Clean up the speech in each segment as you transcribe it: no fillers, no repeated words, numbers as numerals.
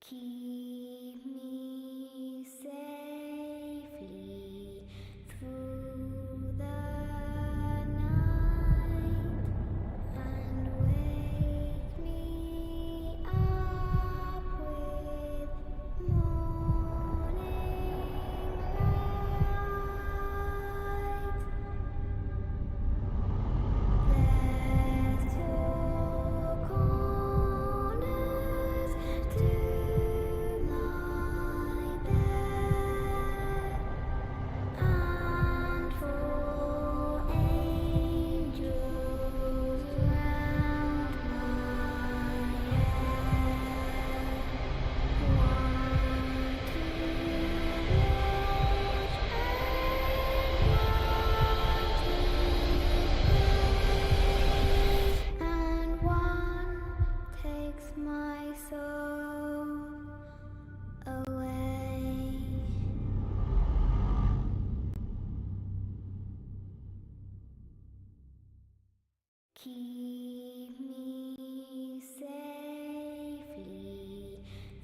Keep me safely through the night and wake me up with morning light. There's 4 corners to my bed, and 4 angels round my head. One to watch and one takes my soul away. Keep me safely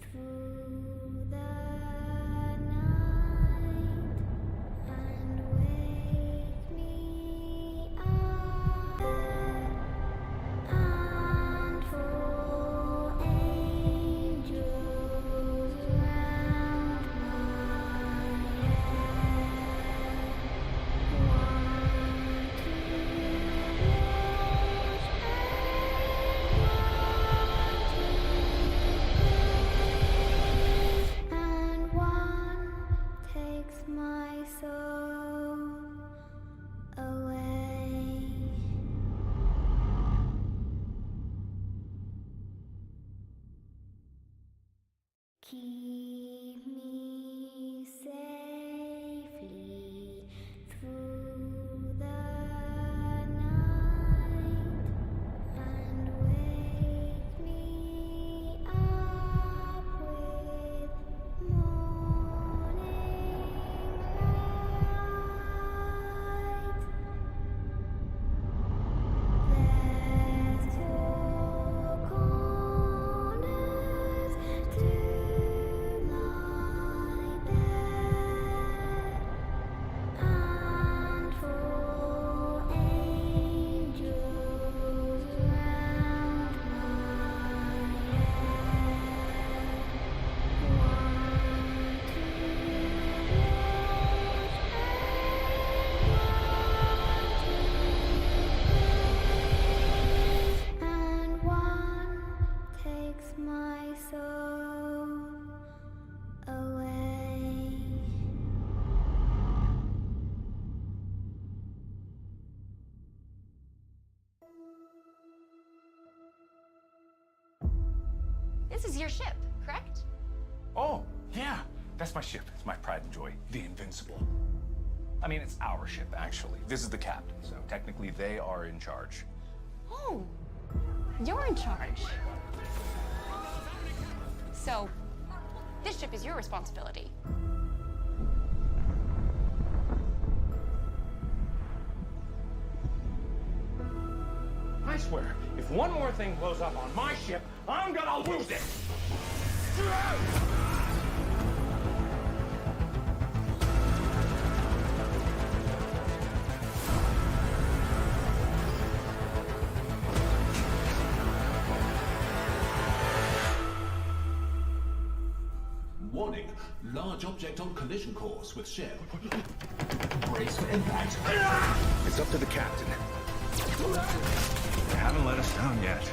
through the night and wake me up, and 4 angels round my head. One to and one takes my soul away. Keep me safely through the night and wake me up with morning light. There's 4 corners to my bed, and 4 angels round my head. One to and one takes my soul away. This is your ship, correct? Oh, yeah. That's my ship. It's my pride and joy. The Invincible. I mean, it's our ship, actually. This is the captain, so technically they are in charge. Oh, you're in charge. So, this ship is your responsibility. I swear, if one more thing blows up on my ship, I'm gonna lose it! Warning, large object on collision course with ship. Brace for impact. It's up to the captain. They haven't let us down yet.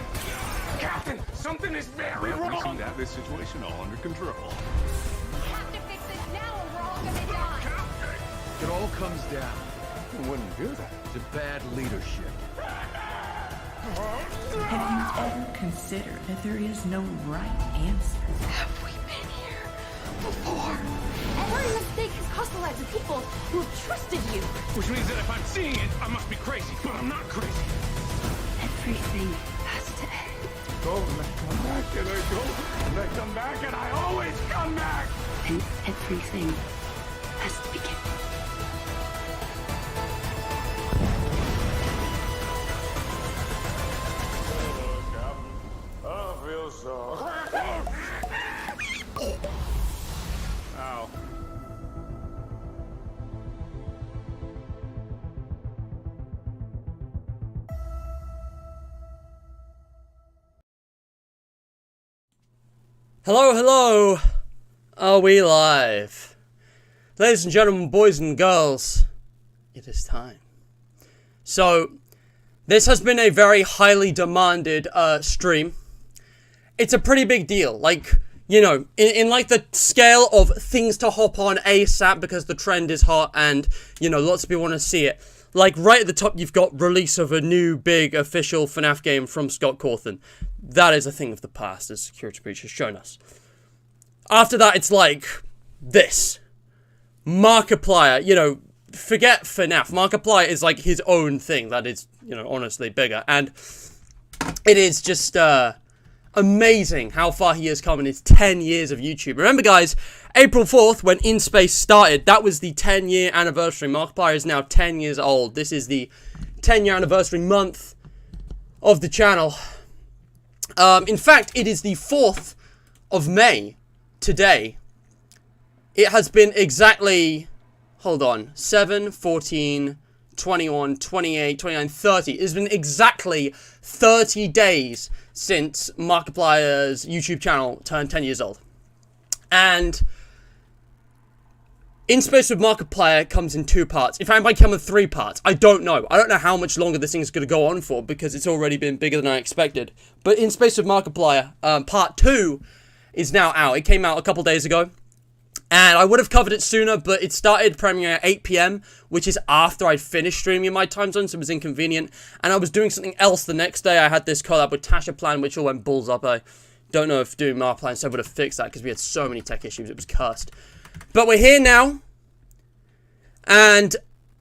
Captain, something is very wrong! We seem to have this situation all under control. We have to fix this now or we're all gonna die. Captain! It all comes down You wouldn't do that. to bad leadership. Have you ever considered that there is no right answer? Have we been here before? Every mistake has cost the lives of people who have trusted you. Which means that if I'm seeing it, I must be crazy. But I'm not crazy. Everything has to end. Go, and I come back, and I go, and I come back, and I always come back! And everything has to begin. I feel so. Hello, hello. Are we live? Ladies and gentlemen, boys and girls, it is time. So, this has been a very highly demanded stream. It's a pretty big deal. Like, you know, in like the scale of things to hop on ASAP because the trend is hot and, you know, lots of people want to see it. Like, right at the top, you've got release of a new big official FNAF game from Scott Cawthon. That is a thing of the past, as Security Breach has shown us. After that, it's like this. Markiplier, you know, forget FNAF. Markiplier is like his own thing that is, you know, honestly bigger. And it is just amazing how far he has come in his 10 years of YouTube. Remember, guys, April 4th, when In Space started, that was the 10-year anniversary. Markiplier is now 10 years old. This is the 10-year anniversary month of the channel. In fact, it is the 4th of May today. It has been exactly, hold on, 7, 14, 21, 28, 29, 30. It has been exactly 30 days since Markiplier's YouTube channel turned 10 years old. And In Space with Markiplier comes in 2 parts. In fact, it might come in 3 parts. I don't know. I don't know how much longer this thing is going to go on for because it's already been bigger than I expected. But In Space with Markiplier, part 2 is now out. It came out a couple days ago. And I would have covered it sooner, but it started premiering at 8 PM, which is after I'd finished streaming in my time zone, so it was inconvenient. And I was doing something else the next day. I had this collab with Tasha Plan, which all went balls up. I don't know if doing Markiplier instead would have fixed that, because we had so many tech issues, it was cursed. But we're here now, and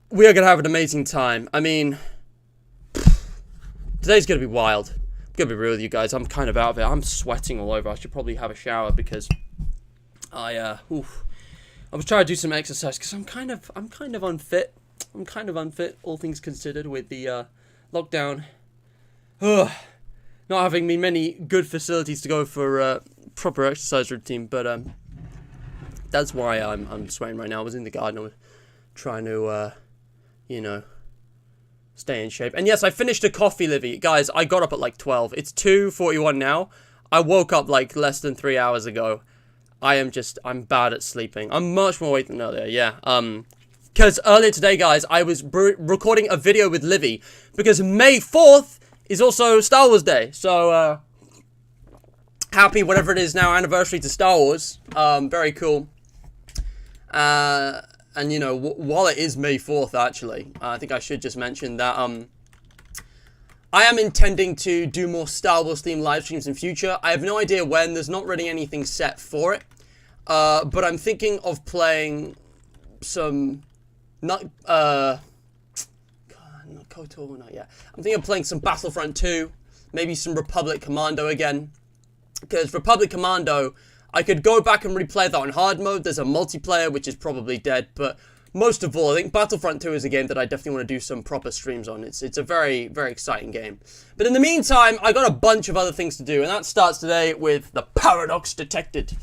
we are going to have an amazing time. I mean, today's going to be wild. I'm going to be real with you guys. I'm kind of out of it. I'm sweating all over. I should probably have a shower, because I was trying to do some exercise, because I'm kind of unfit. I'm kind of unfit, all things considered, with the lockdown. Not having me many good facilities to go for proper exercise routine, but that's why I'm sweating right now. I was in the garden. I was trying to, you know, stay in shape. And yes, I finished a coffee, Livy. Guys, I got up at like 12. It's 2:41 now. I woke up like less than 3 hours ago. I'm bad at sleeping. I'm much more awake than earlier, yeah. Because earlier today, guys, I was recording a video with Livy, because May 4th is also Star Wars Day. So, happy whatever it is now, anniversary to Star Wars. Very cool. And, you know, while it is May 4th, actually, I think I should just mention that, I am intending to do more Star Wars themed live streams in future. I have no idea when. There's not really anything set for it. But I'm thinking of playing some, not KOTOR, not yet. I'm thinking of playing some Battlefront 2, maybe some Republic Commando again. Because Republic Commando, I could go back and replay that on hard mode. There's a multiplayer, which is probably dead, but most of all, I think Battlefront 2 is a game that I definitely want to do some proper streams on. It's a very, very exciting game. But in the meantime, I got a bunch of other things to do, and that starts today with the paradox detected.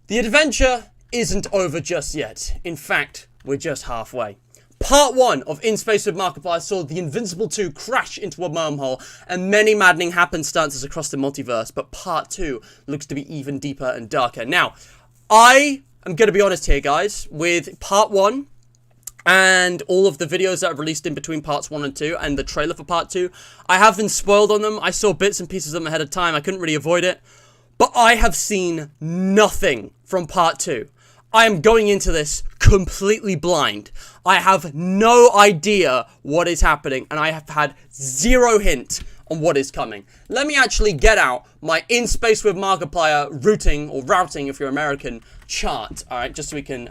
The adventure isn't over just yet. In fact, we're just halfway. Part 1 of In Space with Markiplier saw the Invincible II crash into a wormhole and many maddening happenstances across the multiverse, but Part 2 looks to be even deeper and darker. Now, I'm going to be honest here, guys, with Part 1 and all of the videos that I've released in between Parts 1 and 2 and the trailer for Part 2, I have been spoiled on them. I saw bits and pieces of them ahead of time. I couldn't really avoid it. But I have seen nothing from Part 2. I am going into this completely blind. I have no idea what is happening, and I have had zero hint on what is coming. Let me actually get out my In Space with Markiplier routing if you're American chart, alright, just so we can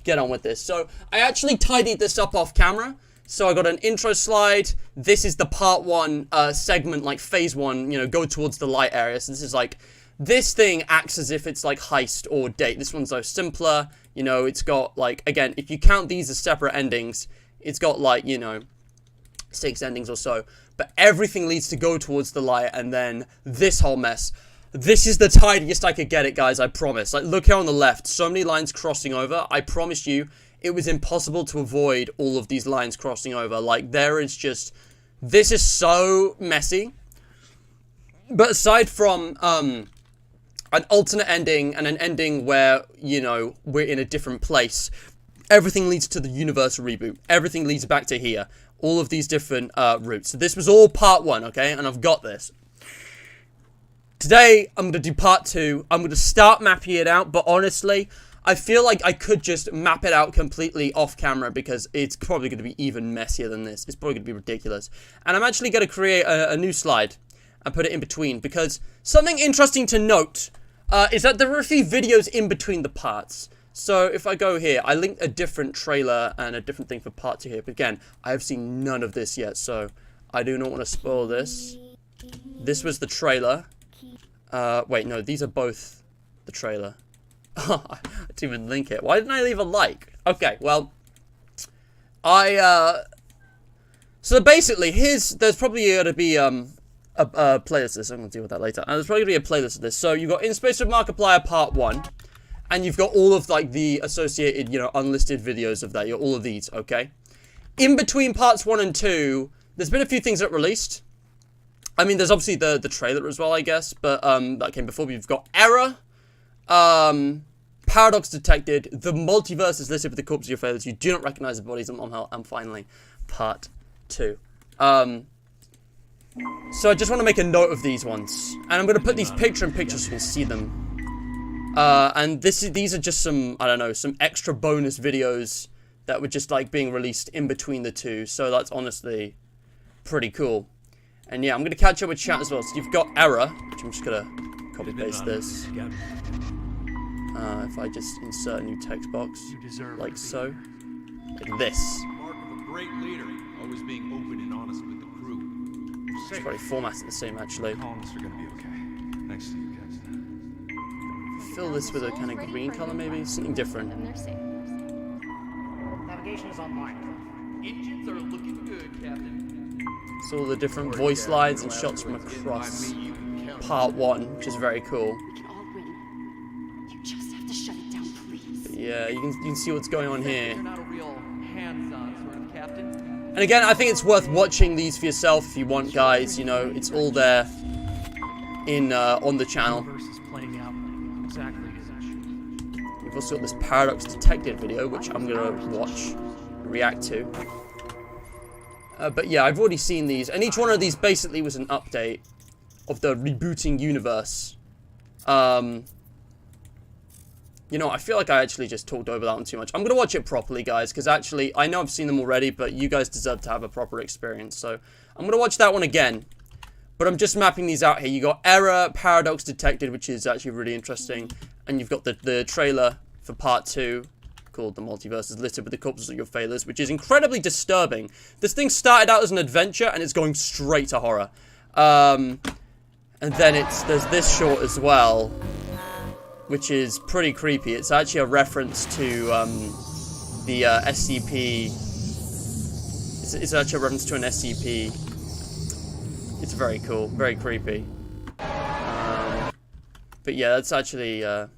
get on with this. So I actually tidied this up off camera. So I got an intro slide. This is the Part 1 segment, like Phase 1, you know, go towards the light area. So this is like, this thing acts as if it's like heist or date. This one's though simpler, you know, it's got like, again, if you count these as separate endings, it's got like, you know, 6 endings or so. But everything leads to go towards the light, and then this whole mess. This is the tidiest I could get it, guys, I promise. Like, look here on the left, so many lines crossing over. I promise you, it was impossible to avoid all of these lines crossing over. Like, there is just, this is so messy. But aside from, an alternate ending and an ending where, you know, we're in a different place. Everything leads to the universe reboot. Everything leads back to here. All of these different routes. So this was all part 1, okay? And I've got this. Today, I'm going to do part 2. I'm going to start mapping it out, but honestly, I feel like I could just map it out completely off camera because it's probably going to be even messier than this. It's probably going to be ridiculous. And I'm actually going to create a new slide and put it in between because something interesting to note is that there are a few videos in between the parts. So if I go here, I linked a different trailer and a different thing for part 2 here. But again, I have seen none of this yet, so I do not want to spoil this. This was the trailer. Wait, no, these are both the trailer. I didn't even link it. Why didn't I leave a like? Okay, well, so basically, there's probably going to be, a playlist of this. I'm going to deal with that later. And there's probably going to be a playlist of this. So you've got In Space with Markiplier Part 1. And you've got all of, like, the associated, you know, unlisted videos of that. All of these, okay? In between parts 1 and 2, there's been a few things that released. I mean, there's obviously the trailer as well, I guess. But, that came before. You've got Error. Paradox detected. The multiverse is listed with the corpses of your failures. You do not recognize the bodies of Hell. And finally, part 2. So I just want to make a note of these ones. And I'm going to put these picture-in-picture so you can see them. And these are just some, I don't know, some extra bonus videos that were just, like, being released in between the two. So that's honestly pretty cool. And yeah, I'm going to catch up with chat as well. So you've got Error, which I'm just going to copy-paste this. If I just insert a new text box, like so. Like this. Mark of a great leader, always being open and honest with the crew. It's probably formatted the same, actually. Colonists are gonna be okay. Thanks to you guys. Fill this with a kind of green color, maybe? Something different. Navigation is online. Engines are looking good, Captain. It's all the different voice lines and shots from across part 1, which is very cool. We can all win. You just have to shut it down, please. But yeah, you can see what's going on here. You're not a real hands-on sort of captain. And again, I think it's worth watching these for yourself if you want, guys. You know, it's all there in on the channel. The universe is playing out exactly as it should. We've also got this Paradox Detected video, which I'm gonna watch, react to. But yeah, I've already seen these, and each one of these basically was an update of the rebooting universe. You know, I feel like I actually just talked over that one too much. I'm gonna watch it properly, guys, because actually, I know I've seen them already, but you guys deserve to have a proper experience. So, I'm gonna watch that one again. But I'm just mapping these out here. You got Error, Paradox Detected, which is actually really interesting. And you've got the trailer for part 2, called The Multiverse is Littered with the Corpses of Your Failures, which is incredibly disturbing. This thing started out as an adventure, and it's going straight to horror. And then there's this short as well, which is pretty creepy. It's actually a reference to the SCP. It's actually a reference to an SCP. It's very cool, very creepy. But yeah, that's actually. Oh,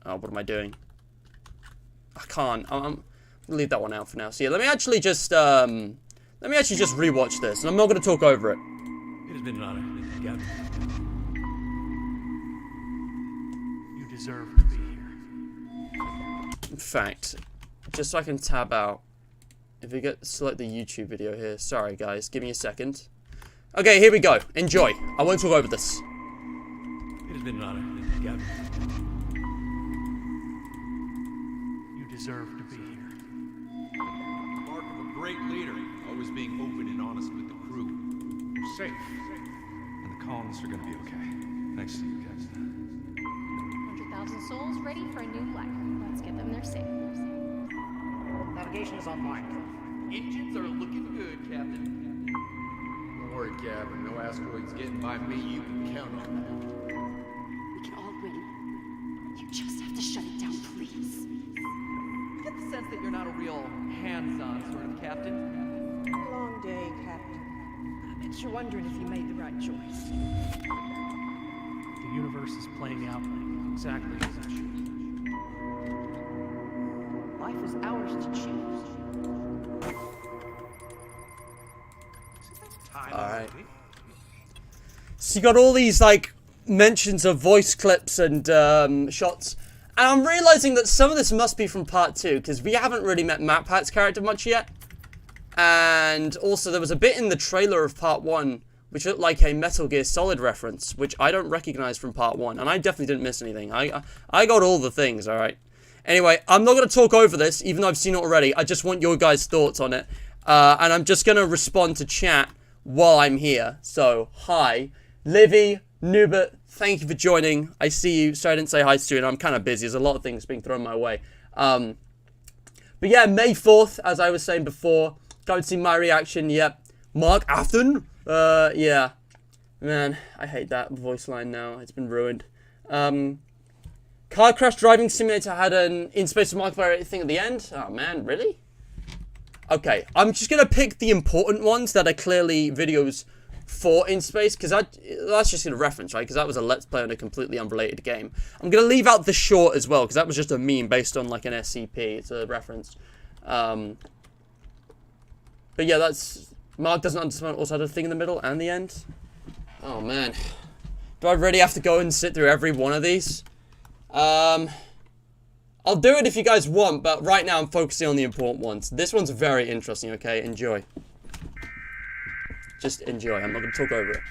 what am I doing? I can't. I'm gonna leave that one out for now. So yeah, let me actually just rewatch this, and I'm not gonna talk over it. It has been an honor, Captain. You deserve to be here. In fact, just so I can tab out, if we select the YouTube video here. Sorry guys, give me a second. Okay, here we go. Enjoy. I won't talk over this. It has been an honor, Captain. You deserve to be here. Mark of a great leader, always being open and honest with the crew. We're safe. And the colonists are gonna be okay. Thanks to you guys. 100,000 souls ready for a new life. Let's get them there safe. Navigation is online. Engines are looking good, Captain. Don't worry, Captain. No asteroids getting by me. You can count on that. We can all win. You just have to shut it down, please. I get the sense that you're not a real hands-on sort of captain. Long day, Captain. I bet you're wondering if you made the right choice. The universe is playing out exactly as it should. Life is ours to choose. Alright. So you got all these, like, mentions of voice clips and shots. And I'm realizing that some of this must be from part 2, because we haven't really met MatPat's character much yet. And also, there was a bit in the trailer of part 1 which looked like a Metal Gear Solid reference, which I don't recognize from part 1. And I definitely didn't miss anything. I got all the things, alright? Anyway, I'm not going to talk over this, even though I've seen it already. I just want your guys' thoughts on it. And I'm just going to respond to chat while I'm here. So, hi. Livy, Nubert, thank you for joining. I see you. Sorry I didn't say hi to you, and I'm kind of busy. There's a lot of things being thrown my way. But yeah, May 4th, as I was saying before. Go and see my reaction. Yep. Mark Afton? Yeah. Man, I hate that voice line now. It's been ruined. Car Crash Driving Simulator had an In-Space Markiplier thing at the end. Oh, man, really? Okay, I'm just going to pick the important ones that are clearly videos for In Space, because that's just a reference, right? Because that was a Let's Play on a completely unrelated game. I'm going to leave out the short as well, because that was just a meme based on, like, an SCP. It's a reference. But yeah, that's... Mark doesn't understand also had a thing in the middle and the end. Oh, man. Do I really have to go and sit through every one of these? I'll do it if you guys want, but right now I'm focusing on the important ones. This one's very interesting, okay? Enjoy. Just enjoy. I'm not going to talk over it.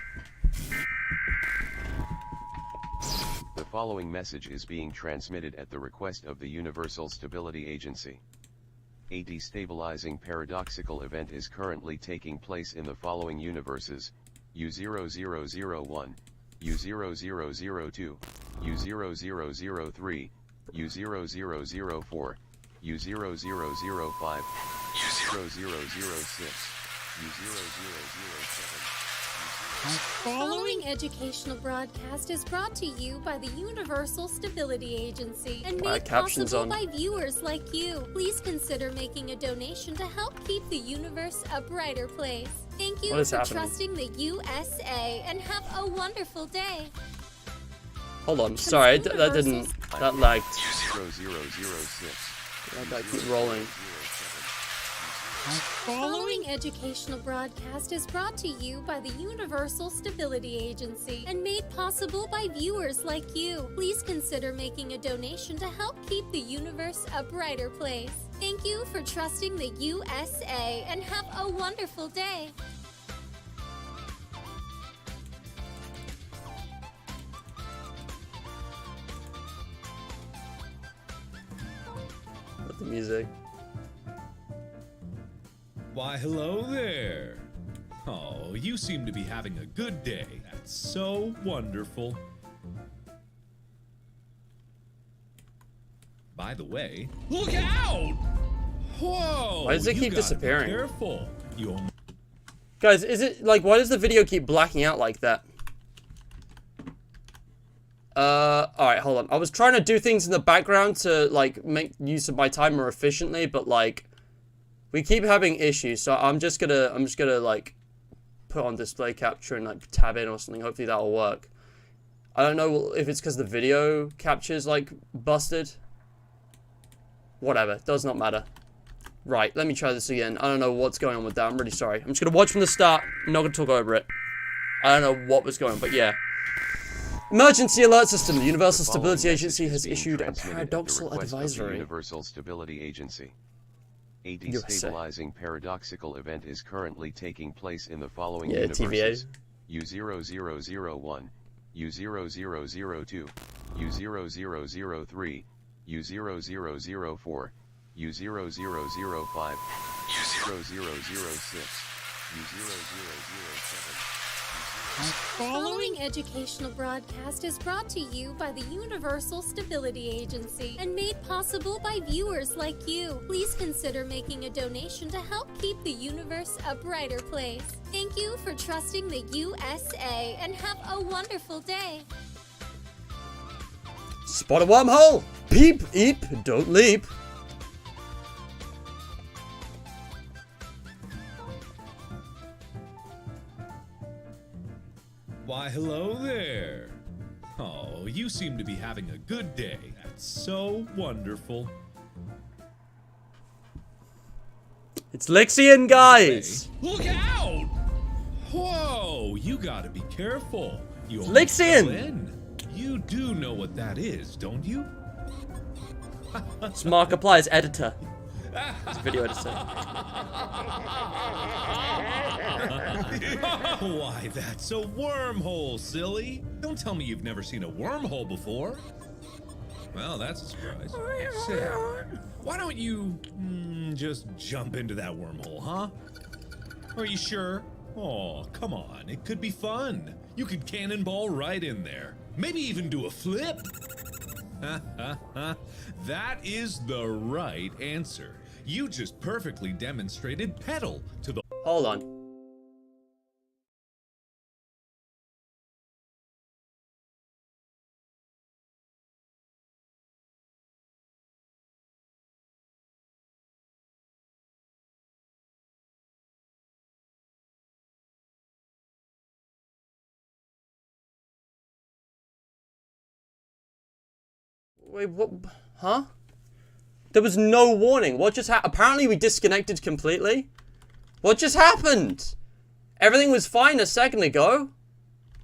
The following message is being transmitted at the request of the Universal Stability Agency. A destabilizing paradoxical event is currently taking place in the following universes: U0001, U0002, U0003, U0004, U0005, U0006, U0007. The following educational broadcast is brought to you by the Universal Stability Agency and made possible by viewers like you. Please consider making a donation to help keep the universe a brighter place. Thank you for trusting the USA and have a wonderful day. Hold on, sorry, that didn't, that lagged. 0006. That keep rolling. The following educational broadcast is brought to you by the Universal Stability Agency and made possible by viewers like you. Please consider making a donation to help keep the universe a brighter place. Thank you for trusting the USA and have a wonderful day. With the music. Why, hello there. Oh, you seem to be having a good day. That's so wonderful. By the way, look out! Whoa! Why does it keep disappearing? Careful. Guys, is it like, why does the video keep blacking out like that? Alright, hold on. I was trying to do things in the background to, like, make use of my time more efficiently, but, like, we keep having issues, so I'm just gonna, like, put on display capture and, like, tab in or something. Hopefully that'll work. I don't know if it's because the video capture's, like, busted. Whatever. Does not matter. Right, let me try this again. I don't know what's going on with that. I'm really sorry. I'm just gonna watch from the start. I'm not gonna talk over it. I don't know what was going on, but yeah. Emergency alert system. The Universal Stability Agency has issued a paradoxical advisory. Universal Stability Agency. A destabilizing paradoxical event is currently taking place in the following universes: U0001, U0002, U0003, U0004, U0005, U0006, U0007. The following educational broadcast is brought to you by the Universal Stability Agency and made possible by viewers like you. Please consider making a donation to help keep the universe a brighter place. Thank you for trusting the USA and have a wonderful day. Spot a wormhole! Peep, eep, don't leap. Why, hello there. Oh, you seem to be having a good day. That's so wonderful. It's Lixian, guys! Hey, look out! Whoa, you gotta be careful. You Lixian! in. You do know what that is, don't you? It's Markiplier's editor. It's a video editor. Why, that's a wormhole, silly. Don't tell me you've never seen a wormhole before. Well, that's a surprise. Say, why don't you just jump into that wormhole, huh? Are you sure? Oh, come on. It could be fun. You could cannonball right in there. Maybe even do a flip. That is the right answer. You just perfectly demonstrated pedal to the... Hold on. Wait, what? Huh? There was no warning. What just happened? Apparently we disconnected completely. What just happened? Everything was fine a second ago.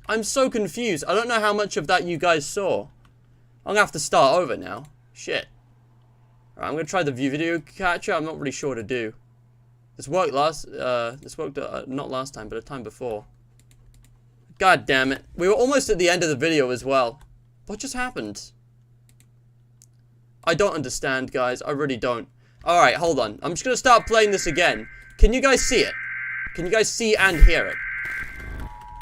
I'm so confused. I don't know how much of that you guys saw. I'm gonna have to start over now. Shit. Alright, I'm gonna try the view video catcher. I'm not really sure what to do. This worked not last time, but a time before. God damn it. We were almost at the end of the video as well. What just happened? I don't understand, guys. I really don't. Alright, hold on. I'm just going to start playing this again. Can you guys see it? Can you guys see and hear it?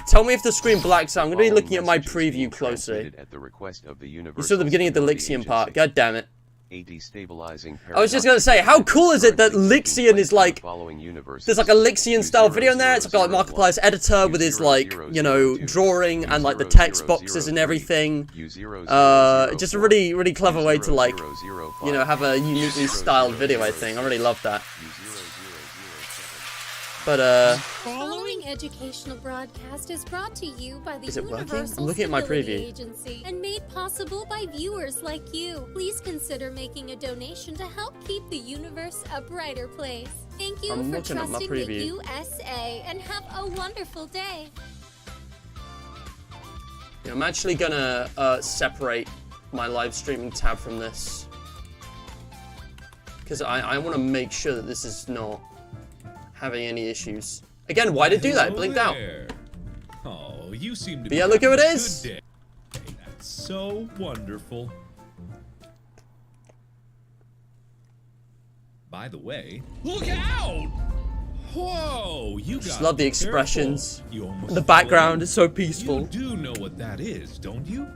Tell me if the screen blacks out. I'm going to be looking at my preview closely. You saw the beginning of the Lixian part. God damn it. I was just going to say, how cool is it that Lixian is like... There's like a Lixian style video in there. It's like Markiplier's editor with his like, you know, drawing and like the text boxes and everything. Just a really, really clever way to like, you know, have a uniquely styled video, I think. I really love that. But, Following educational broadcast is brought to you by the Universal I'm looking at my Stability preview. Agency and made possible by viewers like you. Please consider making a donation to help keep the universe a brighter place. Thank you I'm for looking at my trusting the preview. USA and have a wonderful day. Yeah, I'm actually gonna separate my live streaming tab from this. Because I want to make sure that this is not having any issues. Again, why did it do that? It blinked out. Oh, you seem to But yeah, look who it is. Good day. That's so wonderful. By the way, look out! Whoa, you Just got love the careful. expressions. You almost The background fell. is so peaceful. You do know what that is, don't you?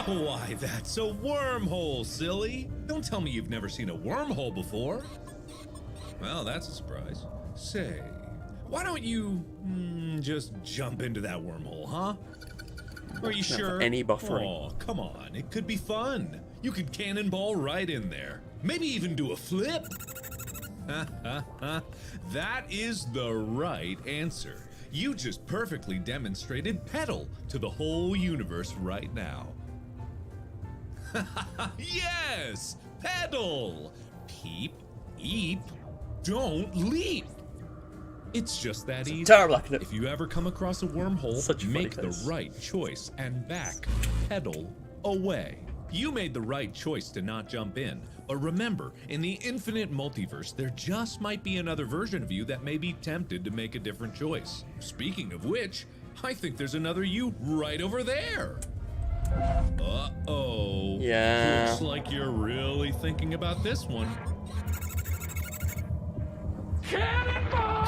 Why, that's a wormhole, silly. Don't tell me you've never seen a wormhole before. Well, that's a surprise. Say, why don't you just jump into that wormhole, huh? Are you sure? Any buffering. Oh, come on. It could be fun. You could cannonball right in there. Maybe even do a flip. That is the right answer. You just perfectly demonstrated pedal to the whole universe right now. Yes! Pedal! Peep, eep, don't leap! It's just that easy. Terrible acronym. If you ever come across a wormhole, Such a funny make the face. right choice and back pedal away. You made the right choice to not jump in, but remember, in the infinite multiverse, there just might be another version of you that may be tempted to make a different choice. Speaking of which, I think there's another you right over there. Uh-oh. Yeah. Looks like you're really thinking about this one. Cannonball!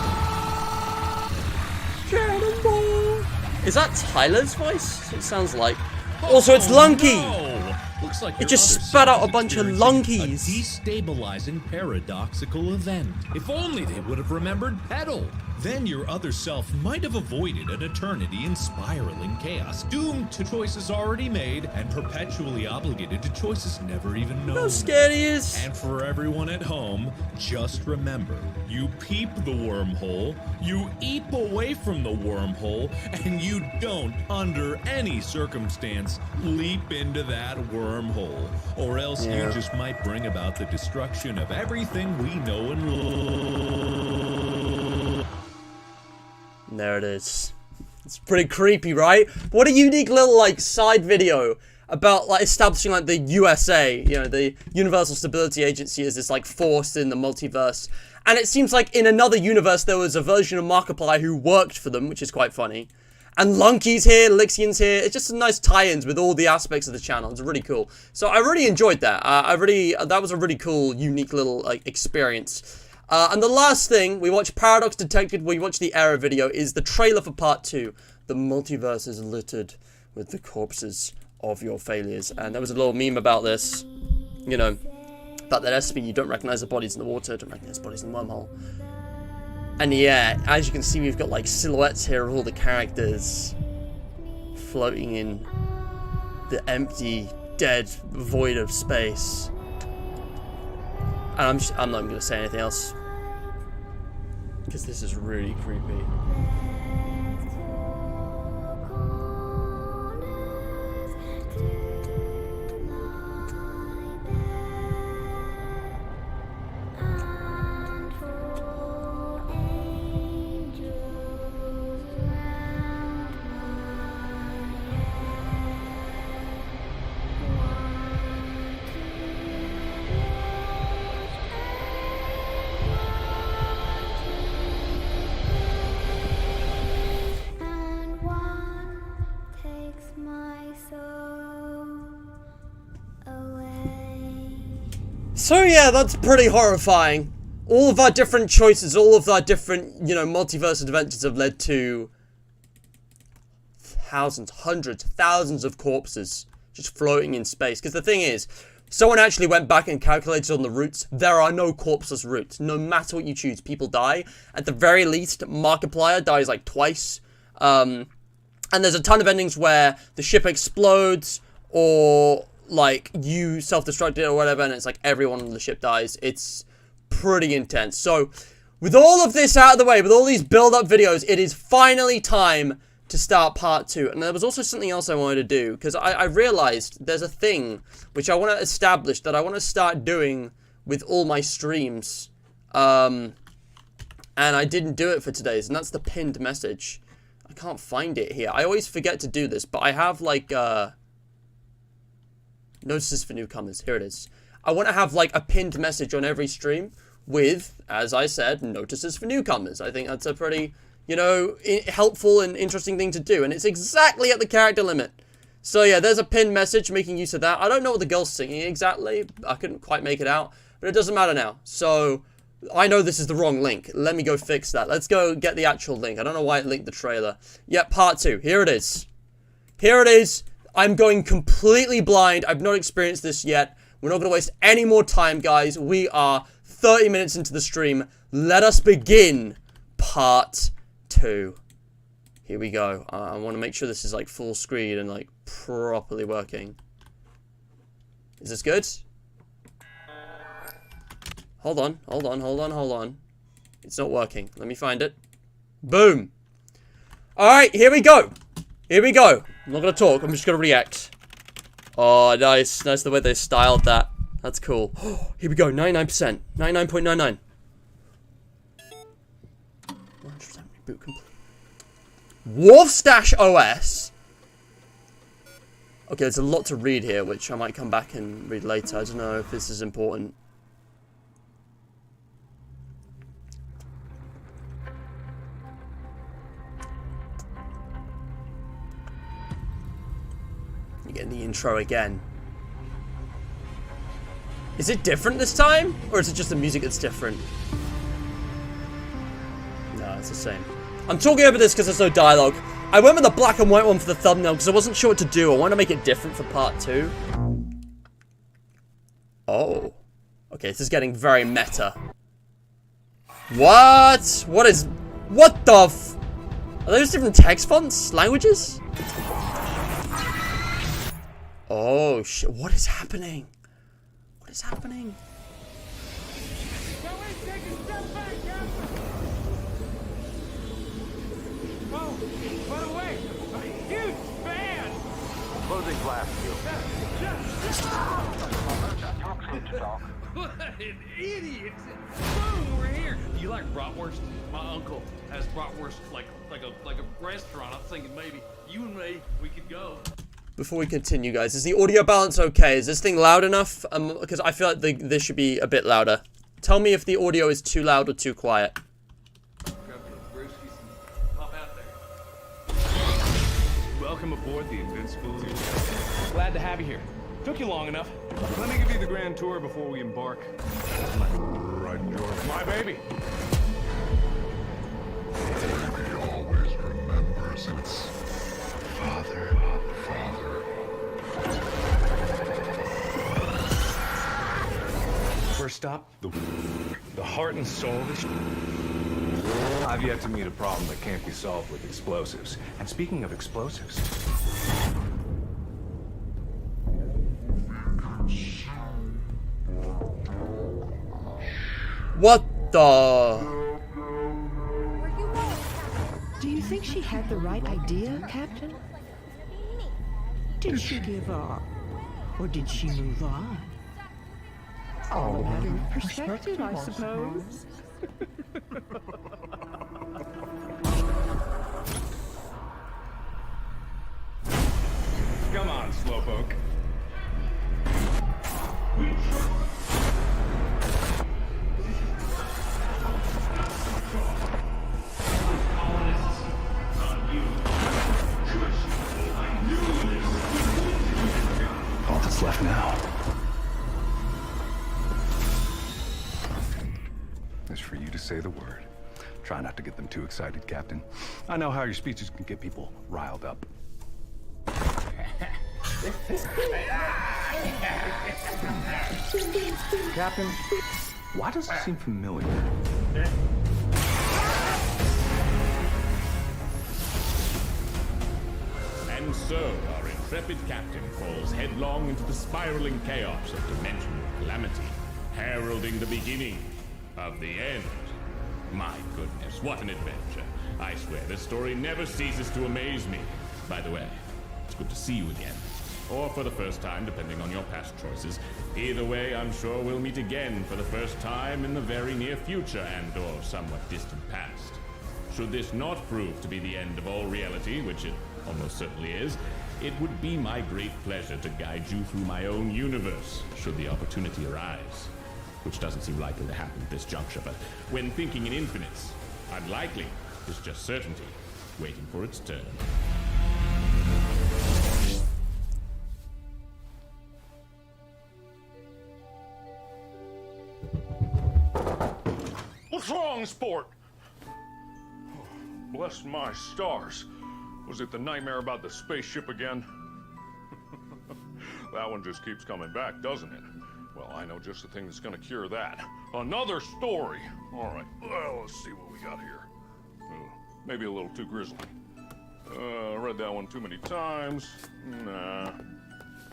Is that Tyler's voice? It sounds like. Also, it's Lunky! No. Looks like It your just other spat out self a bunch of is lunkies. experiencing a destabilizing paradoxical event. If only they would have remembered pedal. then your other self might have avoided an eternity in spiraling chaos, doomed to choices already made and perpetually obligated to choices never even known. How scared he is. And for everyone at home, just remember, you peep the wormhole, you eep away from the wormhole, and you don't, under any circumstance, leap into that wormhole, or else you just might bring about the destruction of everything we know and love. And there it is. It's pretty creepy, right? What a unique little, like, side video about, like, establishing, like, the USA, you know, the Universal Stability Agency as this, like, force in the multiverse. And it seems like in another universe there was a version of Markiplier who worked for them, which is quite funny. And Lunky's here, Lixian's here. It's just a nice tie-ins with all the aspects of the channel. It's really cool. So I really enjoyed that. That was a really cool, unique little, like, experience. And the last thing, we watched Paradox Detected, we watched the error video, is the trailer for part 2. The multiverse is littered with the corpses of your failures. And there was a little meme about this, you know, about that SP, you don't recognize the bodies in the water, don't recognize the bodies in the wormhole. And yeah, as you can see, we've got like silhouettes here of all the characters floating in the empty, dead void of space. And I'm not even going to say anything else, because this is really creepy. So yeah, that's pretty horrifying. All of our different choices, all of our different, you know, multiverse adventures have led to thousands, hundreds, thousands of corpses just floating in space. Because the thing is, someone actually went back and calculated on the routes. There are no corpseless routes. No matter what you choose, people die. At the very least, Markiplier dies like twice. And there's a ton of endings where the ship explodes, or like you self-destructed or whatever, and it's like everyone on the ship dies. It's pretty intense. So with all of this out of the way, with all these build-up videos, it is finally time to start part 2. And there was also something else I wanted to do, because I realized there's a thing which I want to establish that I want to start doing with all my streams, and I didn't do it for today's, and that's the pinned message. I can't find it here. I always forget to do this, but I have like notices for newcomers. Here it is. I want to have like a pinned message on every stream with, as I said, notices for newcomers. I think that's a pretty, you know, helpful and interesting thing to do. And it's exactly at the character limit. So yeah, there's a pinned message making use of that. I don't know what the girl's singing exactly. I couldn't quite make it out. But it doesn't matter now. So I know this is the wrong link. Let me go fix that. Let's go get the actual link. I don't know why it linked the trailer. Yep, part 2. Here it is. Here it is. I'm going completely blind. I've not experienced this yet. We're not going to waste any more time, guys. We are 30 minutes into the stream. Let us begin part 2. Here we go. I want to make sure this is like full screen and like properly working. Is this good? Hold on, hold on, hold on, hold on. It's not working. Let me find it. Boom. Alright, here we go. Here we go. I'm not going to talk. I'm just going to react. Oh, nice. Nice the way they styled that. That's cool. Here we go. 99%. 99.99. 100% reboot complete. Wolfstash OS. Okay, there's a lot to read here, which I might come back and read later. I don't know if this is important. Getting the intro again. Is it different this time? Or is it just the music that's different? No, it's the same. I'm talking over this because there's no dialogue. I went with the black and white one for the thumbnail because I wasn't sure what to do. I want to make it different for part 2. Oh. Okay, this is getting very meta. What? What is... What the f... Are those different text fonts? Languages? Oh, shit. What is happening? What is happening? Oh, by the way, a huge fan! Closing blast field. What an idiot! Boom, we're here. You like bratwurst? My uncle has bratwurst like a restaurant. I'm thinking maybe you and me, we could go. Before we continue, guys, is the audio balance okay? Is this thing loud enough? Because I feel like this should be a bit louder. Tell me if the audio is too loud or too quiet. Welcome aboard the Invincible II. Glad to have you here. Took you long enough. Let me give you the grand tour before we embark. Right, George. My baby. Baby always remembers its father. First stop, the heart and soul of it. I've yet to meet a problem that can't be solved with explosives. And speaking of explosives... What the... Do you think she had the right idea, Captain? Did she give up? Or did she move on? All a matter of perspective, I suppose. Come on, Slowpoke. All that's left now is for you to say the word. Try not to get them too excited, Captain. I know how your speeches can get people riled up. Captain, why does it seem familiar? And so, our intrepid captain falls headlong into the spiraling chaos of dimensional calamity, heralding the beginning of the end. My goodness, what an adventure. I swear, this story never ceases to amaze me. By the way, it's good to see you again. Or for the first time, depending on your past choices. Either way, I'm sure we'll meet again for the first time in the very near future and/or somewhat distant past. Should this not prove to be the end of all reality, which it almost certainly is, it would be my great pleasure to guide you through my own universe, should the opportunity arise. Which doesn't seem likely to happen at this juncture, but when thinking in infinites, unlikely is just certainty, waiting for its turn. What's wrong, sport? Bless my stars. Was it the nightmare about the spaceship again? That one just keeps coming back, doesn't it? Well, I know just the thing that's gonna cure that. Another story. All right, well, let's see what we got here. Maybe a little too grisly. Read that one too many times. Nah,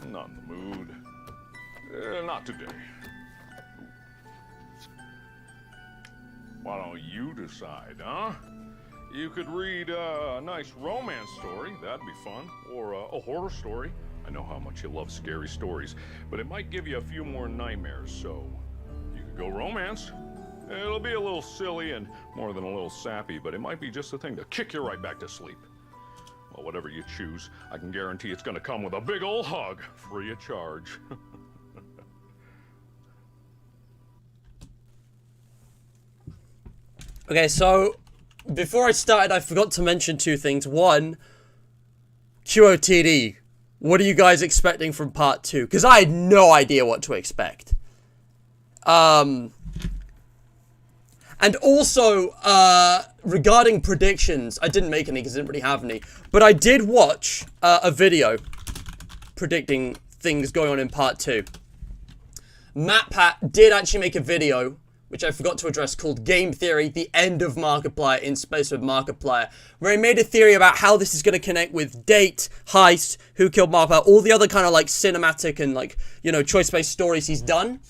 not in the mood. Not today. Why don't you decide, huh? You could read a nice romance story, that'd be fun, or a horror story. I know how much you love scary stories, but it might give you a few more nightmares, so you could go romance. It'll be a little silly and more than a little sappy, but it might be just the thing to kick you right back to sleep. Well, whatever you choose, I can guarantee it's gonna come with a big ol' hug, free of charge. Okay, so before I started, I forgot to mention two things. One, QOTD. What are you guys expecting from part 2? Because I had no idea what to expect. And also, regarding predictions, I didn't make any because I didn't really have any. But I did watch a video predicting things going on in part 2. MatPat did actually make a video which I forgot to address, called Game Theory, The End of Markiplier in Space with Markiplier, where he made a theory about how this is going to connect with Date, Heist, Who Killed Markiplier, all the other kind of like cinematic and like, you know, choice-based stories he's done.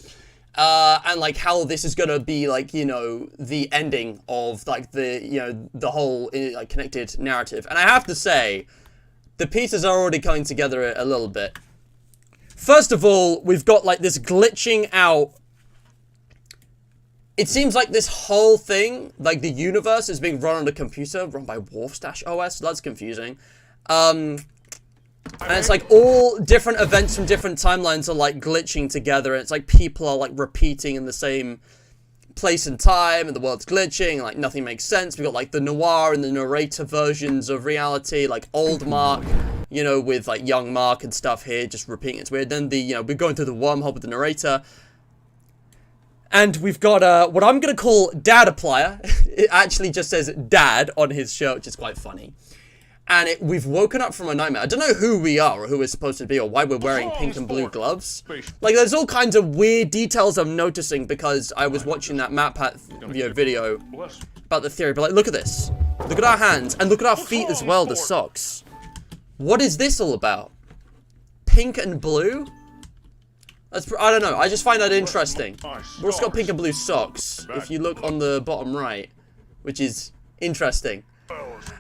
And like how this is going to be like, you know, the ending of like the, you know, the whole like connected narrative. And I have to say, the pieces are already coming together a little bit. First of all, we've got like this glitching out. It seems like this whole thing, like the universe, is being run on a computer run by Wolfstash OS. So that's confusing. And it's like all different events from different timelines are like glitching together. And it's like people are like repeating in the same place and time, and the world's glitching, and like nothing makes sense. We got like the noir and the narrator versions of reality, like old Mark, you know, with like young Mark and stuff here, just repeating. It's weird. Then the, you know, we're going through the wormhole with the narrator. And we've got what I'm going to call Dadaplier. It actually just says Dad on his shirt, which is quite funny. And we've woken up from a nightmare. I don't know who we are or who we're supposed to be or why we're wearing pink and blue gloves. Like, there's all kinds of weird details I'm noticing because I was watching that MatPat video about the theory. But, like, look at this. Look at our hands. And look at our feet as well, the socks. What is this all about? Pink and blue? I don't know. I just find that interesting. We've also got pink and blue socks, if you look on the bottom right, which is interesting.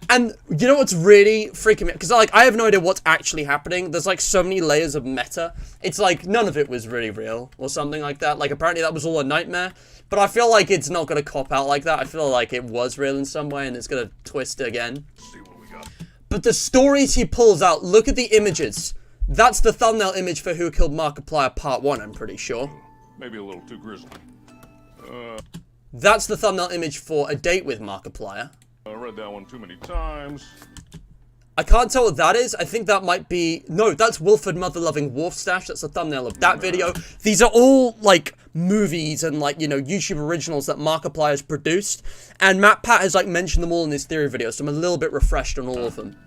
And you know what's really freaking me out? Because, like, I have no idea what's actually happening. There's, like, so many layers of meta. It's like, none of it was really real or something like that. Like, apparently that was all a nightmare. But I feel like it's not going to cop out like that. I feel like it was real in some way and it's going to twist again. But the stories he pulls out, look at the images. That's the thumbnail image for Who Killed Markiplier Part 1, I'm pretty sure. Maybe a little too grisly. That's the thumbnail image for A Date with Markiplier. I read that one too many times. I can't tell what that is. I think that might be... No, that's Wilford Mother-Loving Wolfstash. That's the thumbnail of that video. These are all, like, movies and, like, you know, YouTube originals that Markiplier has produced. And MatPat has, like, mentioned them all in his theory video, so I'm a little bit refreshed on all of them.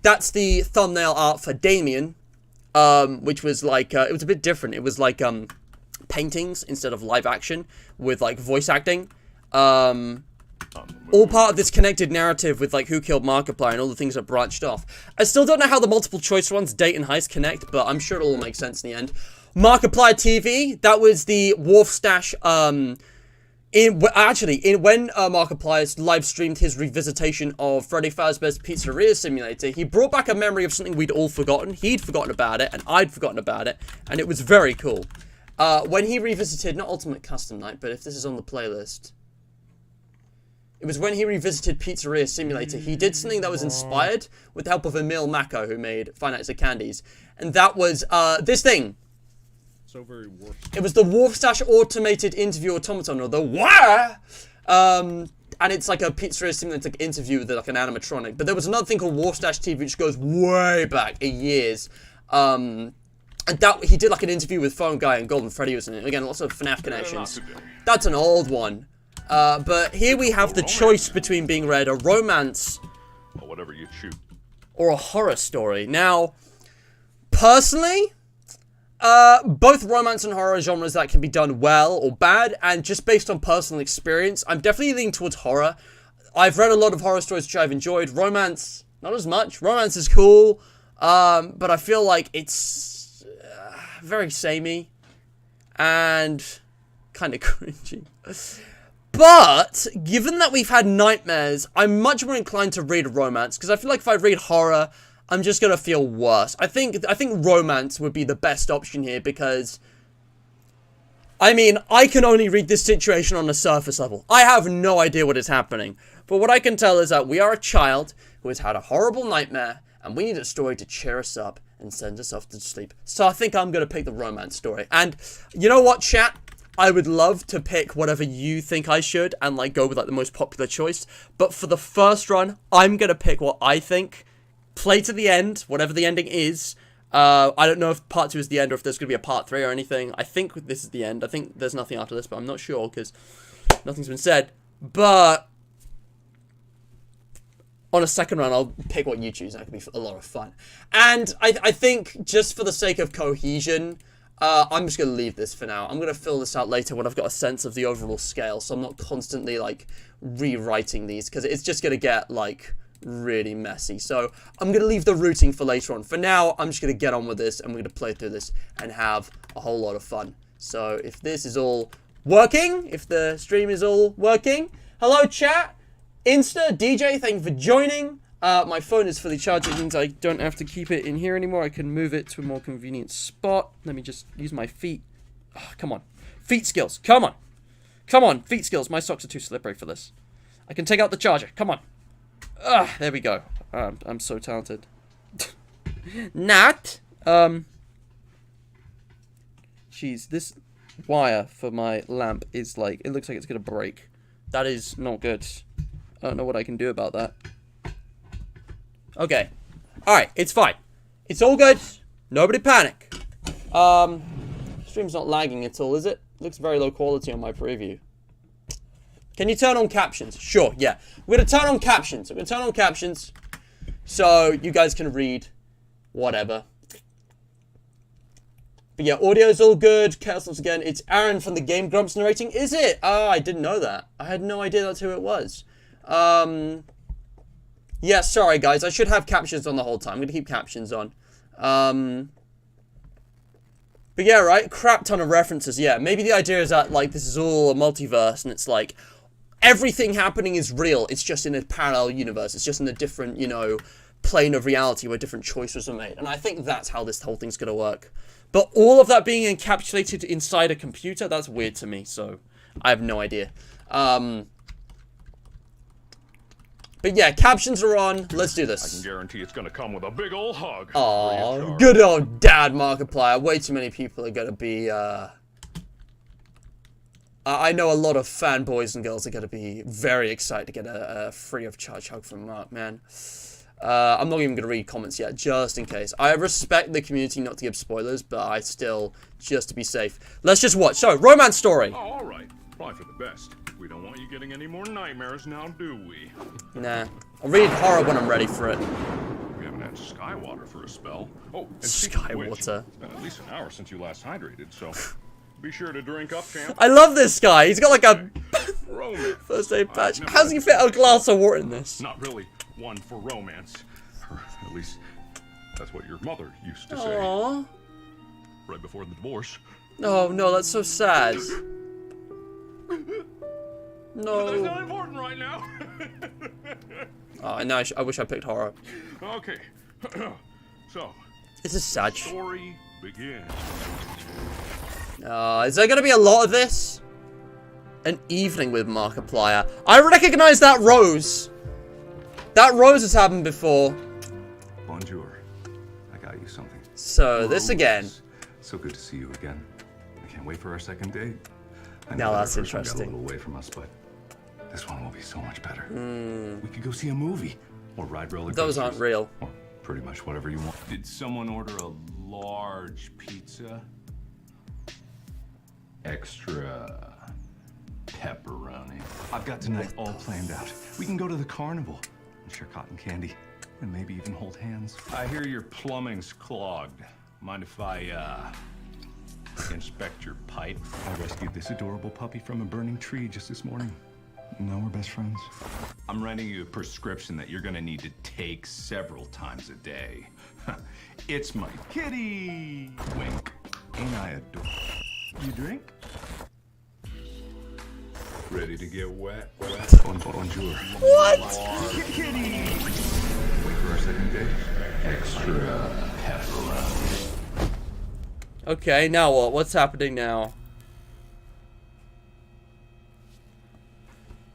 That's the thumbnail art for Damien, which was, like, it was a bit different. It was, like, paintings instead of live action with, like, voice acting. All part of this connected narrative with, like, Who Killed Markiplier and all the things that branched off. I still don't know how the multiple choice ones, Date and Heist, connect, but I'm sure it'll all make sense in the end. Markiplier TV, that was the Wolfstash, when Markiplier live streamed his revisitation of Freddy Fazbear's Pizzeria Simulator, he brought back a memory of something we'd all forgotten. He'd forgotten about it, and I'd forgotten about it, and it was very cool. When he revisited, not Ultimate Custom Night, but if this is on the playlist... It was when he revisited Pizzeria Simulator. He did something that was inspired with the help of Emil Mako, who made Five Nights at Candy's. And that was, this thing. So very It was the Wolfstash Automated Interview Automaton, or the WAH! And it's like a Pizzeria Simulator interview with like an animatronic. But there was another thing called Wolfstash TV, which goes way back in years. And that he did like an interview with Phone Guy and Golden Freddy was in it. Again, lots of FNAF connections. That's an old one. But here we have the choice between being read a romance Or whatever you choose. or a horror story. Now, personally, both romance and horror genres that can be done well or bad, and just based on personal experience, I'm definitely leaning towards horror. I've read a lot of horror stories which I've enjoyed. Romance, not as much. Romance is cool, but I feel like it's very samey and kind of cringy. But, given that we've had nightmares, I'm much more inclined to read romance, because I feel like if I read horror, I'm just gonna feel worse. I think romance would be the best option here, because, I mean, I can only read this situation on a surface level. I have no idea what is happening. But what I can tell is that we are a child who has had a horrible nightmare, and we need a story to cheer us up and send us off to sleep. So I think I'm gonna pick the romance story. And, you know what, chat? I would love to pick whatever you think I should and, like, go with, like, the most popular choice. But for the first run, I'm going to pick what I think. Play to the end, whatever the ending is. I don't know if part 2 is the end or if there's going to be a part 3 or anything. I think this is the end. I think there's nothing after this, but I'm not sure because nothing's been said. But on a second run, I'll pick what you choose. That could be a lot of fun. And I think just for the sake of cohesion... I'm just going to leave this for now. I'm going to fill this out later when I've got a sense of the overall scale, so I'm not constantly, like, rewriting these, because it's just going to get, like, really messy. So I'm going to leave the routing for later on. For now, I'm just going to get on with this, and we're going to play through this and have a whole lot of fun. So if this is all working, if the stream is all working, hello chat, Insta, DJ, thank you for joining. My phone is fully charged, which means I don't have to keep it in here anymore. I can move it to a more convenient spot. Let me just use my feet. Oh, come on. Feet skills. Come on. Come on. Feet skills. My socks are too slippery for this. I can take out the charger. Come on. There we go. I'm so talented. Nat. Jeez, this wire for my lamp is like, it looks like it's going to break. That is not good. I don't know what I can do about that. Okay. Alright, it's fine. It's all good. Nobody panic. Stream's not lagging at all, is it? Looks very low quality on my preview. Can you turn on captions? Sure, yeah. We're going to turn on captions. I'm going to turn on captions so you guys can read whatever. But yeah, audio's all good. Chaos once again. It's Aaron from the Game Grumps narrating. Is it? Oh, I didn't know that. I had no idea that's who it was. Yeah, sorry guys, I should have captions on the whole time. I'm going to keep captions on. But yeah, right, crap ton of references, yeah. Maybe the idea is that, like, this is all a multiverse, and it's like, everything happening is real. It's just in a parallel universe. It's just in a different, you know, plane of reality where different choices are made. And I think that's how this whole thing's going to work. But all of that being encapsulated inside a computer, that's weird to me, so I have no idea. But yeah, captions are on. Let's do this. I can guarantee it's gonna come with a big old hug. Oh, good old dad Markiplier. Way too many people are gonna be, I know a lot of fanboys and girls are gonna be very excited to get a free of charge hug from Mark, man. I'm not even gonna read comments yet, just in case. I respect the community not to give spoilers, but I still, just to be safe. Let's just watch. So, romance story. Oh, alright. Probably for the best. We don't want you getting any more nightmares now, do we? Nah. I'll read horror when I'm ready for it. We haven't had Skywater for a spell. Oh, and Skywater. It's been at least an hour since you last hydrated, so be sure to drink up, champ. I love this guy. He's got like a romance. First aid patch. How's he fit a glass of water in this? Not really one for romance. Or at least that's what your mother used to say. Aww. Right before the divorce. Oh no, that's so sad. No. But that's not important right now. Oh, and now I wish I picked horror. Okay. So. This is sad. Story begins. Is there going to be a lot of this? An evening with Markiplier. I recognize that rose. That rose has happened before. Bonjour. I got you something. So, this again. So good to see you again. I can't wait for our second date. Now that's our first one got interesting. a little away from us, but this one will be so much better. We could go see a movie or ride roller coasters. Those aren't real. Or pretty much whatever you want. Did someone order a large pizza? Extra pepperoni. I've got tonight all planned out. We can go to the carnival and share cotton candy and maybe even hold hands. I hear your plumbing's clogged. Mind if I, inspect your pipe? I rescued this adorable puppy from a burning tree just this morning. Now we're best friends. I'm writing you a prescription that you're gonna need to take several times a day. It's my kitty! Wink. Ain't I adorable? You drink? Ready to get wet? Bonjour. What? Kitty! Wait for our second date. Extra pepperoni. Okay, now what? What's happening now?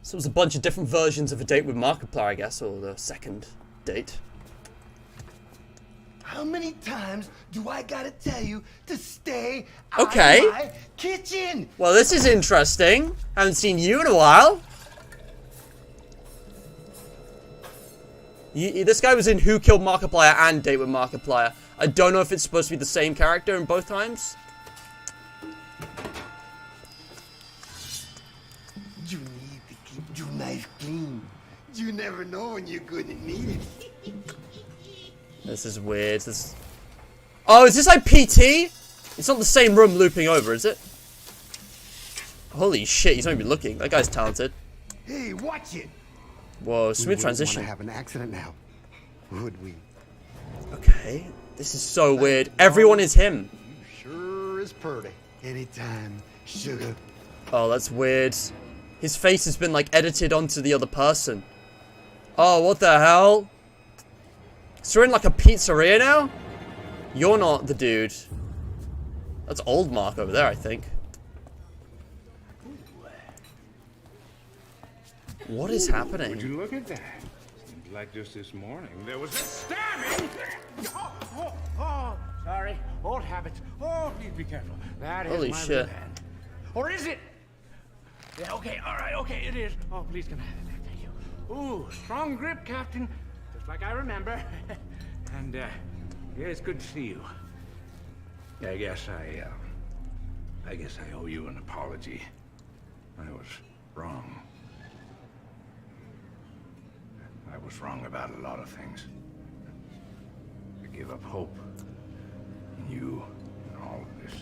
So it was a bunch of different versions of a date with Markiplier, I guess, or the second date. How many times do I gotta tell you to stay Okay. out of my kitchen? Well, this is interesting. Haven't seen you in a while. This guy was in Who Killed Markiplier and Date with Markiplier. I don't know if it's supposed to be the same character in both times. You need to keep your knife clean. You never know when you're gonna need it. This is weird. Oh, is this like PT? It's not the same room looping over, is it? Holy shit, he's not even looking. That guy's talented. Hey, watch it. Whoa, smooth transition. We wouldn't wanna have an accident now, would we? Okay, this is so weird. Everyone is him. Sure is pretty. Anytime, sugar. Oh, that's weird. His face has been, like, edited onto the other person. Oh, what the hell? So we're in, like, a pizzeria now? You're not the dude. That's old Mark over there, I think. What is happening? Would you look at that? Seems like just this morning there was a stabbing. Oh, sorry. Old habits. Oh, please be careful. That is Holy my shit. revenge. Or is it? Yeah, okay, all right, okay, it is. Oh, please come have it. Thank you. Ooh, strong grip, Captain. Just like I remember. And, yeah, it's good to see you. I guess I owe you an apology. I was wrong. I was wrong about a lot of things. I gave up hope in you and all of this.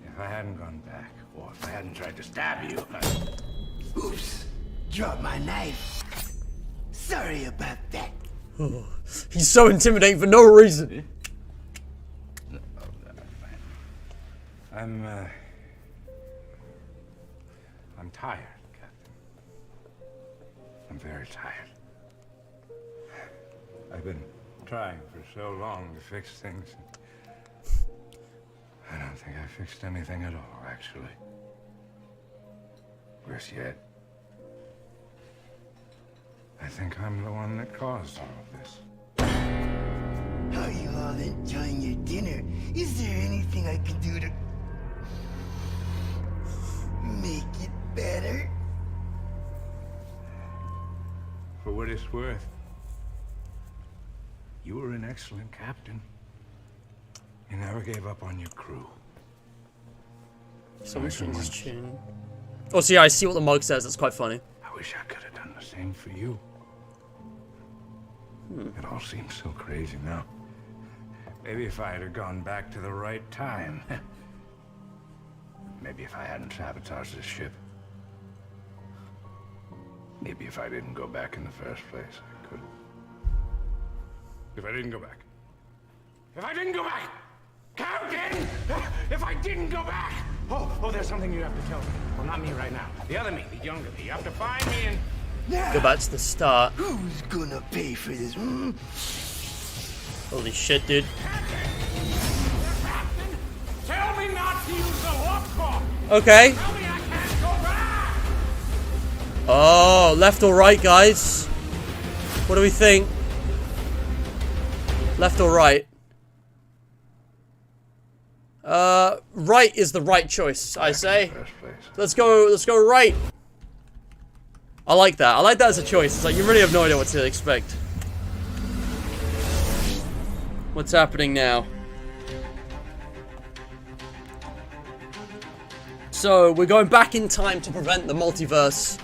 If I hadn't gone back, or if I hadn't tried to stab you, Oops, dropped my knife. Sorry about that. He's so intimidating for no reason. I'm tired, Captain. I'm very tired. I've been trying for so long to fix things. I don't think I fixed anything at all, actually. Worse yet, I think I'm the one that caused all of this. Are you all enjoying your dinner? Is there anything I can do to make it better? For what it's worth, you were an excellent captain. You never gave up on your crew. Someone changed his tune. Oh, so yeah, I see what the mug says. That's quite funny. I wish I could have done the same for you. It all seems so crazy now. Maybe if I had gone back to the right time. Maybe if I hadn't sabotaged this ship. Maybe if I didn't go back in the first place, I could. If I didn't go back. If I didn't go back! Captain! If I didn't go back! Oh, there's something you have to tell me. Well, not me right now. The other me, the younger me. You have to find me and... Go back to the start. Who's gonna pay for this? Holy shit, dude. Tell me not to use the hook. Okay. Tell me I can't go back! Oh, left or right, guys? What do we think? Left or right? Right is the right choice, I say. Let's go right. I like that. I like that as a choice. It's like you really have no idea what to expect. What's happening now? So, we're going back in time to prevent the multiverse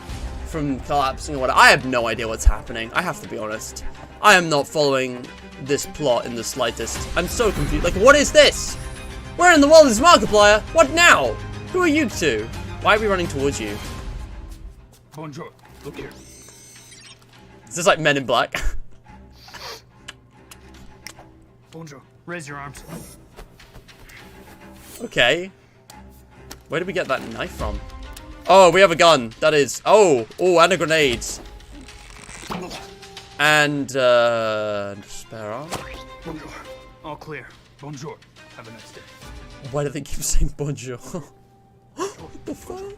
from collapsing or whatever. I have no idea what's happening. I have to be honest. I am not following this plot in the slightest. I'm so confused. Like, what is this? Where in the world is Markiplier? What now? Who are you two? Why are we running towards you? Bonjour. Look here. Is this like Men in Black? Bonjour. Raise your arms. Okay. Where did we get that knife from? Oh, we have a gun. That is... Oh, and a grenade. And, spare arm? Bonjour. All clear. Bonjour. Have a nice day. Why do they keep saying bonjour? What the fuck?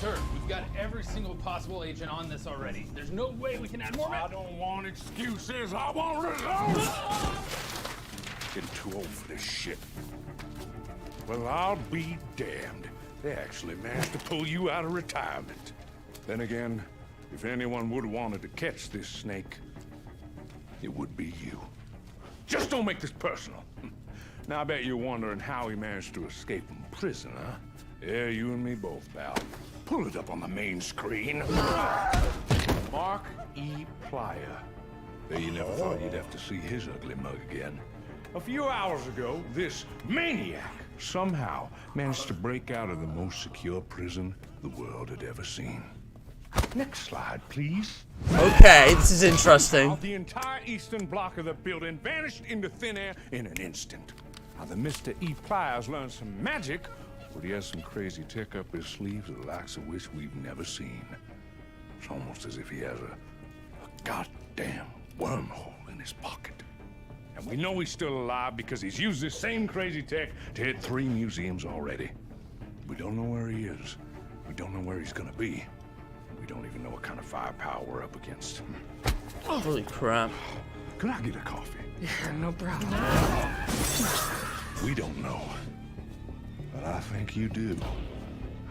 Sir, we've got every single possible agent on this already. There's no way we can add more. I don't want excuses. I want results. Getting too old for this shit. Well, I'll be damned. They actually managed to pull you out of retirement. Then again, if anyone would have wanted to catch this snake, it would be you. Just don't make this personal. Now I bet you're wondering how he managed to escape from prison, huh? Yeah, you and me both, pal. Pull it up on the main screen. Mark E. Plyer. Bet you never thought you'd have to see his ugly mug again. A few hours ago, this maniac somehow managed to break out of the most secure prison the world had ever seen. Next slide, please. Okay, this is interesting. The entire eastern block of the building vanished into thin air in an instant. Now, the Mr. E. Pliers learned some magic, but he has some crazy tech up his sleeves, the likes of which we've never seen. It's almost as if he has a goddamn wormhole in his pocket. And we know he's still alive because he's used this same crazy tech to hit 3 museums already. We don't know where he is. We don't know where he's gonna be. We don't even know what kind of firepower we're up against. Holy crap. Could I get a coffee? Yeah, no problem. We don't know. But I think you do.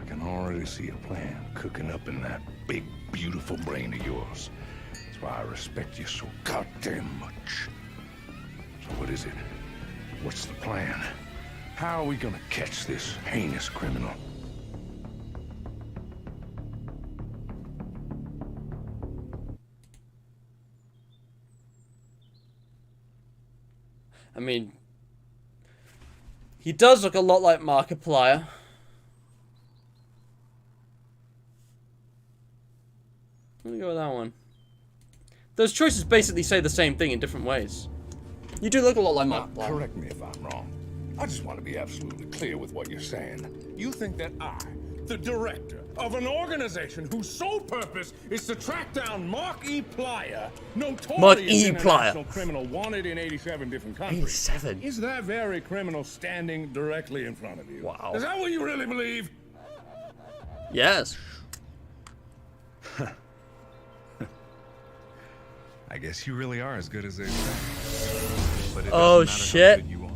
I can already see a plan cooking up in that big, beautiful brain of yours. That's why I respect you so goddamn much. So what is it? What's the plan? How are we gonna catch this heinous criminal? I mean, he does look a lot like Markiplier. Let me go with that one. Those choices basically say the same thing in different ways. You do look a lot like Markiplier. Correct me if I'm wrong. I just want to be absolutely clear with what you're saying. You think that I, the director of an organization whose sole purpose is to track down Markiplier, notorious international criminal wanted in 87 different countries, 87? Is that very criminal standing directly in front of you? Wow. Is that what you really believe? Yes. I guess you really are as good as they say. But it Oh, doesn't matter shit. how good you are.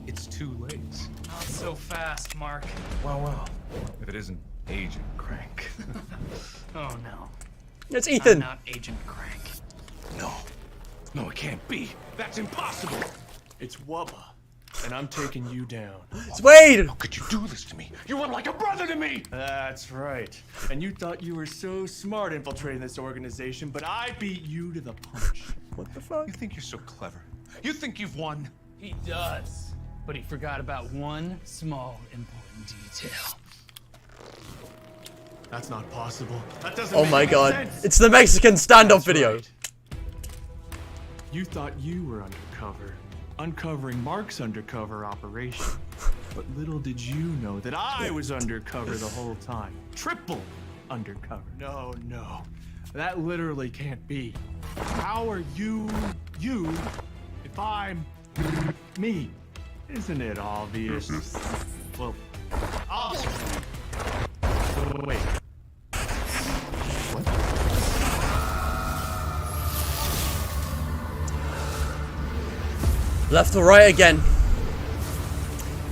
It's too late. Not so fast, Mark. Well. If it isn't Agent Crank. Oh no. It's Ethan. I'm not Agent Crank. No, it can't be. That's impossible. It's Wubba, and I'm taking you down. It's Wade. How could you do this to me? You were like a brother to me. That's right. And you thought you were so smart infiltrating this organization, but I beat you to the punch. What the fuck? You think you're so clever? You think you've won? He does. But he forgot about one small important detail. That's not possible. That doesn't Oh make my any god. sense. It's the Mexican standoff That's video. right. You thought you were undercover, uncovering Mark's undercover operation. But little did you know that I was undercover the whole time. Triple undercover. No. That literally can't be. How are you if I'm me? Isn't it obvious? Well, obvious. Wait. Left or right again.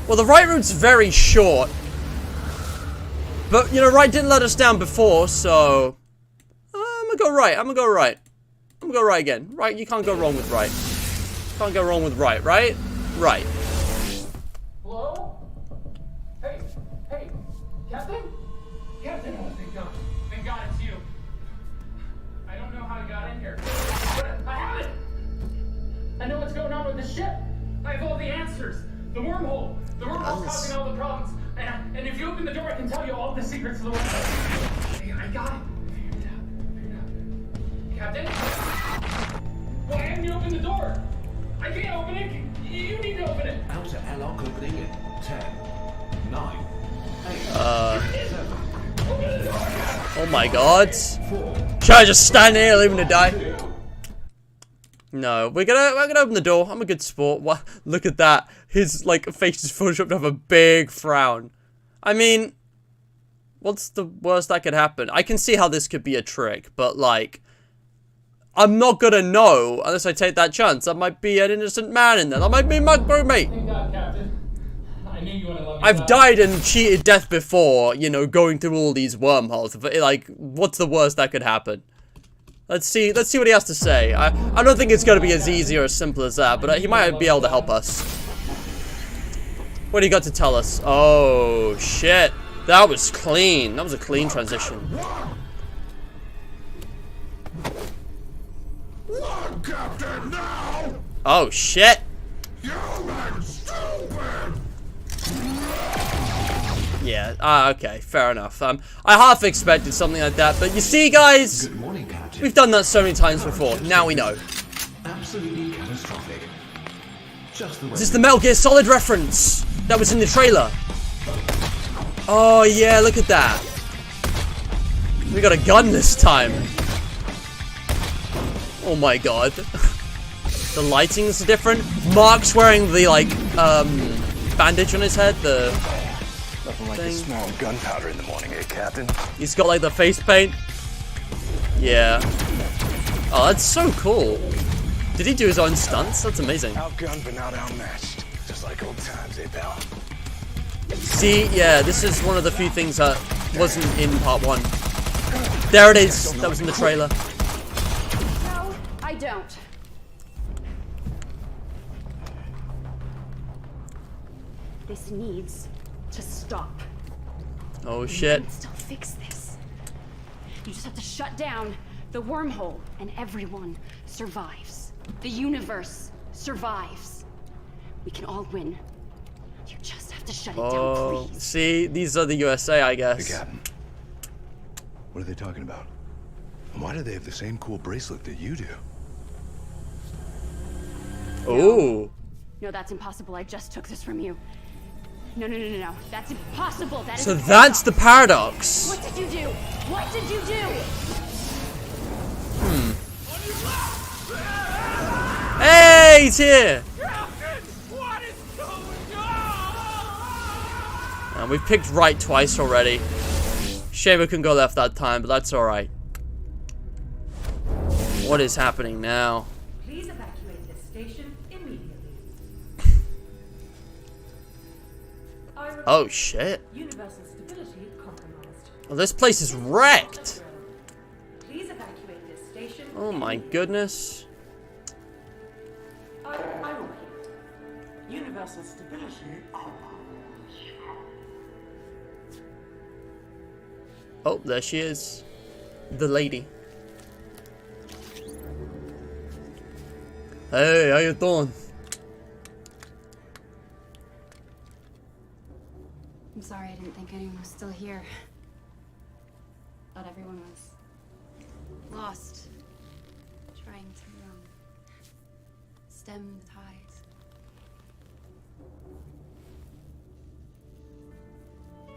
Well, the right route's very short. But, you know, right didn't let us down before, so... I'm gonna go right. I'm gonna go right again. Right, you can't go wrong with right. Can't go wrong with right, right? Right. Hello? Hey, Captain? Captain, oh, thank God it's you. I don't know how I got in here, but I have it! I know what's going on with the ship. I have all the answers. The wormhole. The wormhole's causing all the problems. And if you open the door, I can tell you all the secrets of the wormhole. I got it. Figured it out. Captain? Why haven't you opened the door? I can't open it. You need to open it. Outer airlock opening in 10, 9, 8, 7. Oh my god. Should I just stand here and leave him to die? No, we're gonna open the door. I'm a good sport. What? Look at that. His like face is photoshopped to have a big frown. I mean, what's the worst that could happen? I can see how this could be a trick, but like, I'm not gonna know unless I take that chance. That might be an innocent man in there. That might be my roommate. Thank God, Captain. I knew you would have loved me. I've died and cheated death before, you know, going through all these wormholes. But like, what's the worst that could happen? Let's see what he has to say. I don't think it's gonna be as easy or as simple as that, but he might be able to help us. What do you got to tell us? Oh shit, that was clean. That was a clean transition. Captain, now! Oh shit. You Yeah, okay, fair enough. I half expected something like that, but you see, guys, Good morning, Captain. we've done that so many times before. Now we know. Absolutely catastrophic. Just the way Is this the Metal Gear Solid reference that was in the trailer? Oh yeah, look at that. We got a gun this time. Oh my god. The lighting's different. Mark's wearing the like bandage on his head, the Nothing like the smell of gunpowder in the morning, eh, Captain? he's got like the face paint. Yeah. Oh, that's so cool. Did he do his own stunts? That's amazing. Outgunned but not outmatched. Just like old times, eh, pal? See, yeah, this is one of the few things that wasn't in part 1. There it is. That was in the trailer. No, I don't. This needs to stop. Oh You shit. can still fix this. You just have to shut down the wormhole, and everyone survives. The universe survives. We can all win. You just have to shut it down, Oh, please. see, these are the USA, I Hey, guess. Captain. What are they talking about? And why do they have the same cool bracelet that you do? Oh. No, that's impossible. I just took this from you. No. That's impossible. That is So a that's the paradox. paradox. What did you do? What did you do? Hey, he's here. And we've picked right twice already. Shame we couldn't go left that time, but that's alright. What is happening now? Please evacuate this station immediately. Oh shit. Universal stability compromised. Well, this place is wrecked. Please evacuate this station. Oh my goodness. I will repeat. Universal stability compromised. Oh, there she is. The lady. Hey, how you doing? I'm sorry, I didn't think anyone was still here. Thought everyone was lost. Trying to stem the tides.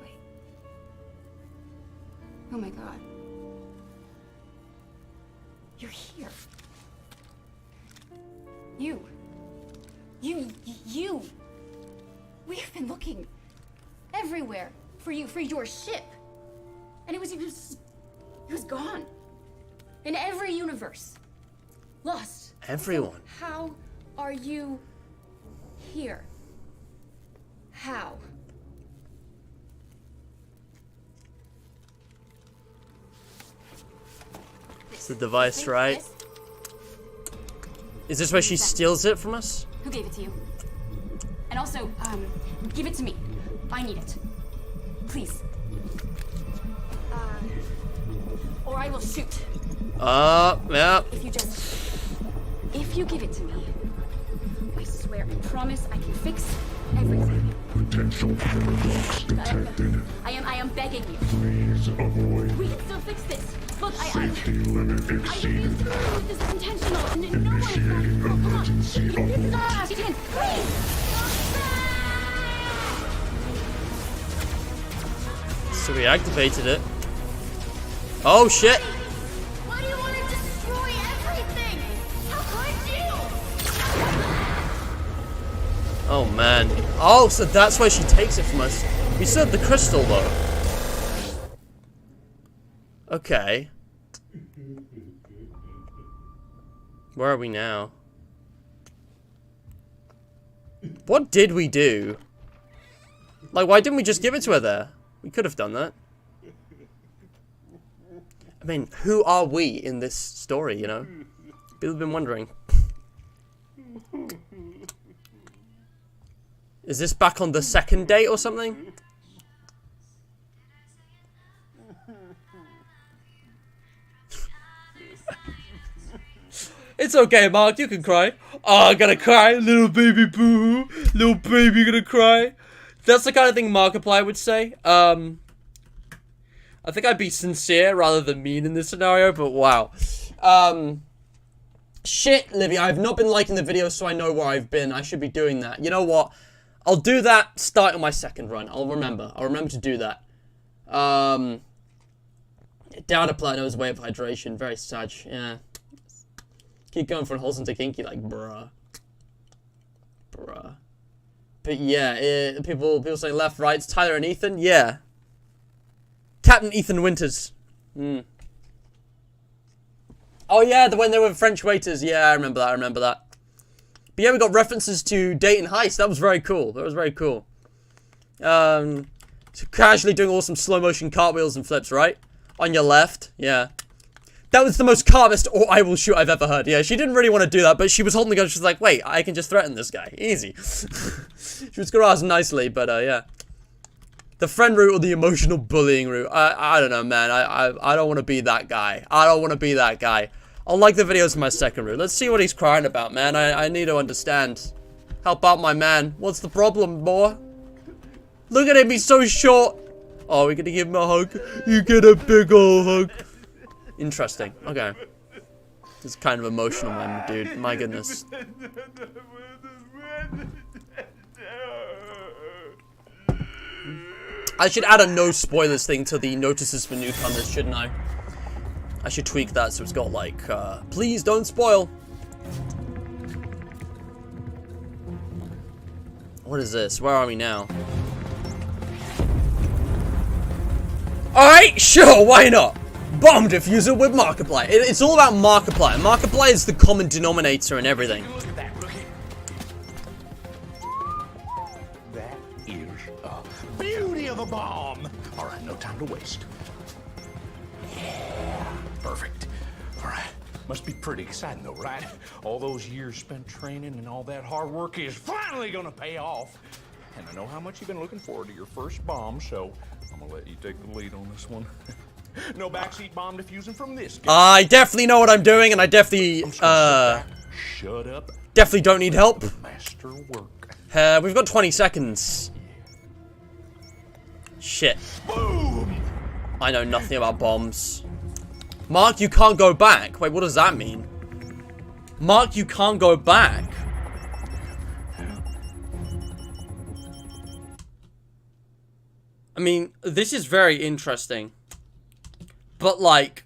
Wait. Oh my god. You're here. You. We have been looking everywhere for you, for your ship. And it was gone. In every universe. Lost. Everyone. How are you here? How? It's the device, right? Is this where she steals it from us? Who gave it to you? And also, give it to me. I need it. Please. Or I will shoot. Yeah. If you give it to me, I swear, I promise I can fix everything. Potential paradox detected. I am begging you. Please avoid. We can still fix this. Look, Safety limit exceeded. This is intentional. Initiating emergency abort. She can. Please. So we activated it. Oh shit! Why do you want to destroy everything? How could you? Oh man. Oh, so that's why she takes it from us. We still have the crystal though. Okay. Where are we now? What did we do? Like, why didn't we just give it to her there? We could have done that. I mean, who are we in this story, you know? People have been wondering. Is this back on the second date or something? It's okay, Mark, you can cry. Oh, I'm gonna cry. Little baby boo. Little baby gonna cry. That's the kind of thing Markiplier would say. I think I'd be sincere rather than mean in this scenario, but wow. Shit, Livy, I've not been liking the video, so I know where I've been. I should be doing that. You know what? I'll do that starting my second run. I'll remember to do that. Data Platinum's way of hydration. Very sad. Yeah. Keep going from wholesome to kinky, like, bruh. Bruh. But yeah, people saying left, right. It's Tyler and Ethan. Yeah. Captain Ethan Winters. Oh yeah, when they were French waiters. Yeah, I remember that. But yeah, we got references to Dayton Heist. That was very cool. So casually doing awesome slow motion cartwheels and flips, right? On your left. Yeah. That was the most calmest or I will shoot I've ever heard. Yeah, she didn't really want to do that, but she was holding the gun. She was like, wait, I can just threaten this guy. Easy. She was going to ask nicely, but yeah. The friend route or the emotional bullying route. I don't know, man. I don't want to be that guy. I'll like the videos for my second route. Let's see what he's crying about, man. I need to understand. Help out my man. What's the problem, boy? Look at him. He's so short. Oh, we're going to give him a hug. You get a big ol' hug. Interesting. Okay. This is kind of emotional, man, dude. My goodness. I should add a no spoilers thing to the notices for newcomers, shouldn't I? I should tweak that so it's got like, please don't spoil. What is this? Where are we now? Alright, sure, why not? Bomb diffuser with Markiplier. It's all about Markiplier. Markiplier is the common denominator in everything. That is beauty of a bomb. All right, no time to waste. Yeah, perfect. All right, must be pretty exciting though, right? All those years spent training and all that hard work is finally gonna pay off. And I know how much you've been looking forward to your first bomb, so I'm gonna let you take the lead on this one. No backseat bomb diffusing from this guy. I definitely know what I'm doing, and I definitely, Shut up. definitely don't need help. Master work. We've got 20 seconds. Shit. Boom! I know nothing about bombs. Mark, you can't go back. Wait, what does that mean? Mark, you can't go back. I mean, this is very interesting. But, like,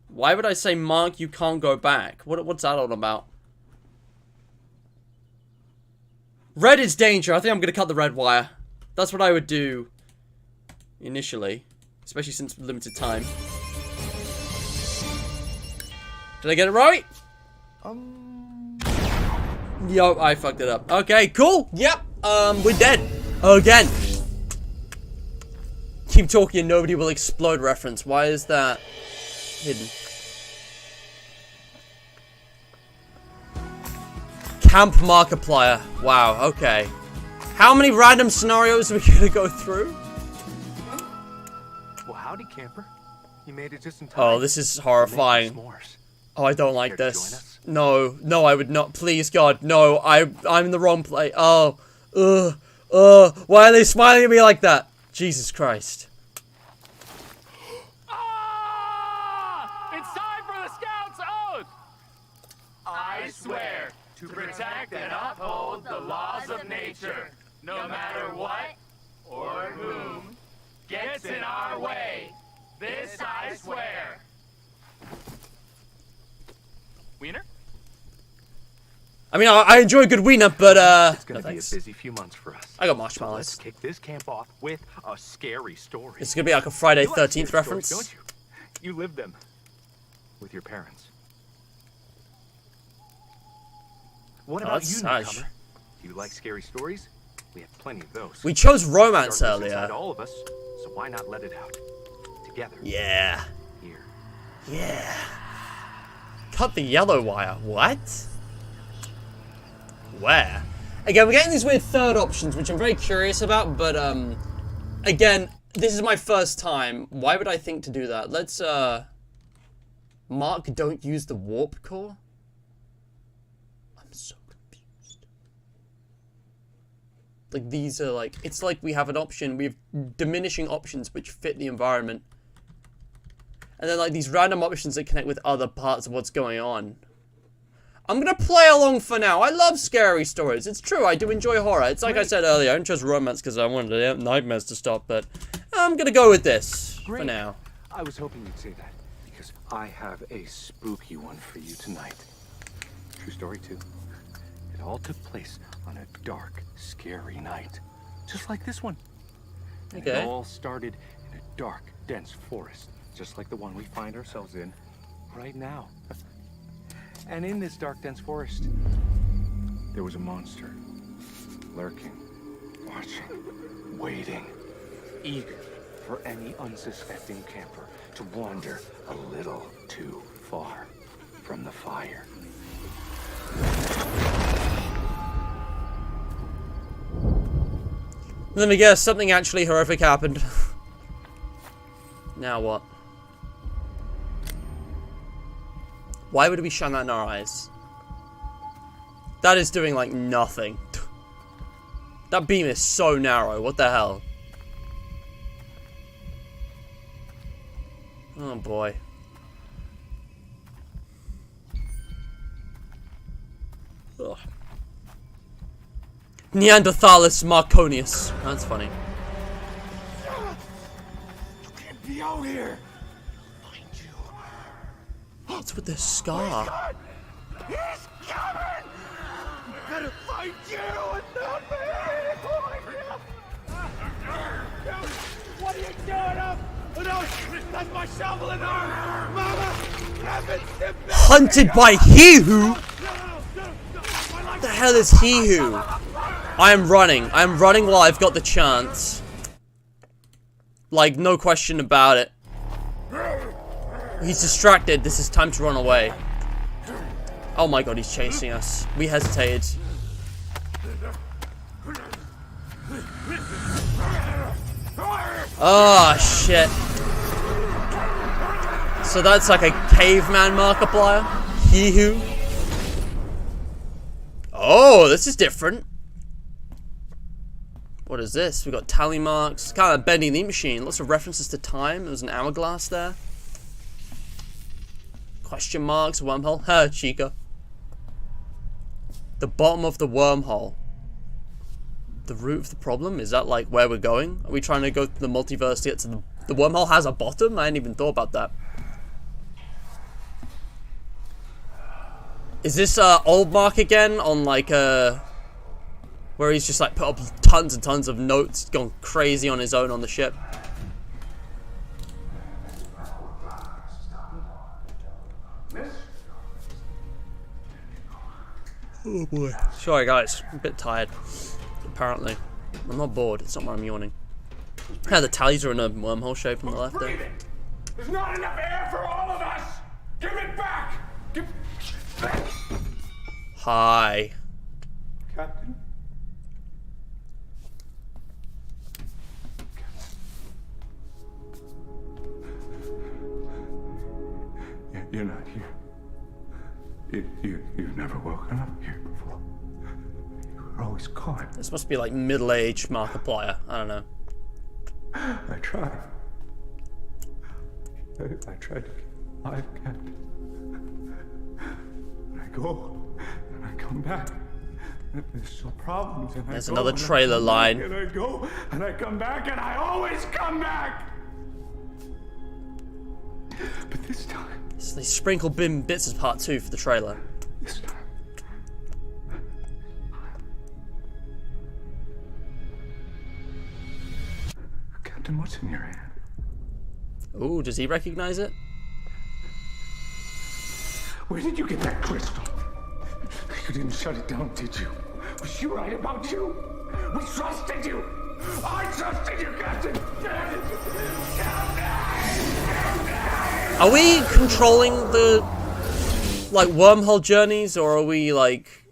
why would I say, Mark, you can't go back? What's that all about? Red is danger. I think I'm going to cut the red wire. That's what I would do initially. Especially since limited time. Did I get it right? Yo, I fucked it up. Okay, cool. Yep. We're dead. Again. Keep talking and nobody will explode reference. Why is that hidden? Camp Markiplier. Wow, okay. How many random scenarios are we gonna go through? Well, howdy, camper. You made it just in time. Oh, this is horrifying. Oh, I don't like this. No, no, I would not. Please, God, no. I'm in the wrong place. Oh, why are they smiling at me like that? Jesus Christ. It's time for the Scout's oath! I swear to protect and uphold the laws of nature, no matter what or whom gets in our way. This I swear. Wiener? I mean, I enjoy a good wiener, but, It's gonna be a busy few months for us. I got So marshmallows. let's kick this camp off with a scary story. It's gonna be like a Friday You like 13th scary reference. stories, don't you? You lived them with your parents. What Oh, about that's you, nice. newcomer? Do you like scary stories? We have plenty of those. We chose romance Darkness earlier. inside all of us, so why not let it out together? Yeah. Here. Yeah. Cut the yellow wire. What? Where? Again, we're getting these weird third options, which I'm very curious about, but, again, this is my first time. Why would I think to do that? Let's, Mark, don't use the warp core? I'm so confused. Like, these are like, it's like we have an option, we have diminishing options which fit the environment. And then like these random options that connect with other parts of what's going on. I'm gonna play along for now. I love scary stories. It's true, I do enjoy horror. It's like I said earlier, I don't trust romance because I wanted the nightmares to stop, but I'm gonna go with this for now. I was hoping you'd say that, because I have a spooky one for you tonight. True story, too. It all took place on a dark, scary night. Just like this one. And Okay. It all started in a dark, dense forest, just like the one we find ourselves in right now. And in this dark, dense forest, there was a monster, lurking, watching, waiting, eager for any unsuspecting camper to wander a little too far from the fire. Let me guess, something actually horrific happened. Now what? Why would we shine that in our eyes? That is doing like nothing. That beam is so narrow, what the hell? Oh boy. Ugh. Neanderthalis Marconius. That's funny. You can't be out here. What's with this scar? He's coming! I gotta find you and not me! What are you doing up? Oh no, that's my shovel and arm! Mama! Hunted by he who? What the hell is he who? I am running. I am running while I've got the chance. Like, no question about it. He's distracted. This is time to run away. Oh my god, he's chasing us. We hesitated. Oh, shit. So that's like a caveman Markiplier? He who? Oh, this is different. What is this? We got tally marks. Kind of bending the machine. Lots of references to time. There was an hourglass there. Question marks, wormhole. Ha, Chica. The bottom of the wormhole. The root of the problem? Is that like where we're going? Are we trying to go through the multiverse to get to the wormhole has a bottom? I hadn't even thought about that. Is this old Mark again on like where he's just like put up tons and tons of notes, gone crazy on his own on the ship? Oh boy. Sorry guys, I'm a bit tired. Apparently. I'm not bored, it's not why I'm yawning. Yeah, the tallies are in a wormhole shape on the left there. There's not enough air for all of us! Give it back! Give... Hi. Captain? You're not here. You've never woken up here before. You were always caught. This must be like middle-aged Markiplier. I don't know. I tried. I tried to get alive, Captain. And I go, and I come back. And there's still problems. And There's I go, another and I trailer come line. back, and I go, and I come back, and I always come back. But this time. So they sprinkle bits as part 2 for the trailer. This time. Captain, what's in your hand? Ooh, does he recognize it? Where did you get that crystal? You didn't shut it down, did you? Was she right about you? We trusted you! I trusted you, Captain! Are we controlling the, like, wormhole journeys, or are we, like,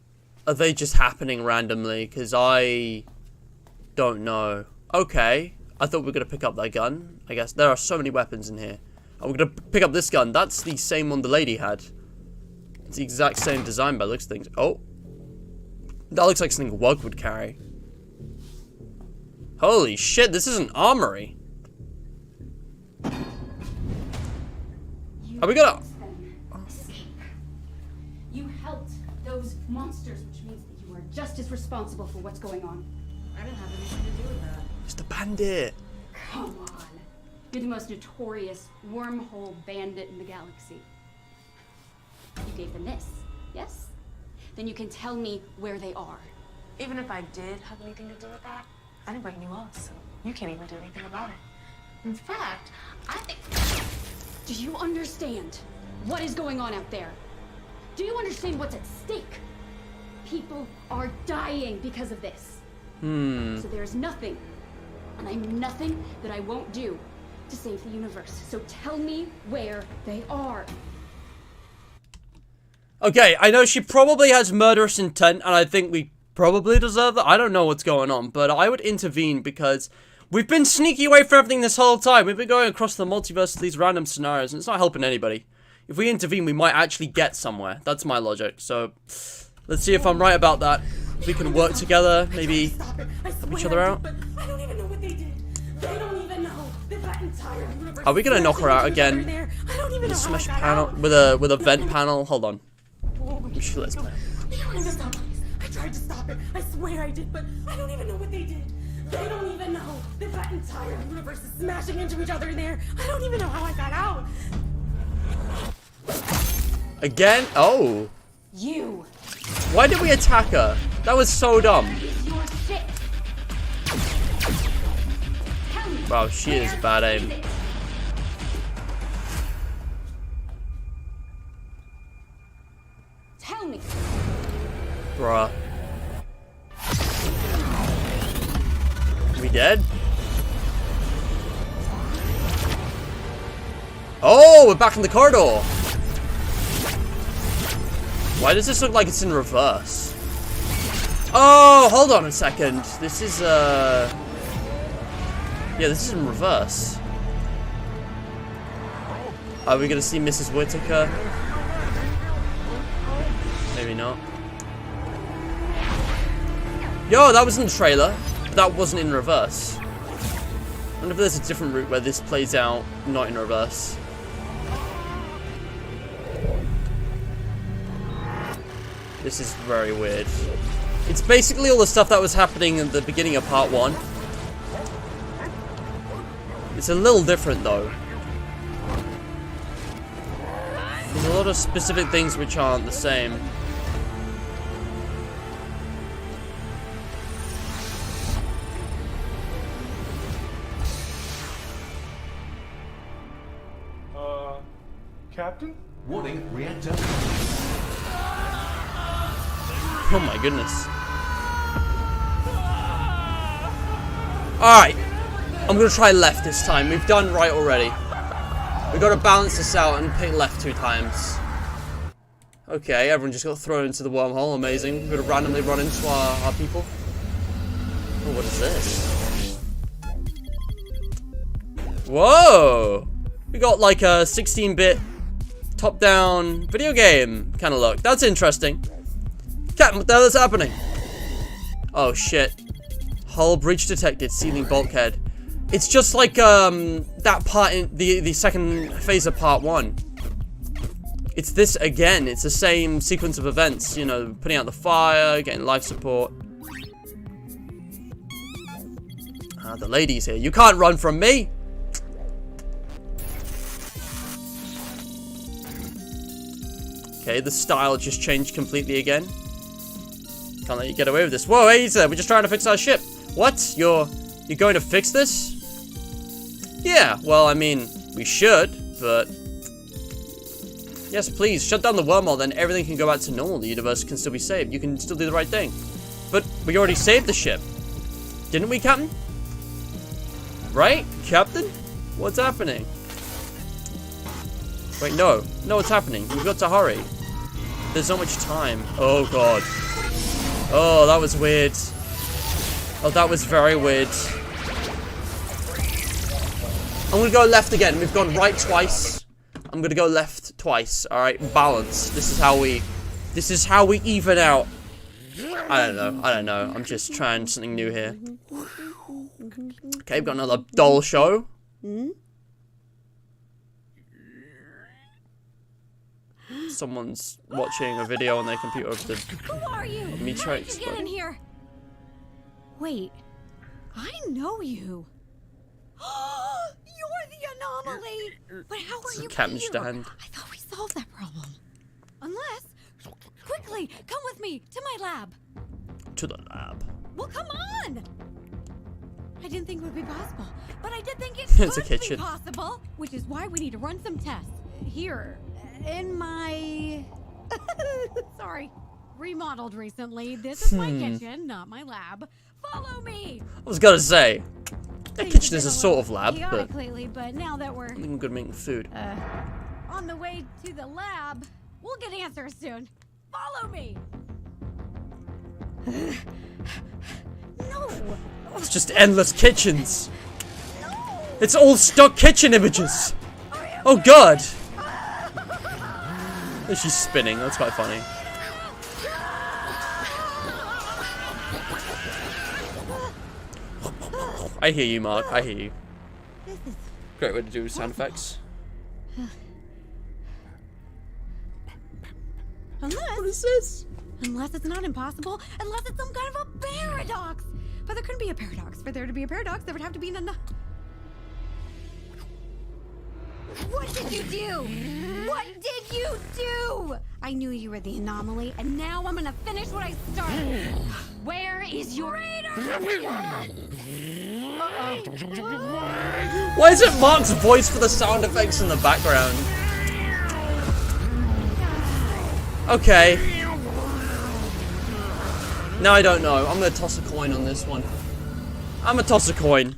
are they just happening randomly? Because I don't know. Okay, I thought we were going to pick up that gun. I guess there are so many weapons in here. Oh, we're going to pick up this gun. That's the same one the lady had. It's the exact same design by looks of things. Oh. That looks like something Wug would carry. Holy shit, this is an armory. Are we gonna... You helped those monsters, which means that you are just as responsible for what's going on. I didn't have anything to do with that. It's the bandit. Come on. You're the most notorious wormhole bandit in the galaxy. You gave them this, yes? Then you can tell me where they are. Even if I did have anything to do with that, I didn't break any laws, so you can't even do anything about it. In fact, I think... Do you understand what is going on out there? Do you understand what's at stake? People are dying because of this. So there's nothing, and I'm nothing that I won't do to save the universe. So tell me where they are. Okay, I know she probably has murderous intent, and I think we probably deserve that. I don't know what's going on, but I would intervene because we've been sneaky away from everything this whole time. We've been going across the multiverse to these random scenarios, and it's not helping anybody. If we intervene, we might actually get somewhere. That's my logic. So, let's see if I'm right about that. If we can work together, maybe help each other out. I don't even know what they did. They don't even know that entire universe. Are we gonna knock her out again? I don't even know how I Smash got panel out. with a vent panel. Hold on. Let's play. They don't even stop this. I tried to stop it. I swear I did, but I don't even know what they did. They don't even know that entire universe is smashing into each other in there. I don't even know how I got out. Again? Oh. You. Why did we attack her? That was so dumb. Your shit. Wow, she is bad aim. Tell me. Bruh. We dead? Oh, we're back in the corridor. Why does this look like it's in reverse? Oh, hold on a second. This is, yeah, this is in reverse. Are we gonna see Mrs. Whittaker? Maybe not. Yo, that was in the trailer. But that wasn't in reverse. I wonder if there's a different route where this plays out not in reverse. This is very weird. It's basically all the stuff that was happening at the beginning of part 1. It's a little different though. There's a lot of specific things which aren't the same. Captain? Warning, reactor. Oh my goodness. Alright. I'm gonna try left this time. We've done right already. We gotta balance this out and pick left 2 times. Okay, everyone just got thrown into the wormhole. Amazing. We're gonna randomly run into our people. Oh, what is this? Whoa! We got like a 16-bit top-down video game kind of look. That's interesting. Captain, what the hell is happening? Oh shit. Hull breach detected, sealing bulkhead. It's just like that part in the second phase of part 1. It's this again. It's the same sequence of events, you know, putting out the fire, getting life support. Ah, the lady's here. You can't run from me. Okay, the style just changed completely again. Can't let you get away with this. Whoa, hey, we're just trying to fix our ship. What? You're going to fix this? Yeah, well, I mean, we should, but... Yes, please, shut down the wormhole, then everything can go back to normal. The universe can still be saved. You can still do the right thing. But we already saved the ship. Didn't we, Captain? Right? Captain? What's happening? Wait, no. No, what's happening? We've got to hurry. There's not much time. Oh, God. Oh, that was weird. Oh, that was very weird. I'm gonna go left again. We've gone right twice. I'm gonna go left twice. Alright, balance. This is how we even out. I don't know. I'm just trying something new here. Okay, we've got another doll show. Hmm? Someone's watching a video on their computer of the Who are you? meteorite How did you get in exploding. here? Wait, I know you. You're the anomaly. But how are you Captain here? Stand. I thought we solved that problem. Unless, quickly, come with me to my lab. To the lab. Well, come on. I didn't think it would be possible, but I did think it It's a could kitchen. be possible, which is why we need to run some tests here in my. Sorry, remodeled recently. This is my kitchen, not my lab. Follow me. I was gonna say, the kitchen is a sort of lab, but Chaotic lately, but now that we're I think I'm good at making food. on the way to the lab, we'll get answers soon. Follow me. No. It's just endless kitchens. It's all stock kitchen images. Oh god. Oh, she's spinning. That's quite funny. I hear you, Mark. I hear you. Great way to do sound effects. What is this? Unless it's not impossible, unless it's some kind of a paradox. But there couldn't be a paradox. For there to be a paradox, there would have to be an. What did you do? What did you do? I knew you were the anomaly, and now I'm gonna finish what I started. Where is your Why is it Mark's voice for the sound effects in the background? Okay. Now I don't know. I'm gonna toss a coin on this one. I'm gonna toss a coin.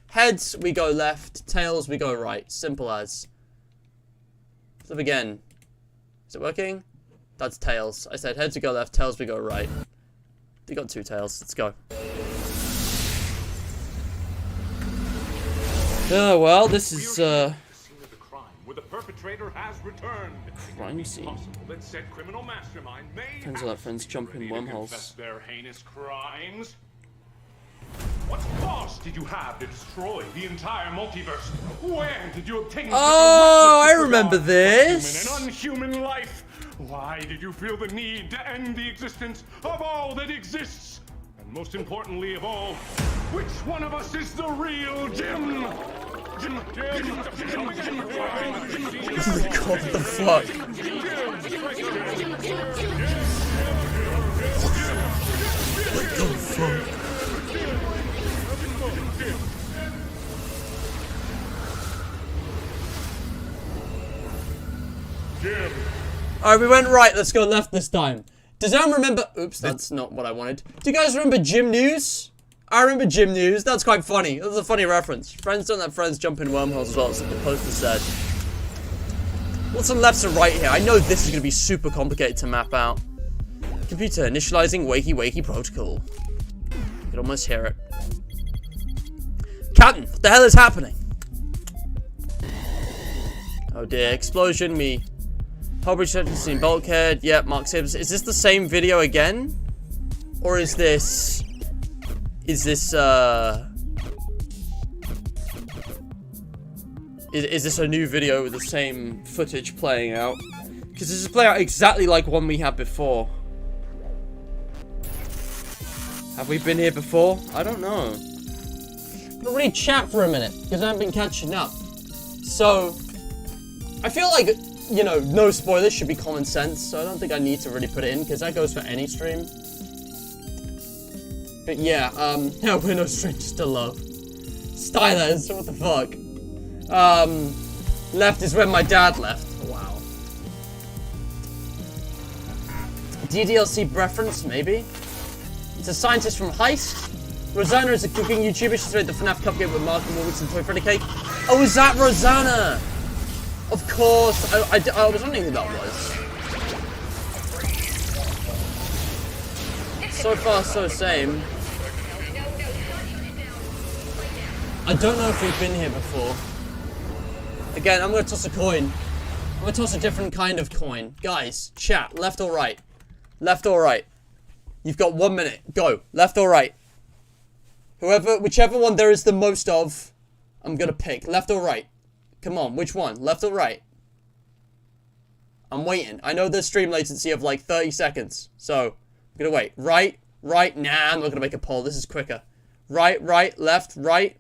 Heads, we go left. Tails, we go right. Simple as. Flip again. Is it working? That's tails. I said heads, we go left. Tails, we go right. You got two tails. Let's go. Oh, well, this is, Where the perpetrator has returned. crime scene. Possible that said criminal mastermind may Friends will let friends jump in confess wormholes. their heinous crimes. What cause did you have to destroy the entire multiverse? Where did you obtain such a Oh, I massive remember disregard for this. human and unhuman life? Why did you feel the need to end the existence of all that exists? And most importantly of all, which one of us is the real Jim? Jim. Oh my god, what the fuck? What the fuck? Alright, we went right, let's go left this time. Does anyone remember— oops, that's not what I wanted. Do you guys remember Gym News? I remember Gym News, that's quite funny. That's a funny reference. Friends don't let friends jump in wormholes as well, as the poster said. What's on left and right here? I know this is going to be super complicated to map out. Computer initializing wakey wakey protocol. You can almost hear it. Captain, what the hell is happening? Oh dear, explosion, me. Hobby seen bulkhead. Yep, Mark Sabers. Is this the same video again? Or is this... Is this a new video with the same footage playing out? Because this is playing out exactly like one we had before. Have we been here before? I don't know. I'm gonna really chat for a minute, because I haven't been catching up. So, I feel like, you know, no spoilers should be common sense, so I don't think I need to really put it in, because that goes for any stream. But yeah, yeah, we're no strangers to love. Stylers, what the fuck? Left is when my dad left. Wow. DDLC reference, maybe? It's a scientist from Heist. Rosanna is a cooking YouTuber. She's made the FNAF cupcake with Mark and Warwick's and Toy Freddy cake. Oh, is that Rosanna? Of course. I was wondering who that was. So far, so same. I don't know if we've been here before. Again, I'm gonna toss a coin. I'm gonna toss a different kind of coin. Guys, chat, left or right? Left or right? You've got 1 minute. Go. Left or right? Whichever one there is the most of, I'm gonna pick. Left or right? Come on, which one? Left or right? I'm waiting. I know there's stream latency of like 30 seconds, so I'm gonna wait. Right, right. Nah, I'm not gonna make a poll. This is quicker. Right, right, left, right.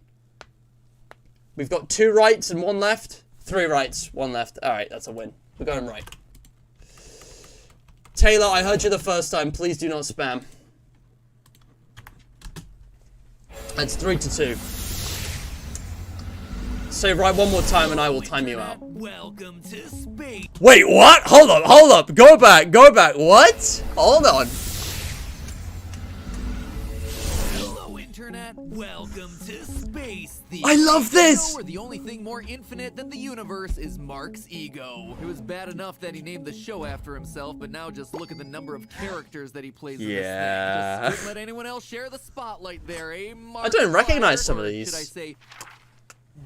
We've got 2 rights and 1 left. 3 rights, 1 left. All right, that's a win. We're going right. Taylor, I heard you the first time. Please do not spam. That's 3-2. Say right one more time and I will time you out. Welcome to space. Wait, what? Hold up. Go back. What? Hold on. Hello, Internet. Welcome to space. I love this! Where the only thing more infinite than the universe is Mark's ego. It was bad enough that he named the show after himself, but now just look at the number of characters that he plays in this thing. Just couldn't let anyone else share the spotlight there, eh, Mark? I don't recognize some of these. Should I say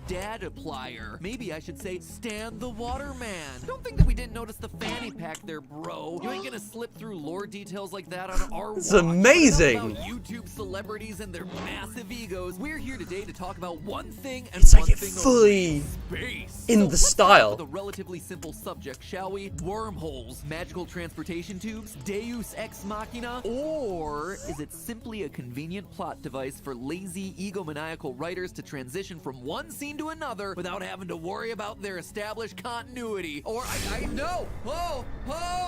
Dad-applier? Maybe I should say Stan the Waterman. Don't think that we didn't notice the fanny pack there, bro. You ain't gonna slip through lore details like that on our It's watch. amazing. About YouTube celebrities and their massive egos. We're here today to talk about one thing and It's one like it thing fully only: space. in So the let's style. start with a relatively simple subject, shall we? Wormholes, magical transportation tubes, Deus Ex Machina, or is it simply a convenient plot device for lazy, egomaniacal writers to transition from one scene to another without having to worry about their established continuity? Or I know. Oh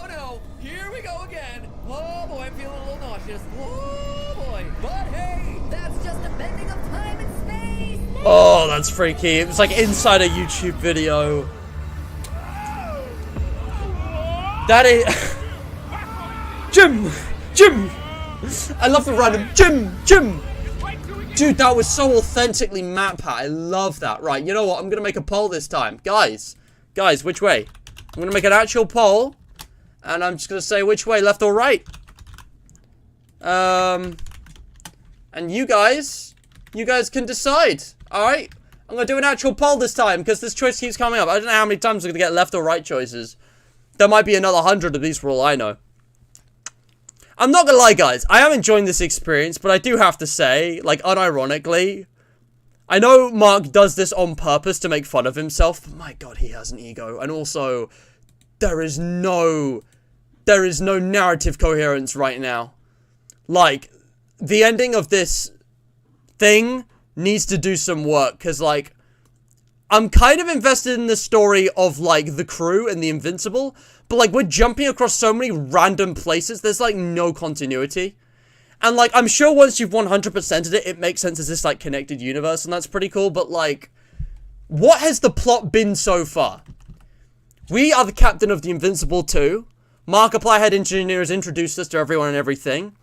no. Here we go again. Oh boy, I'm feeling a little nauseous. Oh boy. But hey, that's just a bending of time and space. Oh, that's freaky. It was like inside a YouTube video. That is... Jim! I love the random Jim! Dude, that was so authentically Matt Pat. I love that. Right, you know what? I'm going to make a poll this time. Guys, which way? I'm going to make an actual poll. And I'm just going to say which way, left or right. And you guys can decide. Alright? I'm going to do an actual poll this time because this choice keeps coming up. I don't know how many times we're going to get left or right choices. There might be another 100 of these for all I know. I'm not gonna lie, guys. I am enjoying this experience, but I do have to say, like, unironically, I know Mark does this on purpose to make fun of himself, but my god, he has an ego. And also, there is no narrative coherence right now. Like, the ending of this thing needs to do some work, because, like, I'm kind of invested in the story of, like, the crew and the Invincible, but, like, we're jumping across so many random places, there's, like, no continuity. And, like, I'm sure once you've 100%ed it, it makes sense as this, like, connected universe, and that's pretty cool, but, like, what has the plot been so far? We are the captain of the Invincible II. Markiplier head engineer has introduced us to everyone and everything.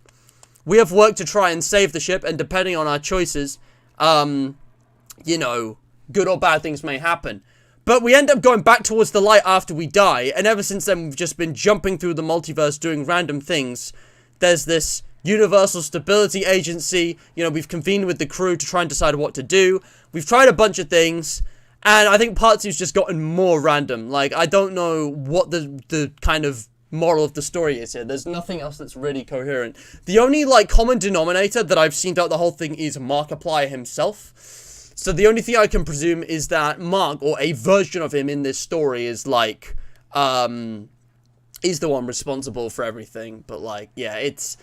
We have worked to try and save the ship, and depending on our choices, you know, good or bad things may happen. But we end up going back towards the light after we die, and ever since then we've just been jumping through the multiverse doing random things. There's this Universal Stability Agency, you know, we've convened with the crew to try and decide what to do. We've tried a bunch of things, and I think part 2's just gotten more random. Like, I don't know what the kind of moral of the story is here. There's nothing else that's really coherent. The only, like, common denominator that I've seen throughout the whole thing is Markiplier himself. So the only thing I can presume is that Mark, or a version of him in this story, is like, is the one responsible for everything. But like, yeah, it's,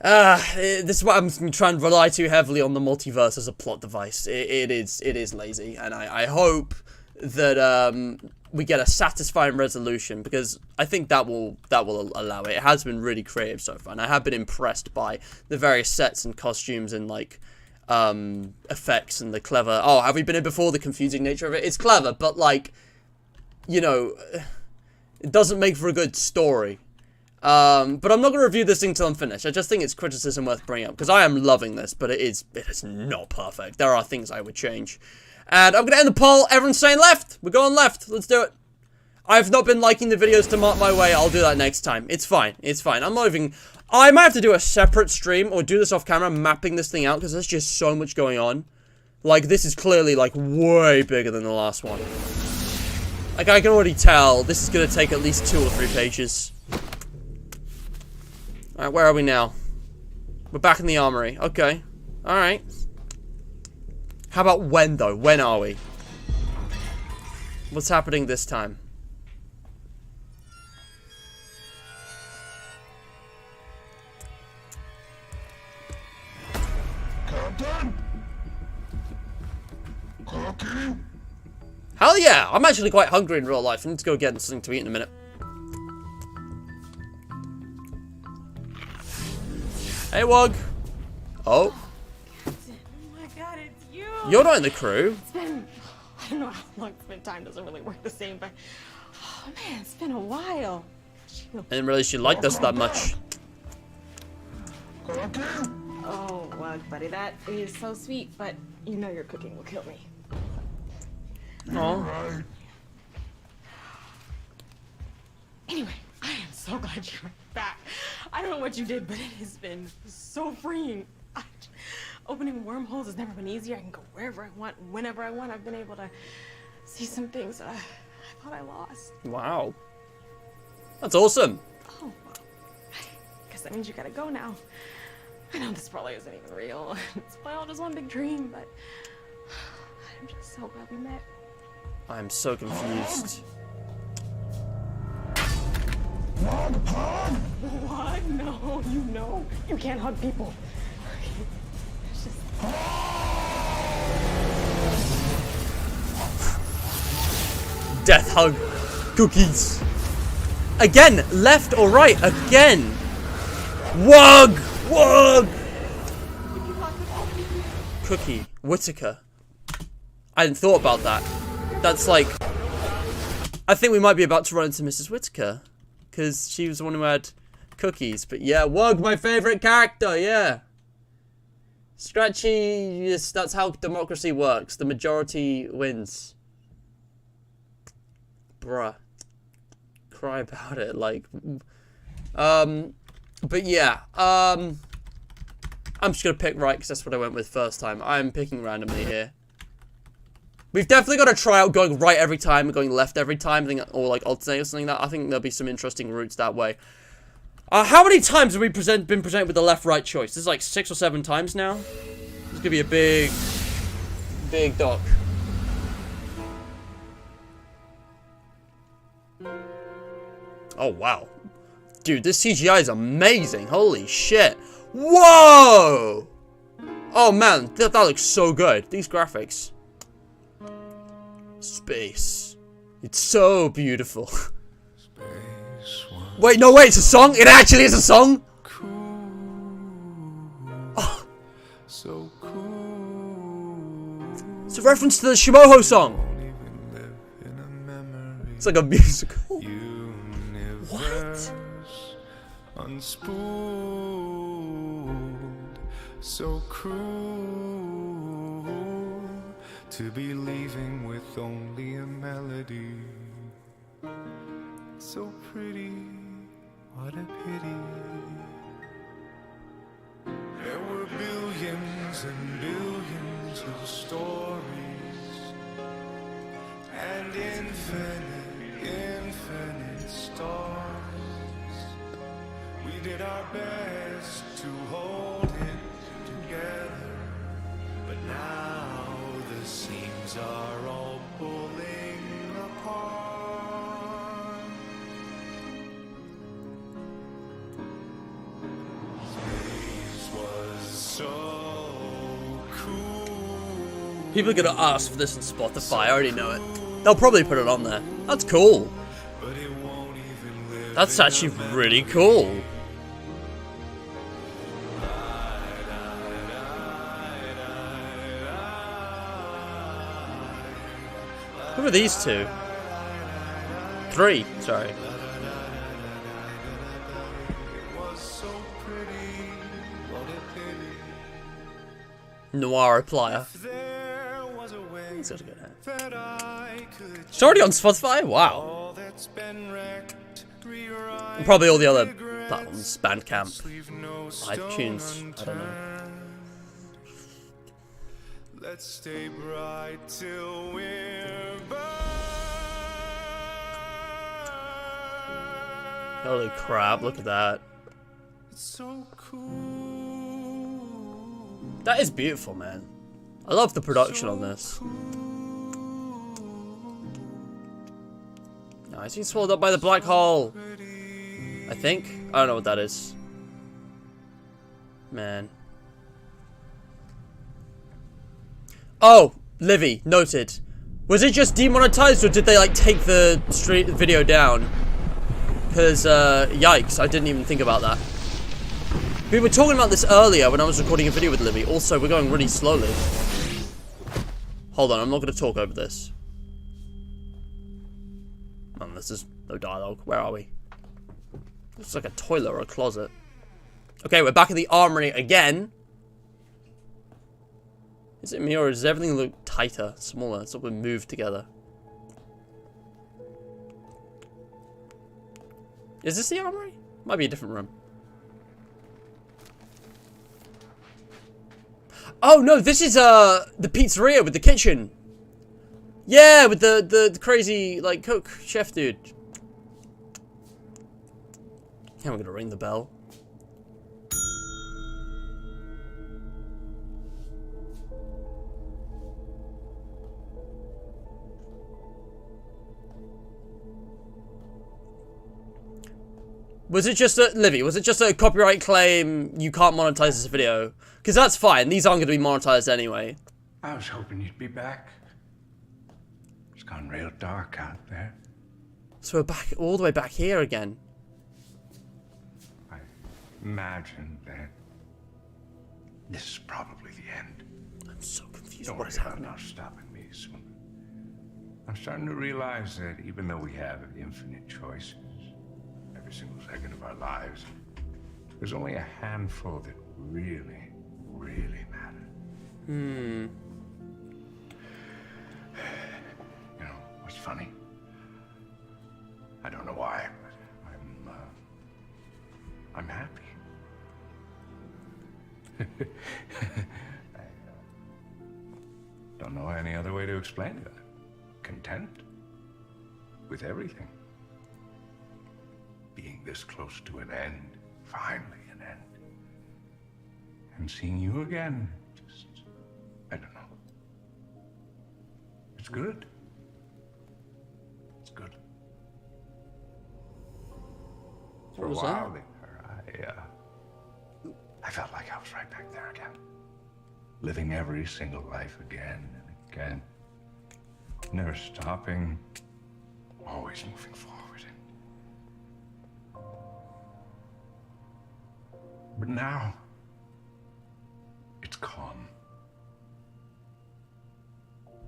this is what I'm trying to rely too heavily on the multiverse as a plot device. It is lazy, and I hope that we get a satisfying resolution, because I think that will allow it. It has been really creative so far, and I have been impressed by the various sets and costumes and like effects and the clever, oh, have we been in before, the confusing nature of it. It's clever, but like, you know, it doesn't make for a good story. But I'm not going to review this thing until I'm finished. I just think it's criticism worth bringing up, because I am loving this, but it is not perfect. There are things I would change. And I'm going to end the poll. Everyone's saying left. We're going left. Let's do it. I've not been liking the videos to mark my way. I'll do that next time. It's fine. It's fine. I'm not even... I might have to do a separate stream or do this off camera, mapping this thing out, because there's just so much going on. Like, this is clearly, like, way bigger than the last one. Like, I can already tell this is going to take at least 2 or 3 pages. Alright, where are we now? We're back in the armory. Okay. Alright. How about when, though? When are we? What's happening this time? Hell yeah! I'm actually quite hungry in real life. I need to go get something to eat in a minute. Hey, Wog. Oh. Oh my god, it's you! You're not in the crew. It's been... I don't know how long it's been. Time doesn't really work the same, but... Oh man, it's been a while. I didn't realize you liked us that much. Oh, well, buddy, that is so sweet, but you know your cooking will kill me. Oh. Anyway, I am so glad you're back. I don't know what you did, but it has been so freeing. Opening wormholes has never been easier. I can go wherever I want, whenever I want. I've been able to see some things I thought I lost. Wow. That's awesome. Oh, well, I guess that means you gotta go now. I know this probably isn't even real. It's probably all just one big dream, but I'm just so glad we met. I'm so confused. What? No, you know. You can't hug people. It's just... Death hug. Cookies. Again, left or right? Again. Wog! Wog! Cookie. Whitaker. I hadn't thought about that. That's like... I think we might be about to run into Mrs. Whitaker. Because she was the one who had cookies. But yeah, Wog, my favorite character, yeah. Scratchy, yes, that's how democracy works. The majority wins. Bruh. Cry about it, like... But yeah, I'm just gonna pick right because that's what I went with first time. I'm picking randomly here. We've definitely got to try out going right every time and going left every time, I think, or like alternate or something like that. I think there'll be some interesting routes that way. How many times have we been presented with the left-right choice? This is like 6 or 7 times now. It's gonna be a big doc. Oh wow. Dude, this CGI is amazing. Holy shit. Whoa! Oh man, that looks so good. These graphics. Space. It's so beautiful. Wait, no, wait, it's a song? It actually is a song? Oh. So cool. It's a reference to the Shimoho song. It's like a musical. What? Unspooled, so cruel to be leaving with only a melody. So pretty, what a pity. There were billions and billions of stories and infinite stars. We did our best to hold it together, but now the seams are all pulling apart. Space was so cool. People are gonna ask for this on Spotify, I already know it. They'll probably put it on there. That's cool. That's actually really cool. Who are these two? 3, sorry. Noir Plier. He's got a good hair. It's already on Spotify? Wow. And probably all the other platforms. Bandcamp. iTunes. I don't know. Let's stay bright till we're Holy crap, look at that. so cool. That is beautiful, man. I love the production on this. No, he's been swallowed up by the black hole. I think. I don't know what that is. Man. Oh, Livy, noted. Was it just demonetized or did they like take the video down? Because, yikes, I didn't even think about that. We were talking about this earlier when I was recording a video with Livy. Also, we're going really slowly. Hold on, I'm not going to talk over this. Man, this is no dialogue. Where are we? It's like a toilet or a closet. Okay, we're back in the armory again. Is it me or does everything look tighter, smaller? It's all been moved together. Is this the armory? Might be a different room. Oh no, this is the pizzeria with the kitchen. Yeah, with the crazy like cook chef dude. Yeah, we're gonna ring the bell. Was it just a, Livy, was it just a copyright claim, you can't monetize this video? Because that's fine, these aren't going to be monetized anyway. I was hoping you'd be back. It's gone real dark out there. So we're back, all the way back here again. I imagine that this is probably the end. I'm so confused. Don't What is worry about happening? not stopping me soon. I'm starting to realize that even though we have infinite choices, every single second of our lives, there's only a handful that really, really matter. Hmm. You know, what's funny? I don't know why, but I'm happy. I don't know any other way to explain it. Content with everything. Being this close to an end, finally an end. And seeing you again, just, I don't know. It's good. It's good. For a was while that? there, I felt like I was right back there again. Living every single life again and again. Never stopping, always moving forward. But now, it's calm.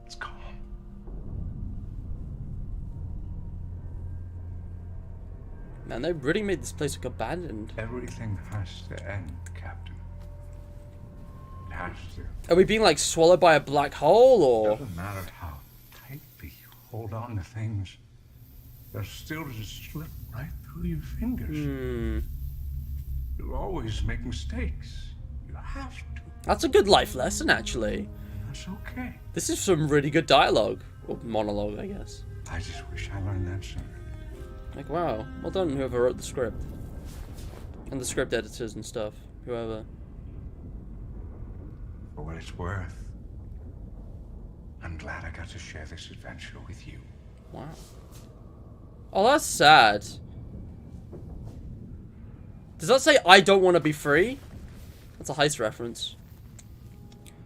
It's calm. Man, they really made this place look abandoned. Everything has to end, Captain. It has to. Are we being like swallowed by a black hole or? Doesn't matter how tightly you hold on to things, they'll still just slip right through your fingers. Hmm. You'll always make mistakes. You have to. That's a good life lesson, actually. That's okay. This is some really good dialogue. Or monologue, I guess. I just wish I learned that sooner. Like, wow. Well done, whoever wrote the script. And the script editors and stuff. Whoever. For what it's worth, I'm glad I got to share this adventure with you. Wow. Oh, that's sad. Does that say I don't want to be free? That's a heist reference.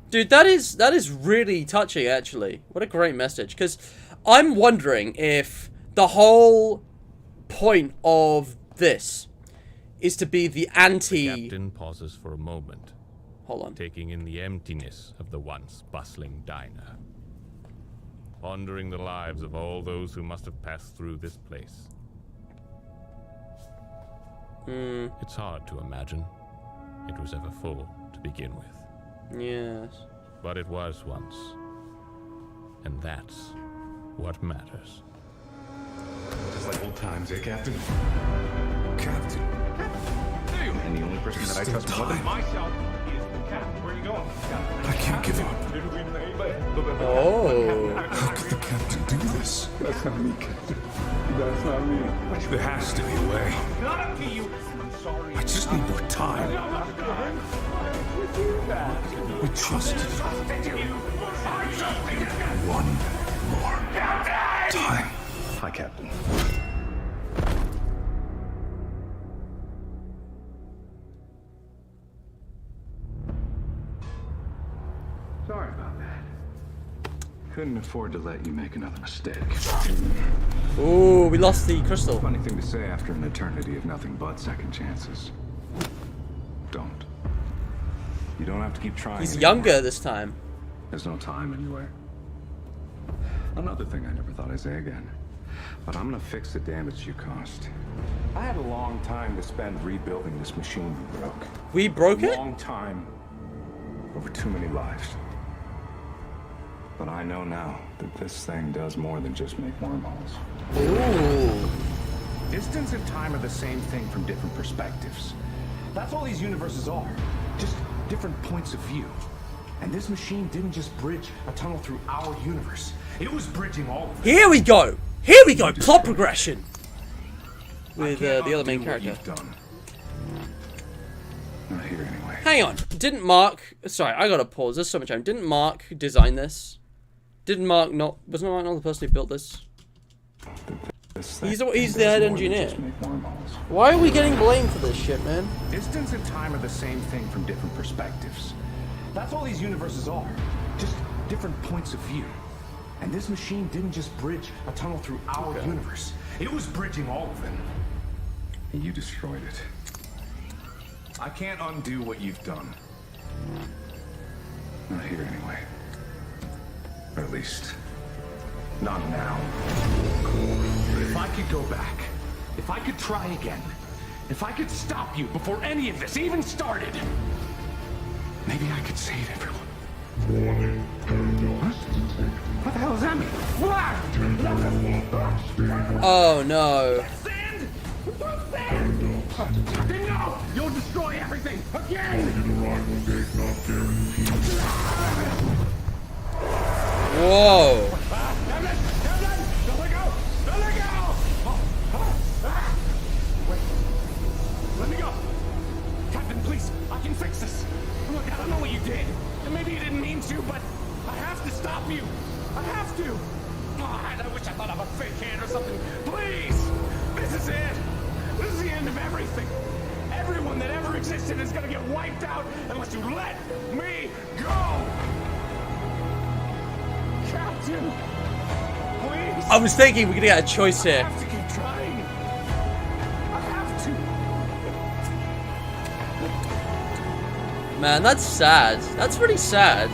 Dude, that is really touching, actually. What a great message. Because I'm wondering if the whole point of this is to be the anti... The captain pauses for a moment. Hold on. Taking in the emptiness of the once bustling diner. Pondering the lives of all those who must have passed through this place. It's hard to imagine it was ever full to begin with. Yes. But it was once. And that's what matters. Just like old times, eh, Captain? Captain. And the only person that I trust more than myself is the captain. Where are you going? I can't give up. Oh. How could the captain do this? That's not me, Captain. That's not me. There has to be a way. Not up to you. I'm sorry. I just need more time. We trusted you. One more time. Hi, Captain. Sorry about that. Couldn't afford to let you make another mistake. Ooh, we lost the crystal. Funny thing to say after an eternity of nothing but second chances. Don't. You don't have to keep trying. He's anymore. younger this time. There's no time anywhere. Another thing I never thought I'd say again. But I'm gonna fix the damage you caused. I had a long time to spend rebuilding this machine you broke. We broke it? A long time. Over too many lives. But I know now that this thing does more than just make wormholes. Ooh. Distance and time are the same thing from different perspectives. That's all these universes are. Just different points of view. And this machine didn't just bridge a tunnel through our universe. It was bridging all of them. Here we go. Here we go. Plot progression. With the other main character. Not here anyway. Hang on. Didn't Mark... Sorry, I gotta pause. There's so much time. Didn't Mark design this? Didn't Mark not... Wasn't Mark not the person who built this? He's the head engineer. Why are we getting blamed for this shit, man? Distance and time are the same thing from different perspectives. That's all these universes are. Just different points of view. And this machine didn't just bridge a tunnel through our universe. It was bridging all of them. And you destroyed it. I can't undo what you've done. Not here anyway. Or at least, not now. If I could go back, if I could try again, if I could stop you before any of this even started, maybe I could save everyone. What the hell does that mean? Oh no. Then no! You'll destroy everything again! Whoa. Don't let go! Don't let go! Wait. Let me go! Captain, please, I can fix this. Look, I don't know what you did. And maybe you didn't mean to, but I have to stop you. I have to. God, I wish I thought of a fake hand or something. Please! This is it! This is the end of everything. Everyone that ever existed is gonna get wiped out unless you let me go! Captain! Please! I was thinking we're gonna get a choice here. I have to keep trying. I have to. Man, that's sad. That's really sad.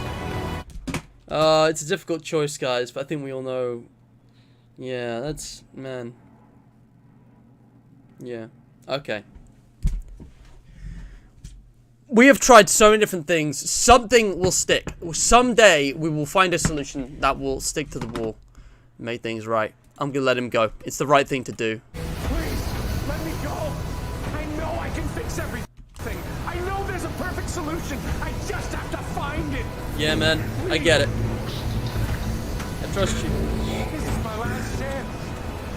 It's a difficult choice, guys, but I think we all know. Yeah, that's... Man. Yeah. Okay. We have tried so many different things. Something will stick. Someday we will find a solution that will stick to the wall. Make things right. I'm gonna let him go. It's the right thing to do. Please, let me go. I know I can fix everything. I know there's a perfect solution. I just have to find it. Yeah, man. I get it. I trust you. This is my last chance.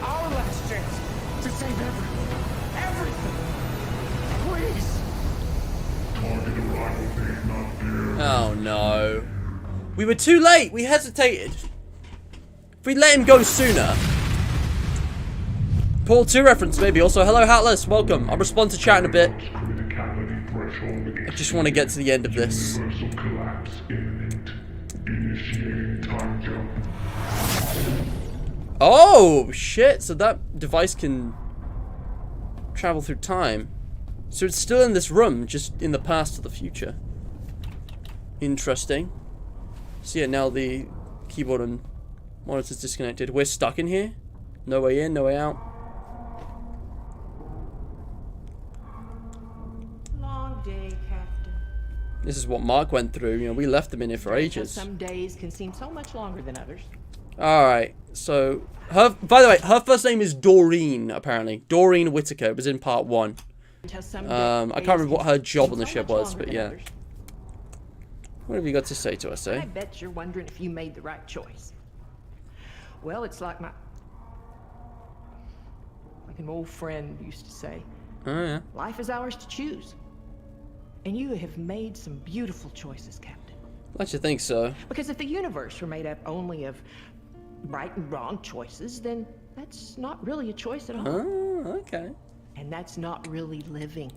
Our last chance to save everything. Everything. Please. Oh no. We were too late. We hesitated. If we let him go sooner. Portal 2 reference, maybe. Also, hello, Hatless. Welcome. I'll respond to chat in a bit. I just want to get to the end of this. Oh, shit. So that device can travel through time. So it's still in this room, just in the past or the future. Interesting. So yeah, now the keyboard and monitor's disconnected. We're stuck in here. No way in, no way out. Long day, Captain. This is what Mark went through. You know, we left him in here for ages. Some days can seem so much longer than others. Alright, so by the way, her first name is Doreen, apparently. Doreen Whitaker. It was in part 1. I can't remember what her job on the ship was, but yeah. What have you got to say to us, eh? I bet you're wondering if you made the right choice. Well, it's like an old friend used to say. Oh, yeah. Life is ours to choose. And you have made some beautiful choices, Captain. I should think so. Because if the universe were made up only of right and wrong choices, then that's not really a choice at all. Oh, okay. And that's not really living,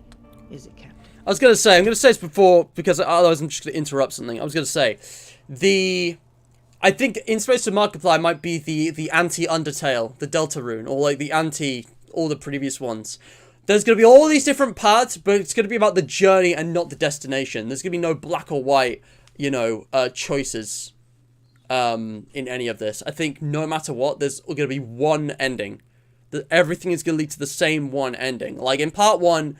is it, Captain? I was going to say, I'm going to say this before, because otherwise I'm just going to interrupt something. I was going to say, I think Invincible Markiplier might be the anti-Undertale, the Delta Rune, or like the anti all the previous ones. There's going to be all these different paths, but it's going to be about the journey and not the destination. There's going to be no black or white, you know, choices in any of this. I think no matter what, there's going to be one ending. Everything is going to lead to the same one ending. Like in part 1,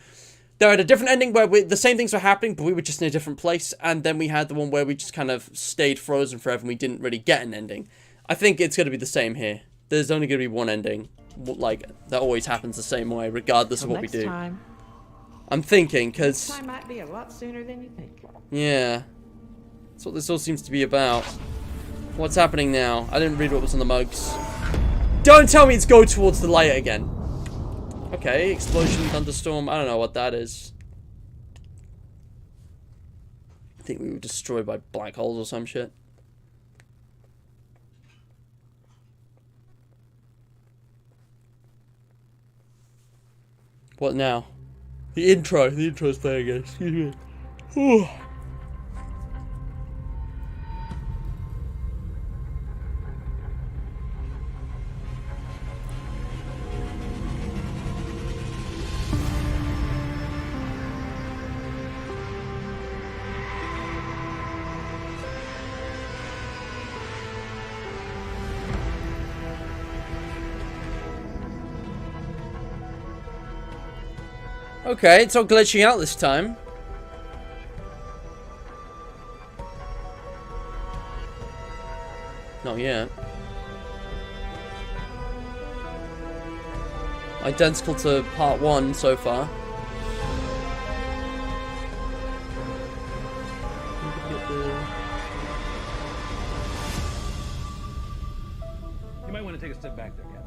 there had a different ending where the same things were happening, but we were just in a different place. And then we had the one where we just kind of stayed frozen forever and we didn't really get an ending. I think it's going to be the same here. There's only going to be one ending. Like, that always happens the same way, regardless of what we do. Time, I'm thinking, because... Time might be a lot sooner than you think. Yeah. That's what this all seems to be about. What's happening now? I didn't read what was on the mugs. Don't tell me it's go towards the light again. Okay, explosion, thunderstorm. I don't know what that is. I think we were destroyed by black holes or some shit. What now? The intro's playing again. Excuse me. Okay, it's not glitching out this time. Not yet. Identical to part 1 so far. You might want to take a step back there, Captain.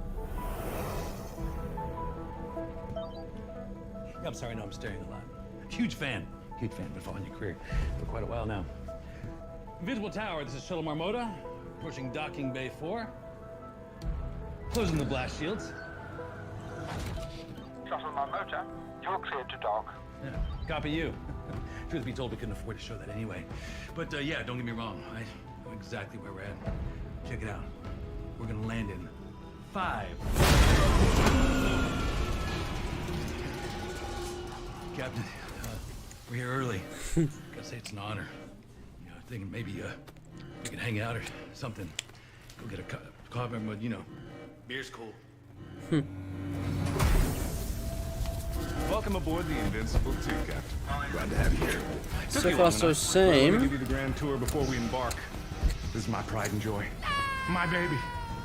I'm sorry, no, I'm staring a lot. Huge fan. Been following your career for quite a while now. Invisible Tower, this is Shuttle Marmota. Approaching docking bay 4. Closing the blast shields. Shuttle Marmota, you're cleared to dock. Yeah, copy you. Truth be told, we couldn't afford to show that anyway. But yeah, don't get me wrong. I know exactly where we're at. Check it out. We're gonna land in 5. Captain, we're here early. Gotta say it's an honor. You know, thinking maybe we could hang out or something. Go get a coffee, but you know, beer's cool. Welcome aboard the Invincible II, Captain. Glad to have you here. So far, so same. Let me give you the grand tour before we embark. This is my pride and joy. My baby.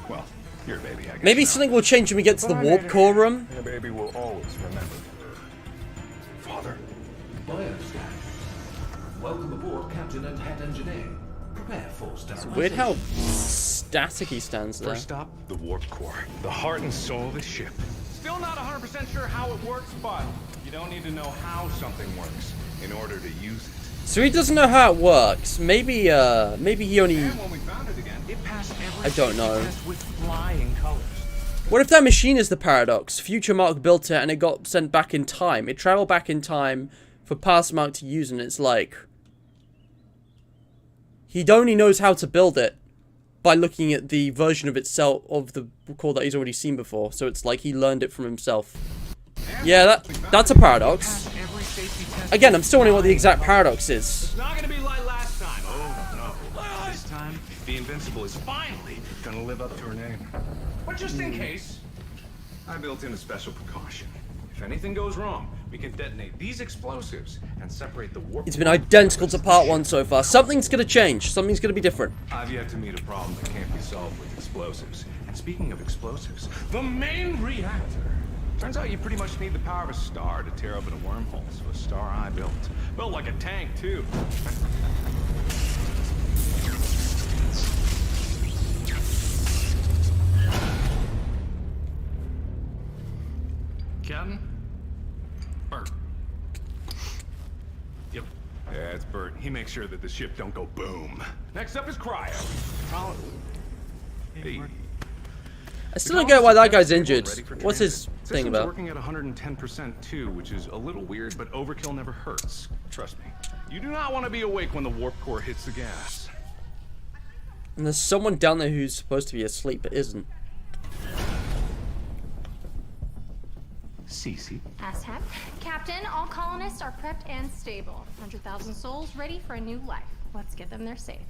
Well, your baby, I guess. Maybe something will change when we get to the warp core room. Your baby will always remember. Father. Bioscan. Welcome aboard, Captain and Head Engineer. Prepare for sterilization. Weird how static he stands there. First stop, the warp core. The heart and soul of the ship. Still not 100% sure how it works, but you don't need to know how something works in order to use it. So he doesn't know how it works. Maybe he only... And when we found it again, it passed every I don't know. test with flying colors. What if that machine is the paradox? Future Mark built it and it got sent back in time. It traveled back in time for past Mark to use, and it's like... he only knows how to build it by looking at the version of itself, of the core that he's already seen before. So it's like he learned it from himself. Yeah, that's a paradox. Again, I'm still wondering what the exact paradox is. It's not gonna be like last time. Oh, no. This time, the Invincible is finally gonna live up to her name. But just in case, I built in a special precaution. If anything goes wrong, we can detonate these explosives and separate the warp. It's been identical to part 1 so far. Something's gonna change. Something's gonna be different. I've yet to meet a problem that can't be solved with explosives. And speaking of explosives, the main reactor. Turns out you pretty much need the power of a star to tear open a wormhole. So a star I built. built like a tank too. Captain? Bert. Yep. Yeah, it's Bert. He makes sure that the ship don't go boom. Next up is Cryo. Hey. I still don't get why that guy's injured. What's his thing System's about? working at 110% too, which is a little weird, but overkill never hurts. Trust me. You do not want to be awake when the warp core hits the gas. And there's someone down there who's supposed to be asleep but isn't. Cece. ASHAP. Captain, all colonists are prepped and stable. 100,000 souls ready for a new life. Let's get them there safe.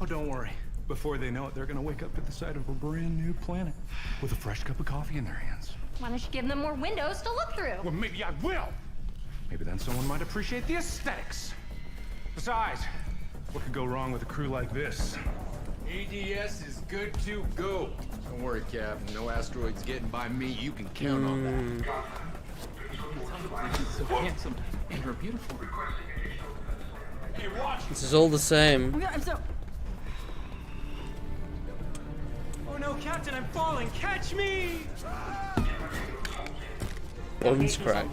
Oh, don't worry. Before they know it, they're gonna wake up at the sight of a brand new planet with a fresh cup of coffee in their hands. Why don't you give them more windows to look through? Well, maybe I will. Maybe then someone might appreciate the aesthetics. Besides, what could go wrong with a crew like this? ADS is good to go. Don't worry, Captain. No asteroids getting by me. You can count on that. She's so handsome and her beautiful. Hey, watch. This is all the same. I'm so... Oh no, Captain, I'm falling. Catch me! Bones crack.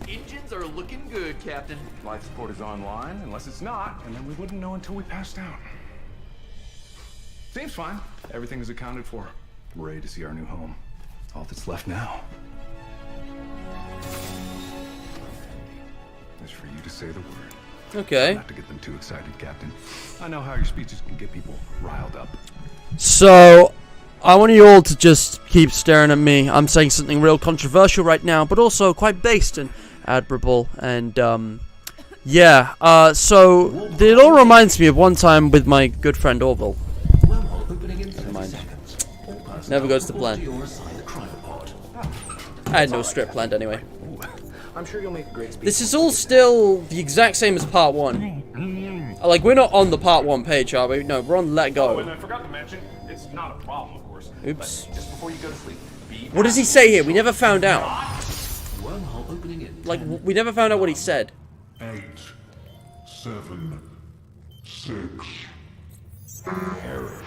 Engines are looking good, Captain. Life support is online, unless it's not, and then we wouldn't know until we passed out. Seems fine. Everything is accounted for. We're ready to see our new home. All that's left now is for you to say the word. Okay. Not to get them too excited, Captain. I know how your speeches can get people riled up. So, I want you all to just keep staring at me. I'm saying something real controversial right now, but also quite based and admirable. And, yeah. So, it all reminds me of one time with my good friend Orville. Never mind. Never goes to plan. I had no script planned anyway. I'm sure you'll make a great speech. This is all still the exact same as part 1. Like, we're not on the part 1 page, are we? No, we're on Let Go. Oh, and I forgot to mention, it's not a problem, of course. Oops. But just before you go to sleep, What does he say here? We never found out. Wormhole opening in. Like, we never found out what he said. 8, 7, 6. Error.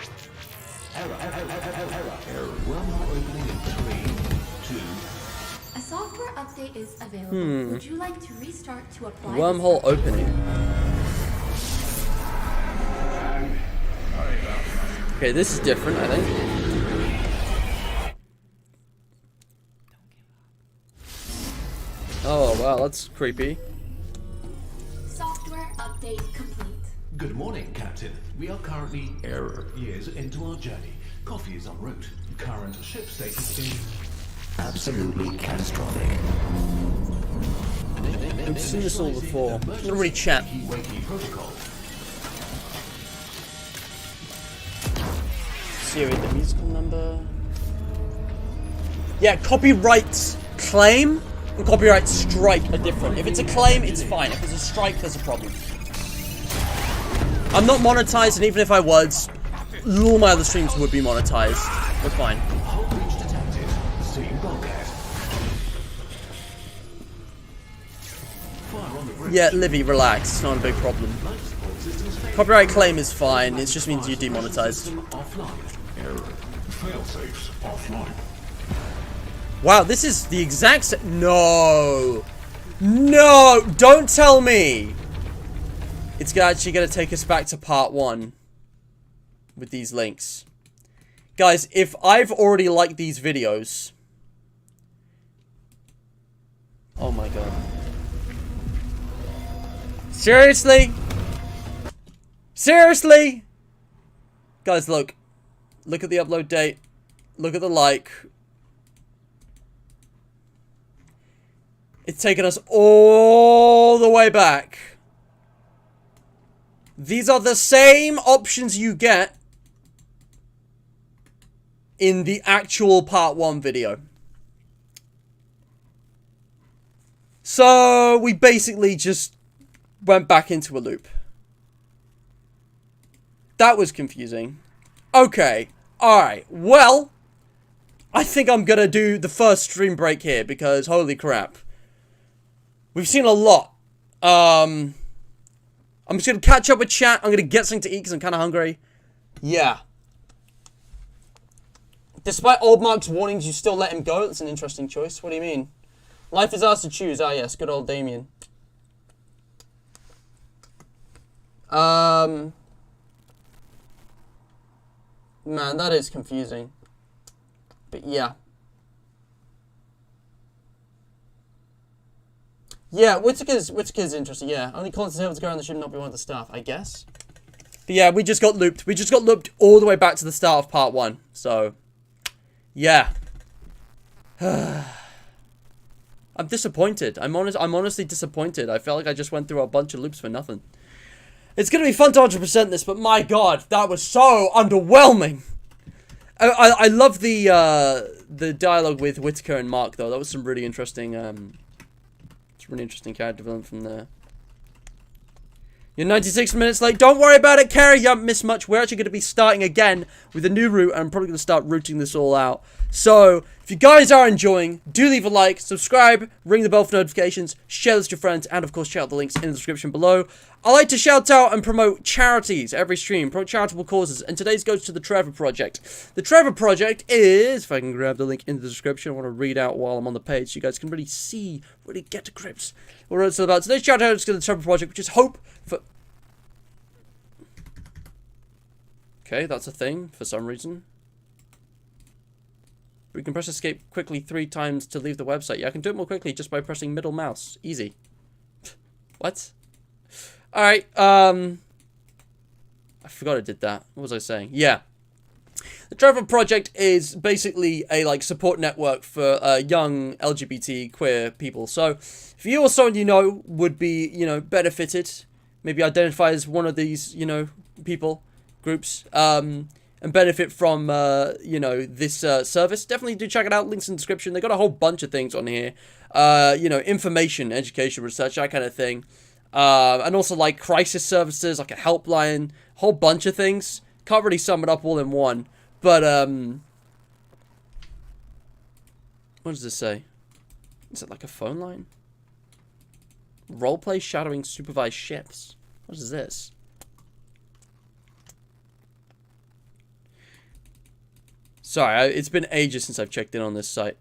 Wormhole opening in 3, 2. A software update is available. Would you like to restart to apply? Wormhole opening. Okay, this is different, I think. Oh, wow, that's creepy. Software update complete. Good morning, Captain. We are currently years into our journey. Coffee is en route. Current ship status is absolutely catastrophic. I've seen this all before. I'm gonna read chat. Siri, the musical number. Yeah, copyright claim and copyright strike are different. If it's a claim, it's fine. If it's a strike, there's a problem. I'm not monetized, and even if I was, all my other streams would be monetized. We're fine. Yeah, Livy, relax. It's not a big problem. Copyright claim is fine. It just means you're demonetized. Wow, this is the exact same. No. No, don't tell me. It's actually going to take us back to part 1 with these links. Guys, if I've already liked these videos. Oh my god. Seriously? Seriously? Guys, look. Look at the upload date. Look at the like. It's taken us all the way back. These are the same options you get in the actual part 1 video. So, we basically just went back into a loop. That was confusing. Okay. Alright. Well, I think I'm gonna do the first stream break here because holy crap. We've seen a lot. I'm just gonna catch up with chat. I'm gonna get something to eat because I'm kind of hungry. Yeah. Despite Old Mark's warnings, you still let him go? That's an interesting choice. What do you mean? Life is ours to choose. Ah, yes. Good old Damien. Man, that is confusing. But yeah. Yeah, Whittaker's interesting, yeah. Only Collins is able to go around the ship and not be one of the staff, I guess. But yeah, we just got looped. We just got looped all the way back to the start of part 1. So, yeah. I'm disappointed. I'm honestly disappointed. I felt like I just went through a bunch of loops for nothing. It's going to be fun to 100% this, but my god, that was so underwhelming. I love the dialogue with Whittaker and Mark, though. That was some really interesting, character development from there. You're 96 minutes late. Don't worry about it, Kerry. You haven't missed much. We're actually going to be starting again with a new route. And I'm probably going to start routing this all out. So, if you guys are enjoying, do leave a like, subscribe, ring the bell for notifications, share this with your friends, and of course, check out the links in the description below. I like to shout out and promote charities every stream, promote charitable causes, and today's goes to the Trevor Project. The Trevor Project is, if I can grab the link in the description, I want to read out while I'm on the page so you guys can really see, really get to grips what it's all about. Today's shout out is to the Trevor Project, which is hope for... Okay, that's a thing for some reason. We can press escape quickly 3 times to leave the website. Yeah, I can do it more quickly just by pressing middle mouse. Easy. What? Alright, I forgot I did that. What was I saying? Yeah. The Trevor Project is basically a, like, support network for young LGBT queer people. So, if you or someone you know would be, you know, benefited, maybe identify as one of these, you know, people, groups, and benefit from, you know, this service, definitely do check it out. Links in the description. They got a whole bunch of things on here. You know, information, education, research, that kind of thing. And also, like, crisis services, like a helpline, whole bunch of things. Can't really sum it up all in one. But, what does this say? Is it like a phone line? Roleplay shadowing supervised shifts. What is this? Sorry, it's been ages since I've checked in on this site.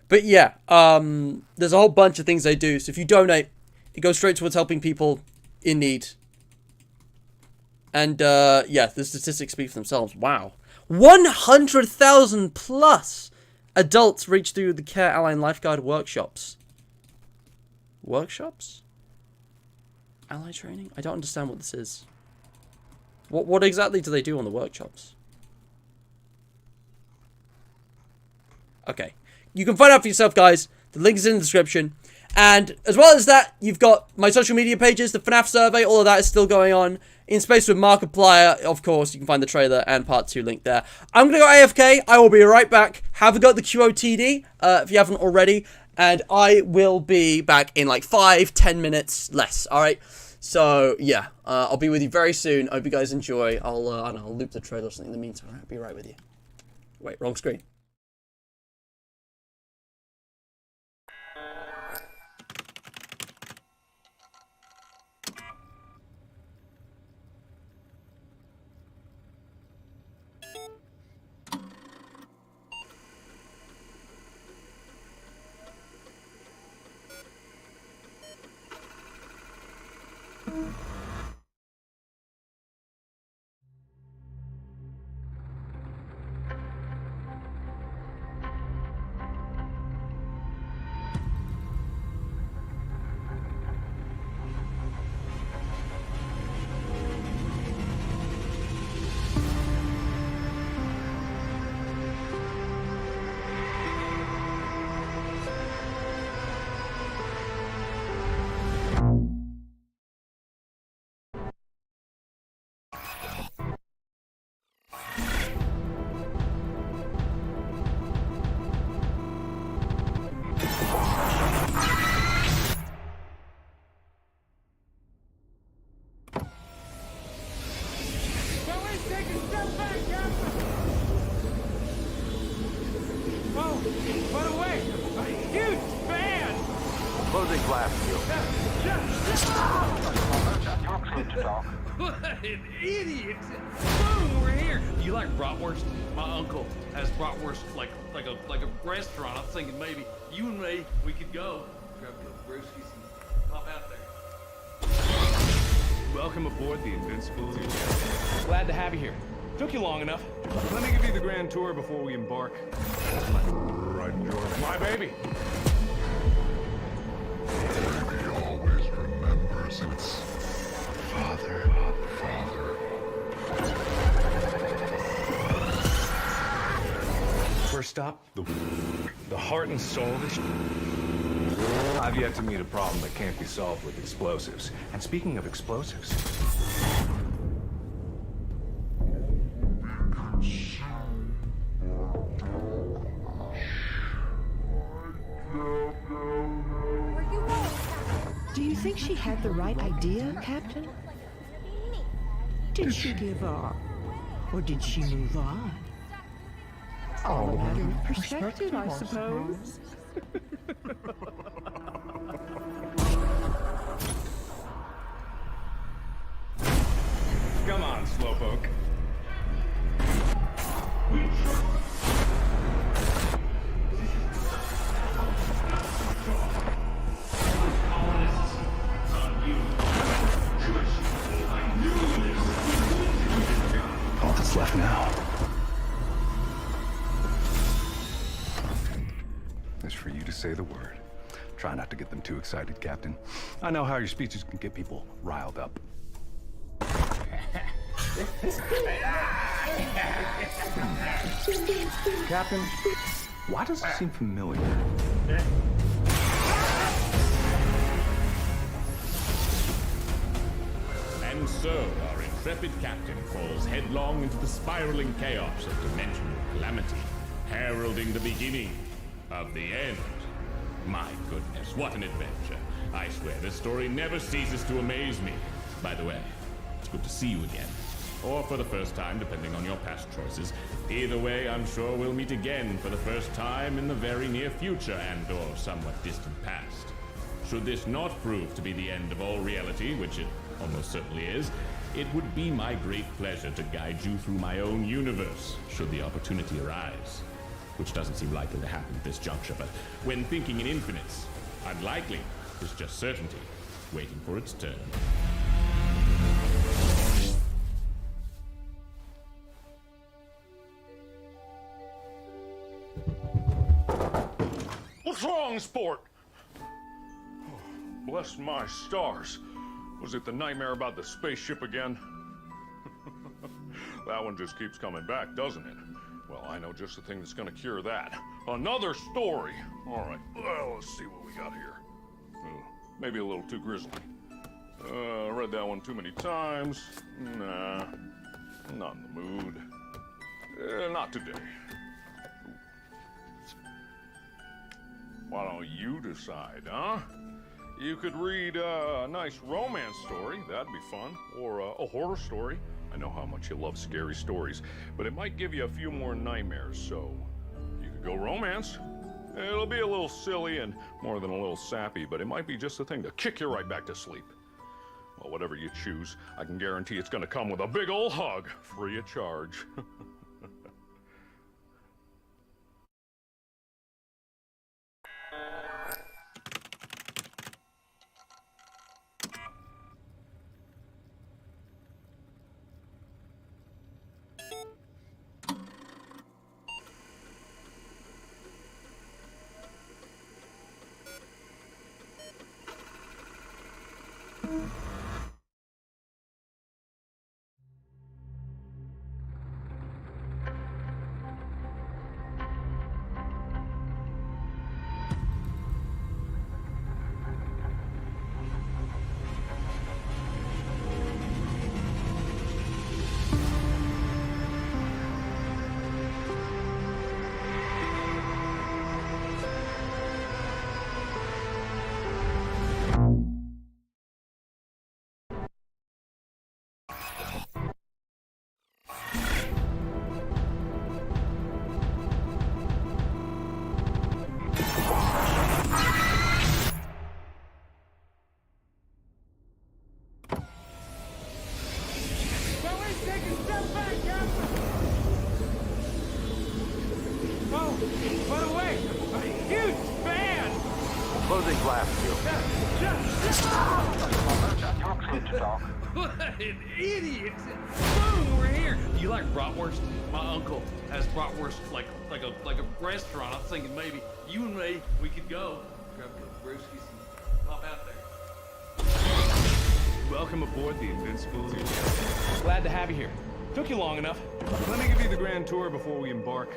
But yeah, there's a whole bunch of things they do. So if you donate, it goes straight towards helping people in need. And yeah, the statistics speak for themselves. Wow. 100,000 plus adults reach through the Care Ally and Lifeguard workshops. Workshops? Ally training? I don't understand what this is. What exactly do they do on the workshops? Okay. You can find out for yourself, guys. The link is in the description. And as well as that, you've got my social media pages, the FNAF survey, all of that is still going on. In Space with Markiplier, of course, you can find the trailer and part 2 link there. I'm going to go AFK. I will be right back. Have a go at the QOTD, if you haven't already. And I will be back in like 5-10 minutes less, alright? So, yeah, I'll be with you very soon. I hope you guys enjoy. I don't know, I'll loop the trailer or something in the meantime. I'll be right with you. Wait, wrong screen. Closing blast field. What an idiot! Boom, we're here. You like bratwurst? My uncle has bratwurst like a restaurant. I'm thinking maybe you and me, we could go. grab your brewskis and pop out there. Welcome aboard the Invincible II. Glad to have you here. Took you long enough. Let me give you the grand tour before we embark. Right, George. My baby. Baby always remembers its father. First stop, the heart and soul of it. I've yet to meet a problem that can't be solved with explosives. And speaking of explosives... Do you think she had the right idea, Captain? Did she give up? Or did she move on? All a matter of perspective, I suppose. Come on, Slowpoke. All that's left now is for you to say the word. Try not to get them too excited, Captain. I know how your speeches can get people riled up. Captain, why does it seem familiar? And so, our intrepid captain falls headlong into the spiraling chaos of dimensional calamity, heralding the beginning of the end. My goodness, what an adventure. I swear, this story never ceases to amaze me. By the way, it's good to see you again. Or for the first time, depending on your past choices. Either way, I'm sure we'll meet again for the first time in the very near future and/or somewhat distant past. Should this not prove to be the end of all reality, which it almost certainly is, it would be my great pleasure to guide you through my own universe, should the opportunity arise. Which doesn't seem likely to happen at this juncture, but when thinking in infinites, unlikely is just certainty, waiting for its turn. What's wrong, sport? Oh, bless my stars. Was it the nightmare about the spaceship again? That one just keeps coming back, doesn't it? Well, I know just the thing that's gonna cure that. Another story. All right, well, let's see what we got here. Maybe a little too grisly. Read that one too many times. Nah, not in the mood. Not today. Why don't you decide, huh? You could read a nice romance story, that'd be fun, or a horror story. I know how much you love scary stories, but it might give you a few more nightmares, so you could go romance. It'll be a little silly and more than a little sappy, but it might be just the thing to kick you right back to sleep. Well, whatever you choose, I can guarantee it's gonna come with a big ol' hug, free of charge. Closing blast field. What an idiot! Boom, we're here. Do you like bratwurst? My uncle has bratwurst like a restaurant. I was thinking maybe you and me, we could go grab a couple brewskis and pop out there. Welcome aboard the Invincible II. Glad to have you here. Took you long enough. Let me give you the grand tour before we embark.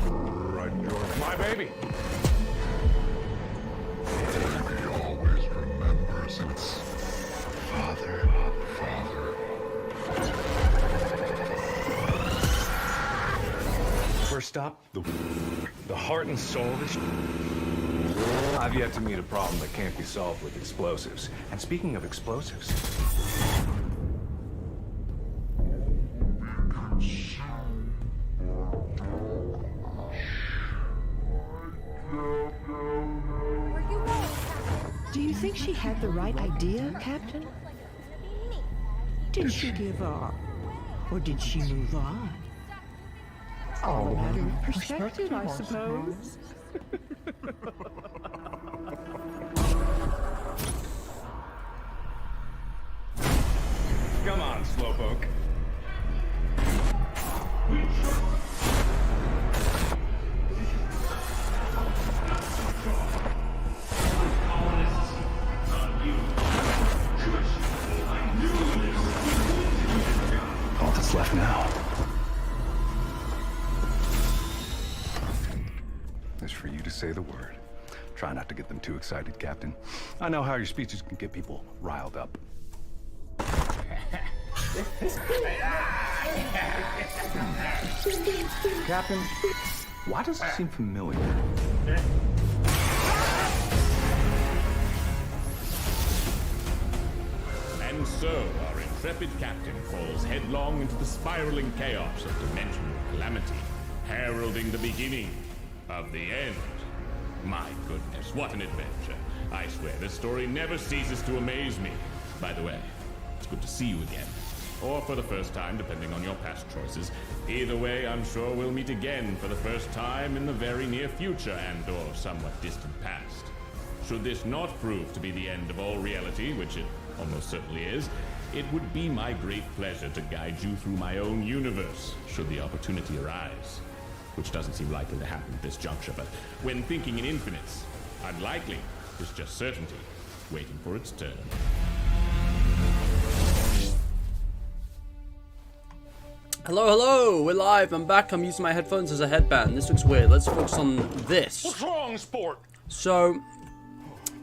Right, George. My baby. Baby always remembers its father. First stop, the heart and soul of this. I've yet to meet a problem that can't be solved with explosives. And speaking of explosives... Do you think she had the right idea, Captain? Did she give up? Or did she move on? All a matter of perspective, I suppose. Come on, Slowpoke. All that's left now is for you to say the word. Try not to get them too excited, Captain. I know how your speeches can get people riled up. Captain, why does it seem familiar? And so, our intrepid captain falls headlong into the spiraling chaos of dimensional calamity, heralding the beginning of the end. My goodness, what an adventure. I swear, this story never ceases to amaze me. By the way, it's good to see you again. Or for the first time, depending on your past choices. Either way, I'm sure we'll meet again for the first time in the very near future and/or somewhat distant past. Should this not prove to be the end of all reality, which it almost certainly is, it would be my great pleasure to guide you through my own universe, should the opportunity arise. Which doesn't seem likely to happen at this juncture, but when thinking in infinites, unlikely is just certainty, waiting for its turn. Hello, hello, we're live, I'm back, I'm using my headphones as a headband. This looks weird, let's focus on this. What's wrong, sport? So,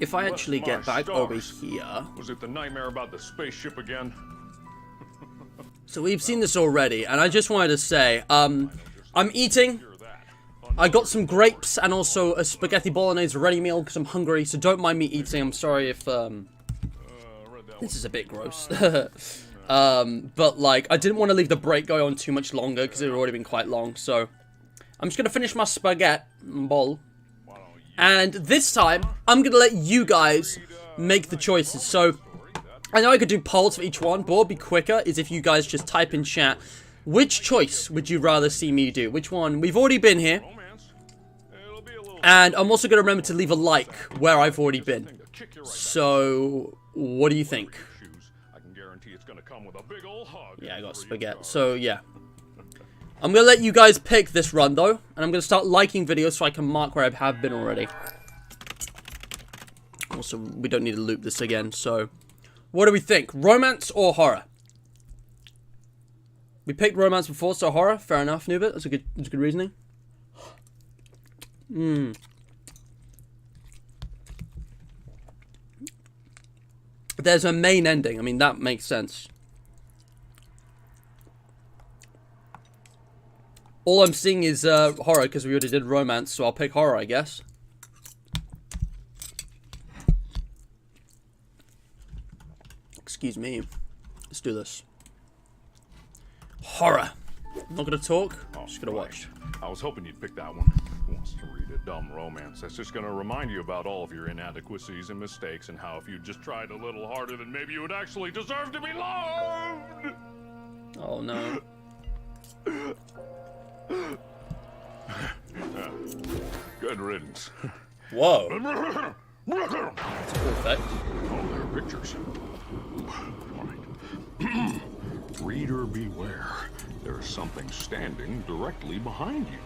if I actually get back over here... Was it the nightmare about the spaceship again? So we've seen this already, and I just wanted to say, I'm eating. I got some grapes and also a spaghetti bolognese ready meal because I'm hungry, so don't mind me eating. I'm sorry if, this is a bit gross. But, like, I didn't want to leave the break going on too much longer because it had already been quite long, so I'm just going to finish my spaghetti bowl. And this time, I'm going to let you guys make the choices. So, I know I could do polls for each one, but what would be quicker is if you guys just type in chat, which choice would you rather see me do? Which one? We've already been here. And I'm also going to remember to leave a like where I've already been. So, what do you think? Yeah, I got spaghetti. So, yeah. I'm going to let you guys pick this run, though. And I'm going to start liking videos so I can mark where I have been already. Also, we don't need to loop this again, so... What do we think? Romance or horror? We picked romance before, so horror. Fair enough, Nubit. That's a good reasoning. There's a main ending. I mean, that makes sense. All I'm seeing is horror, because we already did romance, so I'll pick horror, I guess. Excuse me. Let's do this. Horror. I'm not going to talk. I'm just going to watch. I was hoping you'd pick that one. Who wants to read a dumb romance that's just going to remind you about all of your inadequacies and mistakes and how if you just tried a little harder, then maybe you would actually deserve to be loved? Oh, no. Good riddance. Whoa. That's a cool effect. Oh, there are pictures. All right. Reader beware. There's something standing directly behind you.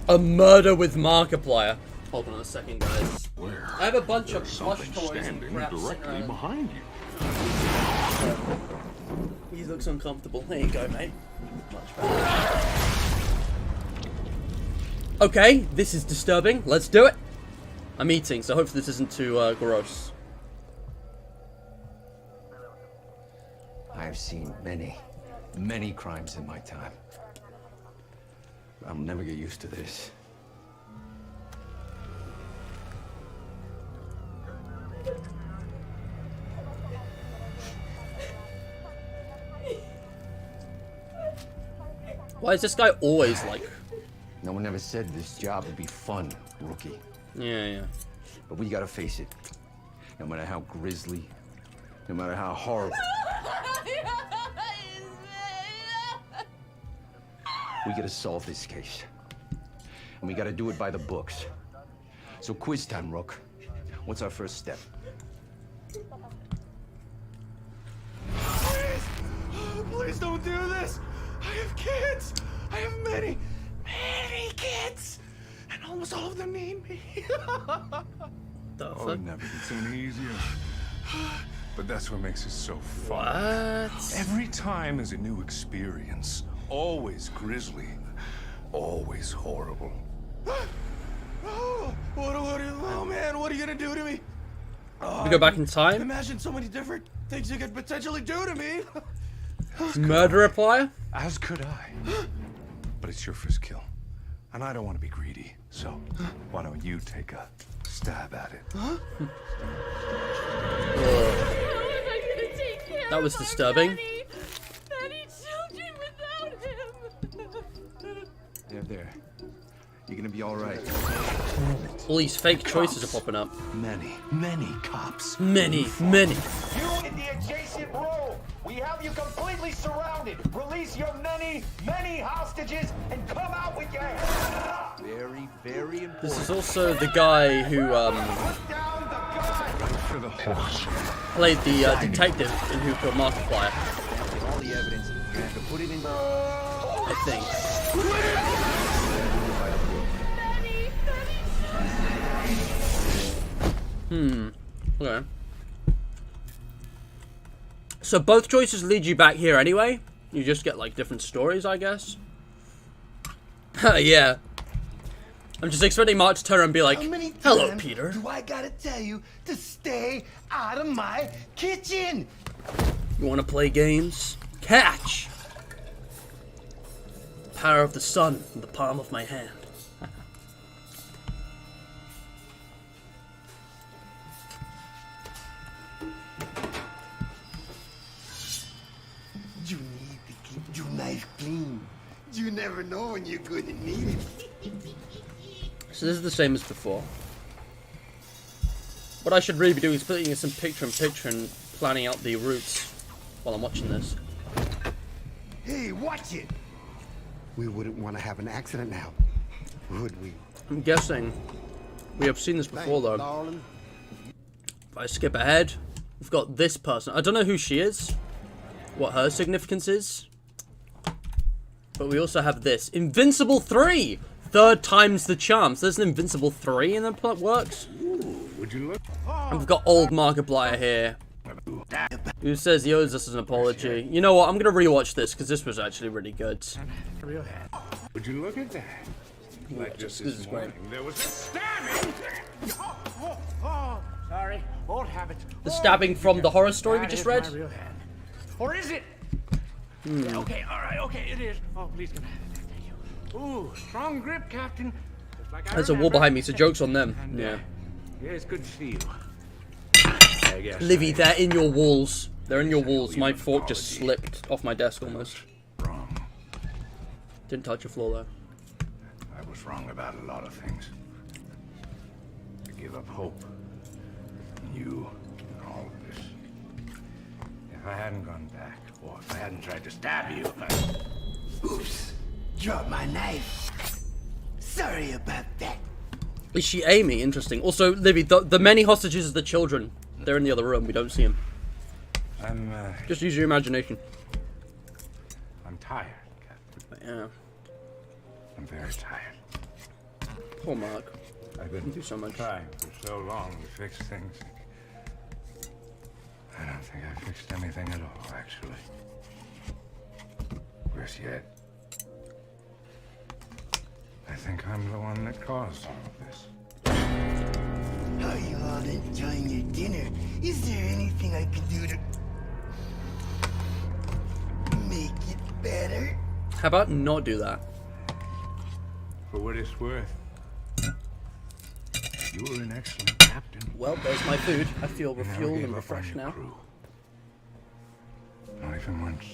A murder with Markiplier. Hold on a second, guys. Where? I have a bunch of There's plush something toys and standing crap sitting directly around. behind you. He looks uncomfortable. There you go, mate. Much better. Okay, this is disturbing. Let's do it. I'm eating, so hopefully this isn't too gross. I've seen many crimes in my time. I'll never get used to this. Why is this guy always like... No one ever said this job would be fun, rookie. Yeah. But we gotta face it. No matter how grisly, no matter how horrible, we gotta solve this case. And we gotta do it by the books. So quiz time, Rook. What's our first step? Please don't do this! I have kids! I have many kids! And almost all of them need me. Oh, it never gets any easier. But that's what makes it so fun. What? Every time is a new experience. Always grisly. Always horrible. Oh man, what are you gonna do to me? We go back in time? Imagine so many different things you could potentially do to me. Murder replier? As could I. But it's your first kill. And I don't want to be greedy. So, why don't you take a stab at it? That was disturbing. There. You're gonna be all right. All these fake choices are popping up. Many cops. Many. You in the adjacent row. We have you completely surrounded. Release your many hostages and come out with your hands up. Very important. This is also the guy who For the horse. played the detective in Who Killed Markiplier. All the evidence. You have to put it in. I think. Okay. So both choices lead you back here anyway? You just get like different stories, I guess? Yeah. I'm just expecting Mark to turn around and be like, hello, Peter. Do I gotta tell you to stay out of my kitchen? You want to play games? Catch! Power of the sun in the palm of my hand. You need to keep your knife clean. You never know when you're gonna need it. So this is the same as before. What I should really be doing is putting in some picture-in-picture and planning out the routes while I'm watching this. Hey, watch it! We wouldn't want to have an accident now, would we? I'm guessing we have seen this before though. Darling. If I skip ahead, we've got this person. I don't know who she is, what her significance is, but we also have this. Invincible 3! Third time's the charm. So there's an Invincible 3 in the plot works. Would you look? And we've got old Markiplier here, who says he owes us an apology. You know what? I'm going to rewatch this because this was actually really good. Would you look at that? Like just This is great. morning, there was a stabbing. Sorry, old habit. The stabbing from the horror story we That just is read. my real hand. Or is it? Yeah, okay, all right, okay, it is. Oh, please come. Thank you. Ooh, strong grip, Captain. Just like I There's a wall remember. behind me, so joke's on them. And, Yeah. Yeah, it's good to see you. I guess. Livy, they're in your walls. They're in your walls. My fork just slipped off my desk almost. Wrong. Didn't touch the floor though. I was wrong about a lot of things. I gave up hope. You and all of this. If I hadn't gone back, or if I hadn't tried to stab you, Oops. Dropped my knife. Sorry about that. Is she Amy? Interesting. Also, Livy, the many hostages are the children. They're in the other room. We don't see them. Just use your imagination. I'm tired, Captain. Yeah. I'm very tired. Poor Mark. I've been do so much. trying for so long to fix things. I don't think I fixed anything at all, actually. Worse yet, I think I'm the one that caused all of this. How you all enjoying your dinner? Is there anything I can do to make it better? How about not do that? For what it's worth, you were an excellent captain. Well, there's my food. I feel You never refueled gave and up on refreshed your now. crew. Not even once.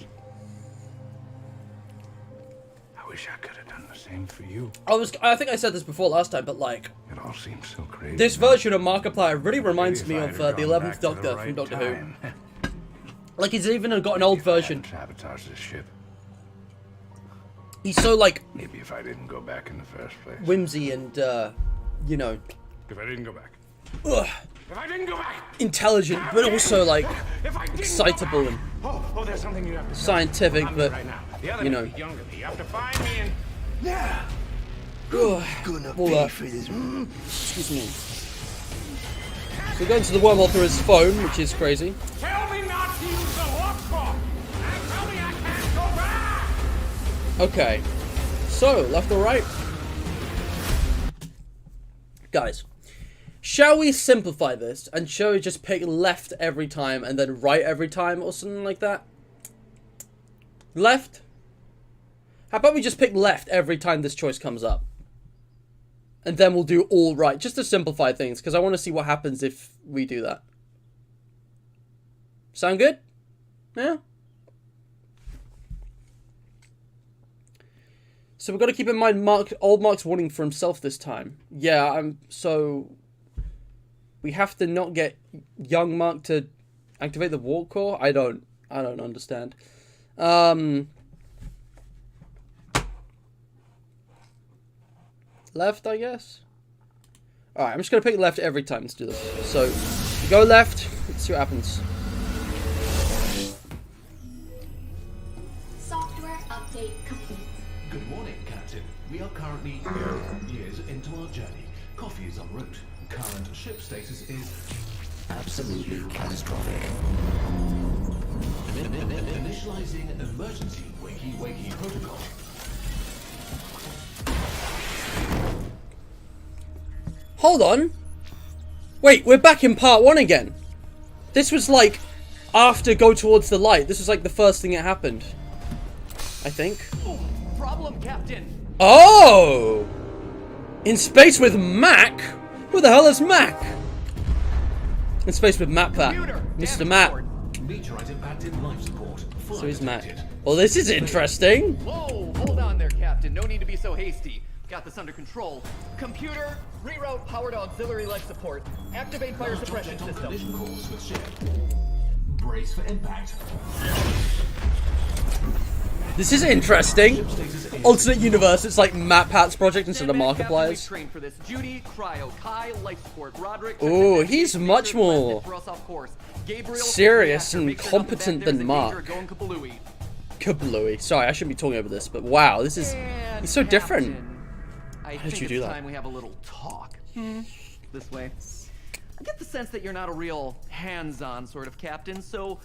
I wish I could have done the same for you. I think I said this before last time, but like, It all seems so crazy. this now. version of Markiplier really reminds Maybe me if of I'd the have gone 11th back to the Doctor right from Doctor Who. time. Like, he's even got an old version. Sabotage this ship. He's so, like, Maybe if I didn't go back in the first place. whimsy and, you know, If I didn't go back. ugh, If I didn't go back. intelligent, but also, like, excitable and Oh, there's something you have to scientific, tell me but, right now. The other you may know. be younger than me. You have to find me and. Yeah. Ugh, Gonna all pay that. for this. Excuse me. So we're going to the wormhole through his phone, which is crazy. Tell me not to use the lock clock. And tell me I can't go back. Okay. So, left or right? Guys, shall we simplify this and shall we just pick left every time and then right every time or something like that? Left? How about we just pick left every time this choice comes up? And then we'll do all right, just to simplify things, because I want to see what happens if we do that. Sound good? Yeah? So we've got to keep in mind old Mark's warning for himself this time. Yeah, so we have to not get young Mark to activate the warp core? I don't understand. Left, I guess. Alright, I'm just going to pick left every time. Let's do this. So, go left. Let's see what happens. Software update complete. Good morning, Captain. We are currently years into our journey. Coffee is en route. Current ship status is absolutely catastrophic. Initializing emergency wakey protocol. Hold on. Wait, we're back in part 1 again. This was like after Go Towards the Light. This was like the first thing that happened. I think. Problem, Captain. Oh! In space with Mac? Who the hell is Mac? In space with MatPat. Mr. Matt. Meteorite impacted life support. So he's Mac. Well, this is interesting. Whoa, hold on there, Captain. No need to be so hasty. Got this under control. Computer, reroute power to auxiliary life support. Activate fire suppression system. Collision course with ship. Brace for impact. This is interesting. Alternate universe, it's like MatPat's project instead of Markiplier's. Trained for this. Judy, Cryo, Kai, life support, Roderick. Ooh, he's much more serious and competent than Mark. Kablooey. Sorry, I shouldn't be talking over this, but wow, this is... He's so different. I How did think you do it's that? time we have a little talk. This way. I get the sense that you're not a real hands-on sort of captain, so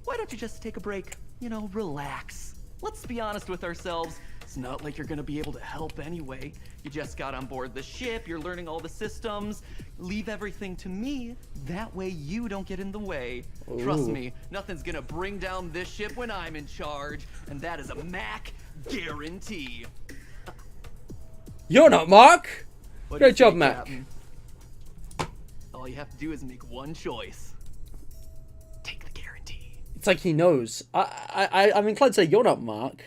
why don't you just take a break? You know, relax. Let's be honest with ourselves. It's not like you're gonna be able to help anyway. You just got on board the ship, you're learning all the systems. Leave everything to me. That way you don't get in the way. Trust Ooh. me, nothing's gonna bring down this ship when I'm in charge. And that is a Mac guarantee. You're not Mark! What do Great you job, think, Mac. Captain? All you have to do is make one choice. Take the guarantee. It's like he knows. I'm inclined to say you're not Mark.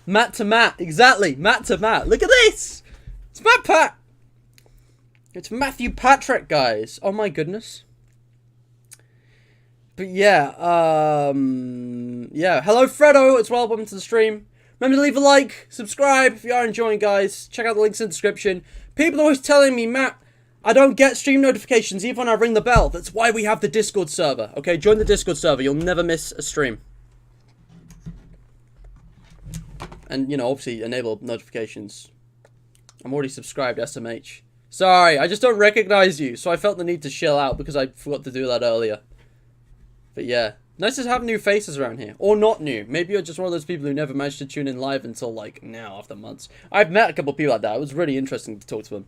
Matt to Matt. Exactly. Matt to Matt. Look at this! It's MatPat! It's Matthew Patrick, guys. Oh my goodness. But yeah, Yeah, hello Fredo as well, welcome to the stream. Remember to leave a like, subscribe if you are enjoying, guys. Check out the links in the description. People are always telling me, Matt, I don't get stream notifications even when I ring the bell. That's why we have the Discord server. Okay, join the Discord server. You'll never miss a stream. And, you know, obviously enable notifications. I'm already subscribed, SMH. Sorry, I just don't recognize you, so I felt the need to chill out because I forgot to do that earlier. But yeah, nice to have new faces around here. Or not new. Maybe you're just one of those people who never managed to tune in live until, like, now, after months. I've met a couple of people like that. It was really interesting to talk to them.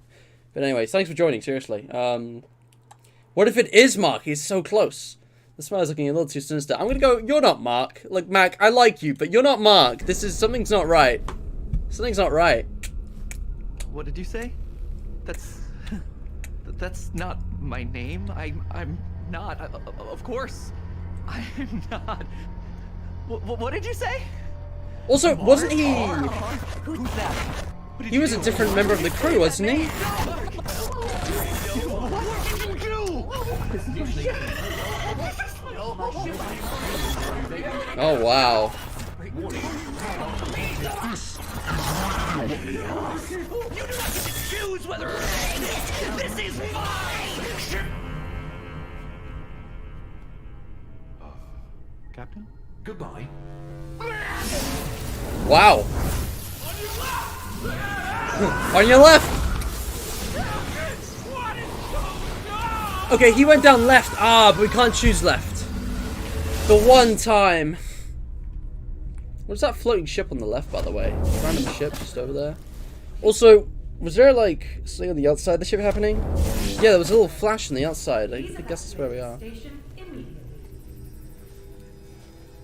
But anyways, thanks for joining, seriously. What if it is Mark? He's so close. The smile's looking a little too sinister. I'm gonna go, you're not Mark. Like, Mac, I like you, but you're not Mark. Something's not right. Something's not right. What did you say? That's not my name. I'm not. Of course, I'm not. What did you say? Also, wasn't he? Who's that? He was a different member of the crew, wasn't he? What did you do? Oh wow. You do not get to choose whether this is mine. Captain? Goodbye. Wow. On your left. Okay, he went down left. Ah, but we can't choose left. The one time. What's that floating ship on the left, by the way? Random ship just over there. Also, was there like something on the outside of the ship happening? Yeah, there was a little flash on the outside. I guess that's where we are.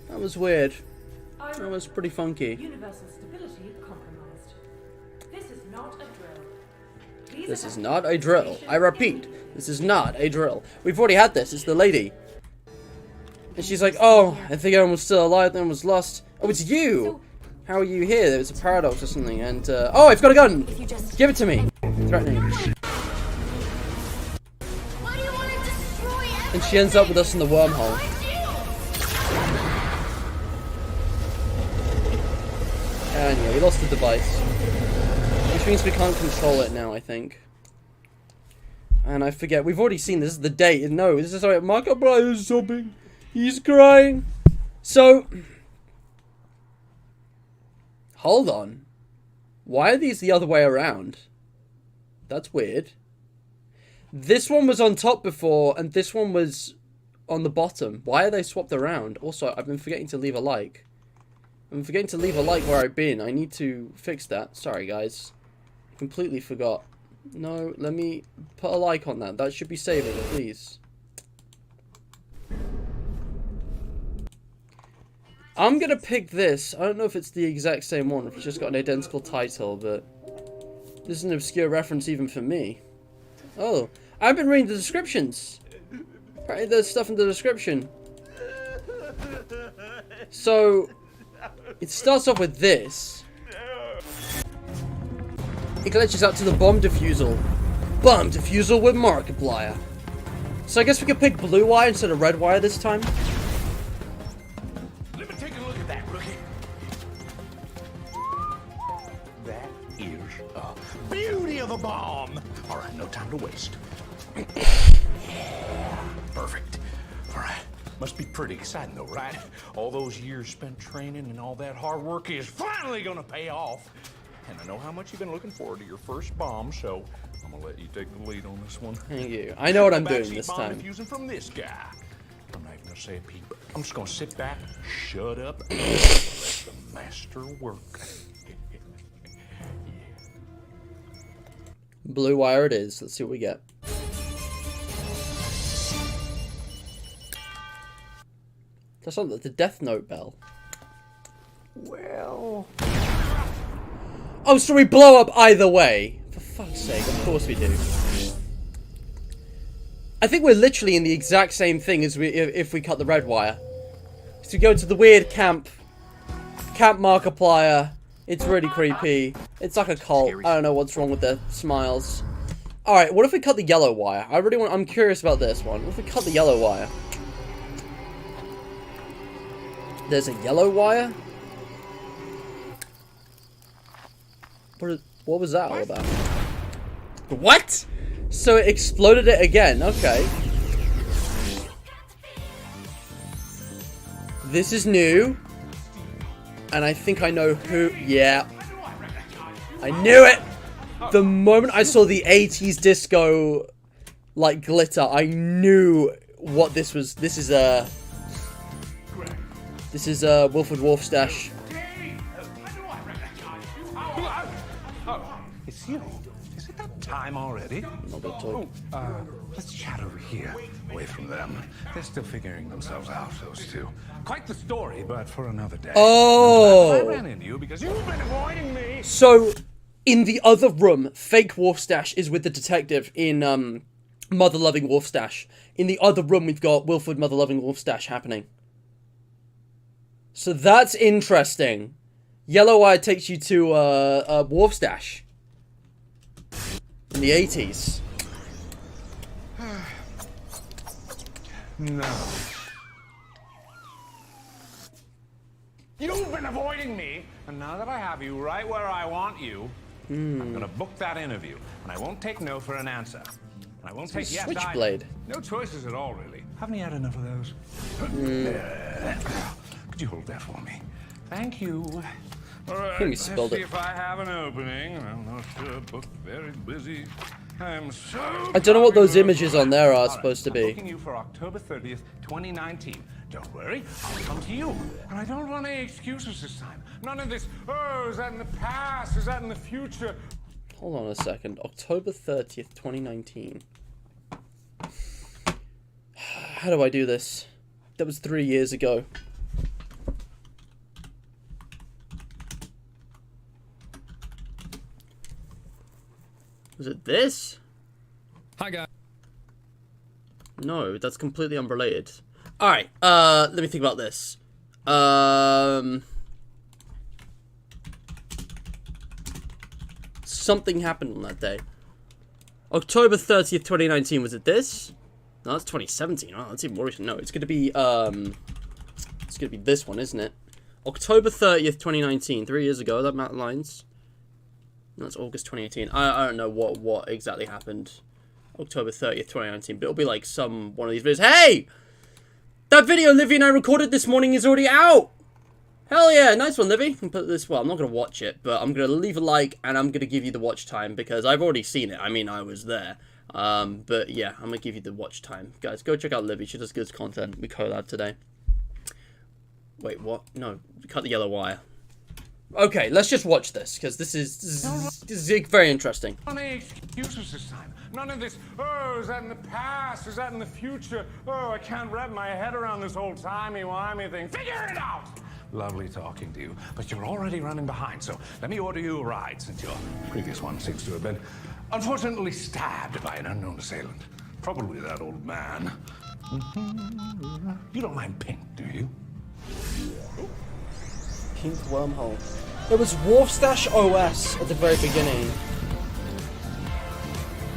That was weird. That was pretty funky. Universal stability compromised. This is not a drill. This is not a drill. I repeat, this is not a drill. We've already had this. It's the lady. And she's like, oh, I think everyone was still alive, then was lost. Oh, it's you! How are you here? There was a paradox or something, and, oh, I've got a gun! Give it to me! Threatening. And she ends up with us in the wormhole. And yeah, we lost the device. Which means we can't control it now, I think. And I forget, we've already seen this is the date. No, this is like Markiplier is sobbing. He's crying. So, hold on. Why are these the other way around? That's weird. This one was on top before, and this one was on the bottom. Why are they swapped around? Also, I've been forgetting to leave a like. I'm forgetting to leave a like where I've been. I need to fix that. Sorry, guys. I completely forgot. No, let me put a like on that. That should be saving, please. I'm gonna pick this. I don't know if it's the exact same one, if it's just got an identical title, but this is an obscure reference even for me. Oh, I've been reading the descriptions. Apparently there's stuff in the description. So, it starts off with this. It glitches out to the bomb defusal. Bomb defusal with Markiplier. So I guess we could pick blue wire instead of red wire this time. Let me take a look at that, rookie. That is a beauty of a bomb. All right, no time to waste. Yeah, perfect. All right, must be pretty exciting though, right? All those years spent training and all that hard work is finally gonna pay off. And I know how much you've been looking forward to your first bomb, so I'm gonna let you take the lead on this one. Thank you. I know what I'm doing this time. Defusing from this guy. I'm not even gonna say a peep. I'm just gonna sit back, shut up, and let the master work. Blue wire it is. Let's see what we get. That's not the Death Note bell. Well. Oh, so we blow up either way. For fuck's sake, of course we do. I think we're literally in the exact same thing as if we cut the red wire. So we go to the weird Camp Markiplier. It's really creepy. It's like a cult. I don't know what's wrong with their smiles. Alright, what if we cut the yellow wire? I'm curious about this one. What if we cut the yellow wire? There's a yellow wire? What was that all about? What? So it exploded it again. Okay. This is new. And I think I know who... Yeah. I knew it! The moment I saw the 80s disco, like, glitter, I knew what this was. This is Wilford Wolfstash. It's you. Is it that time already? Let's chat over here, away from them. They're still figuring themselves out, those two. Quite the story, but for another day. Oh! I ran into you because you've been avoiding me. So, in the other room, fake Wolfstash is with the detective in Mother-Loving Wolfstash. In the other room, we've got Wilford Mother-Loving Wolfstash happening. So that's interesting. Yellow Wire takes you to Wolfstash in the 80s. No. You've been avoiding me, and now that I have you right where I want you, I'm gonna book that interview, and I won't take no for an answer. And I won't take yes Switchblade. No choices at all, really. Haven't you had enough of those? Could you hold that for me? Thank you. All right, let's see if I have an opening. I'm not sure, booked, very busy. I'm so... I don't know what those images on there are supposed to be. I'm booking you for October 30th, 2019. Don't worry, I'll come to you. And I don't want any excuses this time. None of this, oh, is that in the past? Is that in the future? Hold on a second. October 30th, 2019. How do I do this? That was 3 years ago. Was it this? Hi, guys. No, that's completely unrelated. Alright, let me think about this. Something happened on that day. October 30th, 2019, was it this? No, that's 2017. Oh, that's even worse. No, it's gonna be this one, isn't it? October 30th, 2019, 3 years ago, that Matt lines. No, it's August 2018. I don't know what exactly happened October 30th, 2019, but it'll be like one of these videos. Hey! That video Livy and I recorded this morning is already out! Hell yeah, nice one, Livy. I'm put this, well, I'm not going to watch it, but I'm going to leave a like, and I'm going to give you the watch time, because I've already seen it. I mean, I was there. But yeah, I'm going to give you the watch time. Guys, go check out Livy. She does good content. We collabed today. Wait, what? No, cut the yellow wire. Okay, let's just watch this, because this is very interesting. Any excuses this time? None of this, oh, is that in the past? Is that in the future? Oh, I can't wrap my head around this whole timey-wimey thing. Figure it out! Lovely talking to you, but you're already running behind, so let me order you a ride, since your previous one seems to have been, unfortunately, stabbed by an unknown assailant. Probably that old man. You don't mind pink, do you? Pink wormhole. It was Wolfstash OS at the very beginning.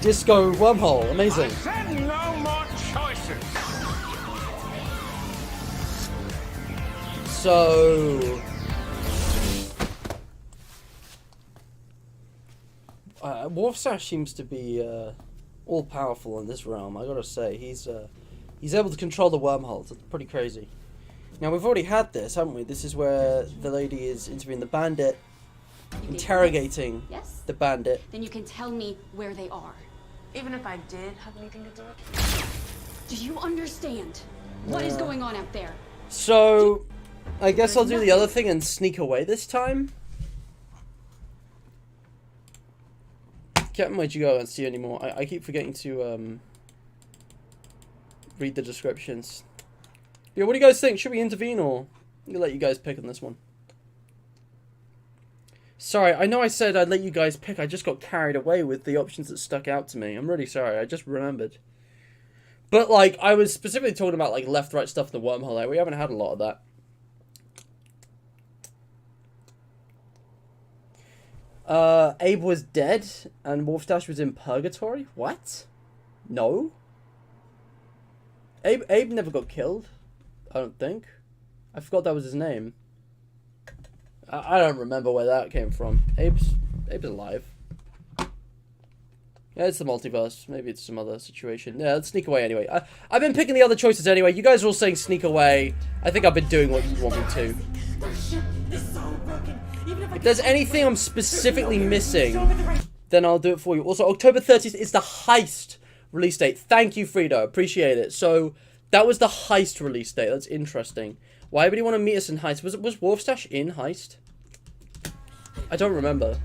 Disco wormhole, amazing. I said no more choices. So, Wolfstash seems to be all powerful in this realm. I gotta say, he's able to control the wormholes. It's pretty crazy. Now, we've already had this, haven't we? This is where the lady is interviewing the bandit, interrogating the bandit. Then you can tell me where they are. Even if I did have anything to do with it. Do you understand what is going on out there? So, I guess I'll do the other thing and sneak away this time. Captain, where'd you go? I don't see you anymore. I keep forgetting to read the descriptions. Yeah, what do you guys think? Should we intervene, or I'm gonna let you guys pick on this one? Sorry, I know I said I'd let you guys pick. I just got carried away with the options that stuck out to me. I'm really sorry. I just remembered. But, like, I was specifically talking about, like, left-right stuff in the wormhole area. We haven't had a lot of that. Abe was dead, and Wolfstash was in purgatory? What? No. Abe never got killed. I don't think. I forgot that was his name. I don't remember where that came from. Abe's alive. Yeah, it's the multiverse. Maybe it's some other situation. Yeah, let's sneak away anyway. I've been picking the other choices anyway. You guys are all saying sneak away. I think I've been doing what you want me to. If there's anything I'm specifically missing, then I'll do it for you. Also, October 30th is the heist release date. Thank you, Frida. Appreciate it. So, that was the heist release date. That's interesting. Why would you want to meet us in heist? Was Wolfstash in heist? I don't remember.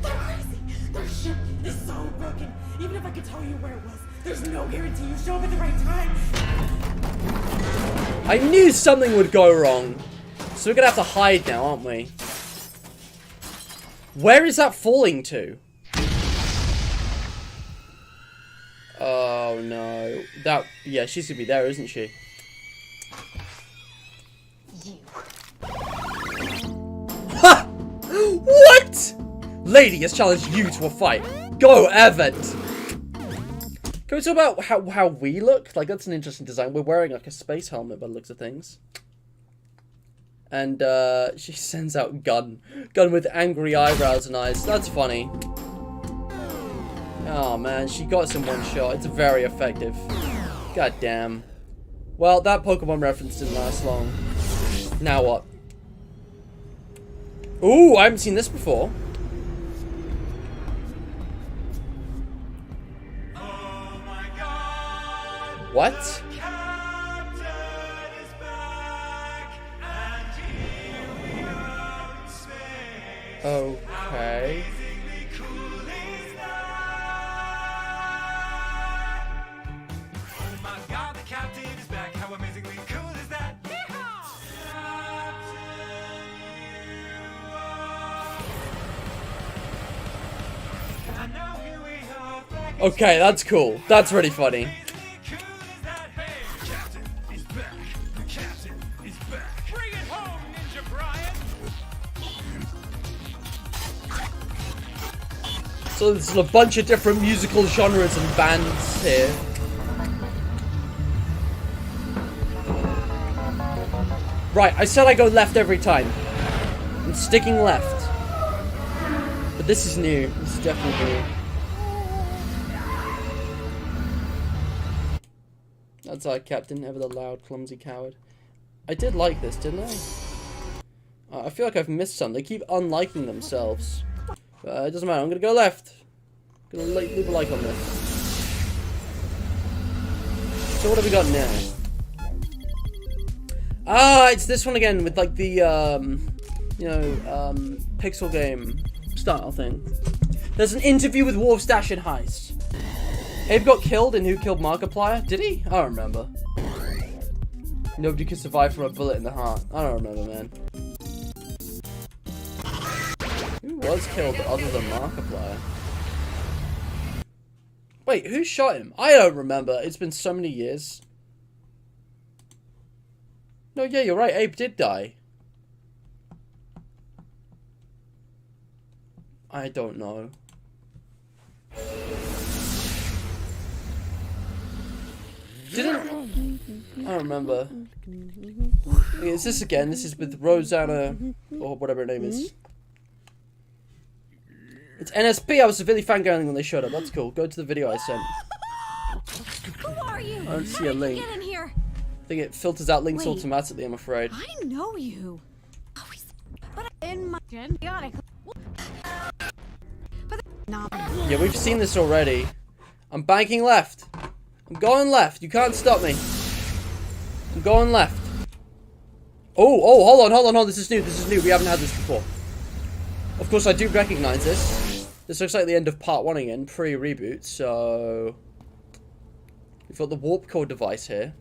Their ship is so broken. Even if I could tell you where it was, there's no guarantee you show up at the right time. I knew something would go wrong. So we're gonna have to hide now, aren't we? Where is that falling to? Oh no. Yeah, she's gonna be there, isn't she? Ha! What? Lady has challenged you to a fight. Go, Event! Can we talk about how we look? Like, that's an interesting design. We're wearing, like, a space helmet by the looks of things. And, she sends out Gun. Gun with angry eyebrows and eyes. That's funny. Oh, man. She got us in one shot. It's very effective. God damn. Well, that Pokemon reference didn't last long. Now what? Ooh, I haven't seen this before. What? Okay. Okay, that's cool. That's really funny. So there's a bunch of different musical genres and bands here. Right, I said I go left every time. I'm sticking left. But this is new. This is definitely new. That's our captain, ever the loud, clumsy coward. I did like this, didn't I? I feel like I've missed some. They keep unliking themselves. It doesn't matter. I'm gonna go left. I'm gonna leave a like on this. So what have we got now? Ah, it's this one again with like the pixel game style thing. There's an interview with Wolfstash in Heist. Abe got killed in Who Killed Markiplier? Did he? I don't remember. Nobody could survive from a bullet in the heart. I don't remember, man. Who was killed other than Markiplier? Wait, who shot him? I don't remember. It's been so many years. No, yeah, you're right. Abe did die. I don't know. Didn't... I don't remember. Okay, it's this again. This is with Rosanna, or whatever her name is. It's NSP. I was severely fangirling when they showed up. That's cool. Go to the video I sent. Who are you? I don't see a link. Get in here. I think it filters out links automatically, I'm afraid. I know you. But in my chaotic. Yeah, we've seen this already. I'm banking left. I'm going left. You can't stop me. I'm going left. Oh, hold on. This is new. We haven't had this before. Of course, I do recognize this. This looks like the end of part 1 again, pre-reboot, so... We've got the warp core device here.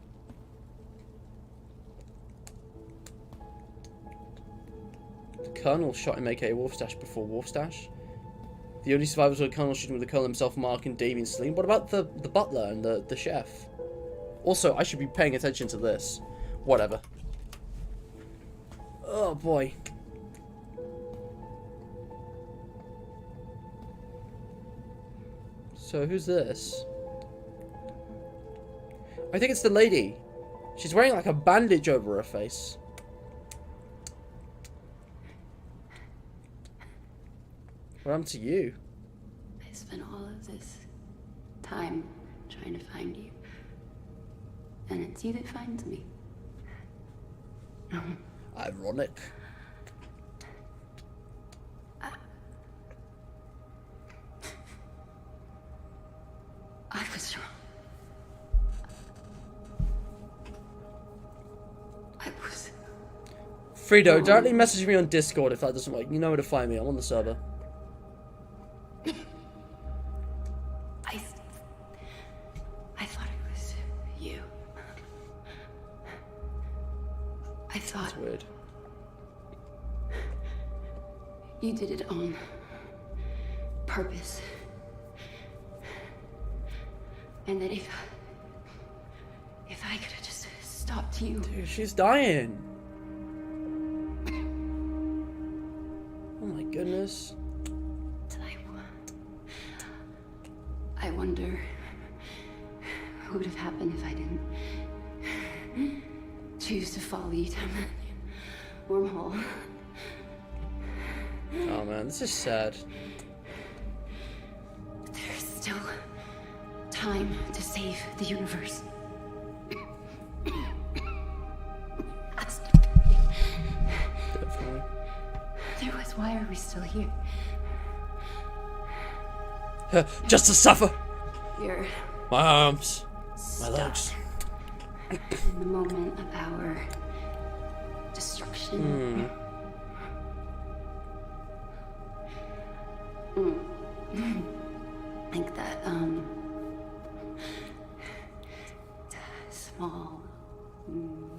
The Colonel shot him, aka Wolfstash, before Wolfstash. The only survivors were the Colonel shooting with the Colonel himself, Mark, and Damien Celine. What about the butler and the chef? Also, I should be paying attention to this. Whatever. Oh, boy. So, who's this? I think it's the lady. She's wearing like a bandage over her face. What happened to you? I spent all of this time trying to find you. And it's you that finds me. Ironic. I was wrong. I was... Frito, directly message me on Discord if that doesn't work. You know where to find me. I'm on the server. I thought it was you. I thought... That's weird. You did it on purpose. And that if I could have just stopped you... Dude, she's dying. Oh my goodness. I wonder what would have happened if I didn't choose to follow you down that wormhole. Oh man, this is sad. There's still time to save the universe. That's definitely. Otherwise, why are we still here? Just to suffer. You're My arms, my stuck legs. in the moment of our destruction. Like that, small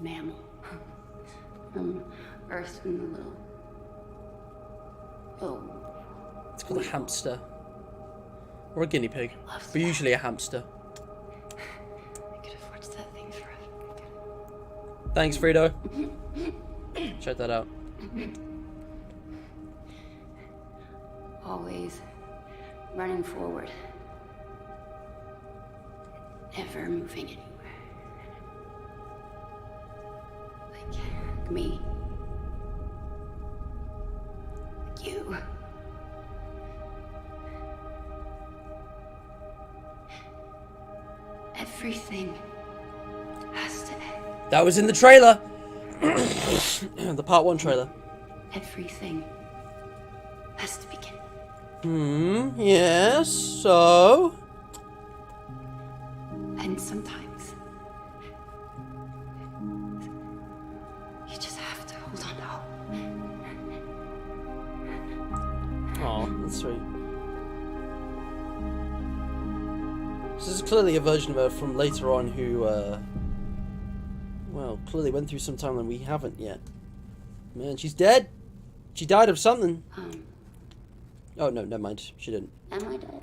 mammal from Earth in the little... It's called a hamster. Or a guinea pig. But usually a hamster. I could have watched that thing forever. Thanks, Frito. Check that out. Always running forward. Never moving anywhere. Like me. Like you. Everything has to end. That was in the trailer. The part 1 trailer. Everything has to begin. Yes, so? And sometimes you just have to hold on to hope. Aw, that's sweet. This is clearly a version of her from later on who, well, clearly went through some time that we haven't yet. Man, she's dead. She died of something. Oh, no, never mind. She didn't. Am I dead?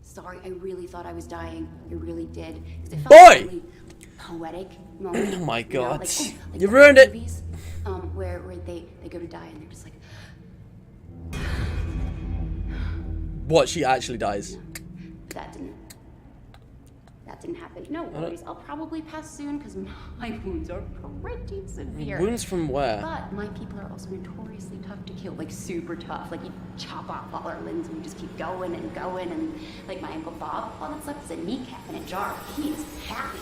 Sorry, I really thought I was dying. I really did. 'Cause it felt Boy! really poetic moment. Oh my God. Like You ruined it. Movies, where they go to die and they're just like... What, she actually dies? That didn't happen. No worries. I'll probably pass soon because my wounds are pretty severe. Wounds from where? But my people are also notoriously tough to kill. Like super tough. Like you chop off all our limbs and we just keep going and going. And like my Uncle Bob, all that's left is a kneecap in a jar. He is happy.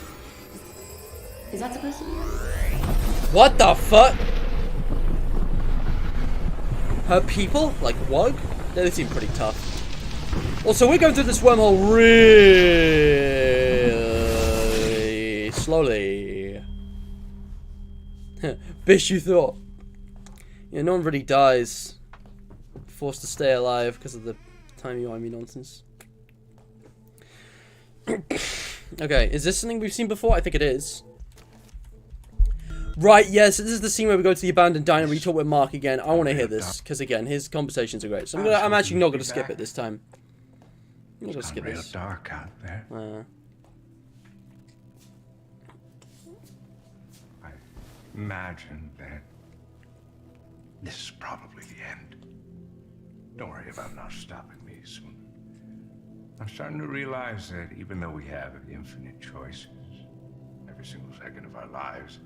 Is that supposed to be right? What the fuck? Her people? Like Wug? They seem pretty tough. Also, we're going through this wormhole really slowly. Bish, you thought. Yeah, no one really dies. Forced to stay alive because of the timey-wimey nonsense. Okay, is this something we've seen before? I think it is. Right, yes, this is the scene where we go to the abandoned diner. We talk with Mark again. I want to hear this because again, his conversations are great. So I'm actually not going to skip it this time. I'm not going to skip real this. dark out there. I imagine that this is probably the end. Don't worry about not stopping me soon. I'm starting to realize that even though we have infinite choices every single second of our lives,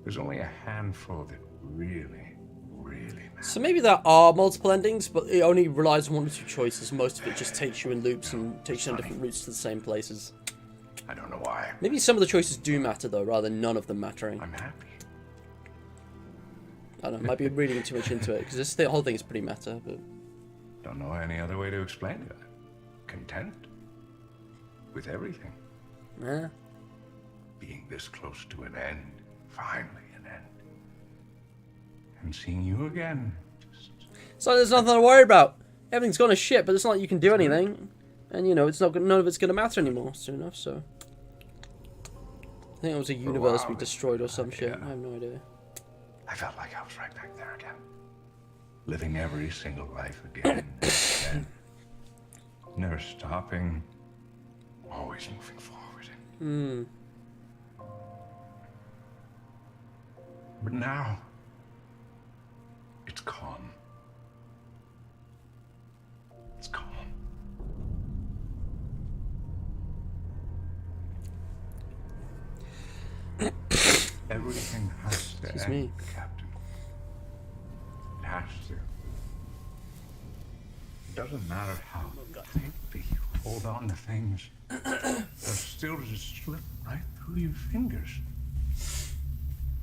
there's only a handful that really matter. So maybe there are multiple endings, but it only relies on one or two choices. Most of it just takes you in loops and takes you on different routes to the same places. I don't know why. Maybe some of the choices do matter, though, rather than none of them mattering. I'm happy. I don't know, might be reading too much into it, because the whole thing is pretty meta, but... Don't know any other way to explain it. Content with everything. Yeah. Being this close to an end, finally an end. And seeing you again. So there's nothing to worry about. Everything's gone to shit, but it's not like you can do anything. And, you know, it's not, none of it's going to matter anymore soon enough, so... I think it was a universe we destroyed or some shit. I have no idea. I felt like I was right back there again. Living every single life again and again. Never stopping. Always moving forward. But now, it's calm. It's calm. Everything has to end, Captain. It has to. It doesn't matter how tightly you hold on to things. They'll still just slip right through your fingers.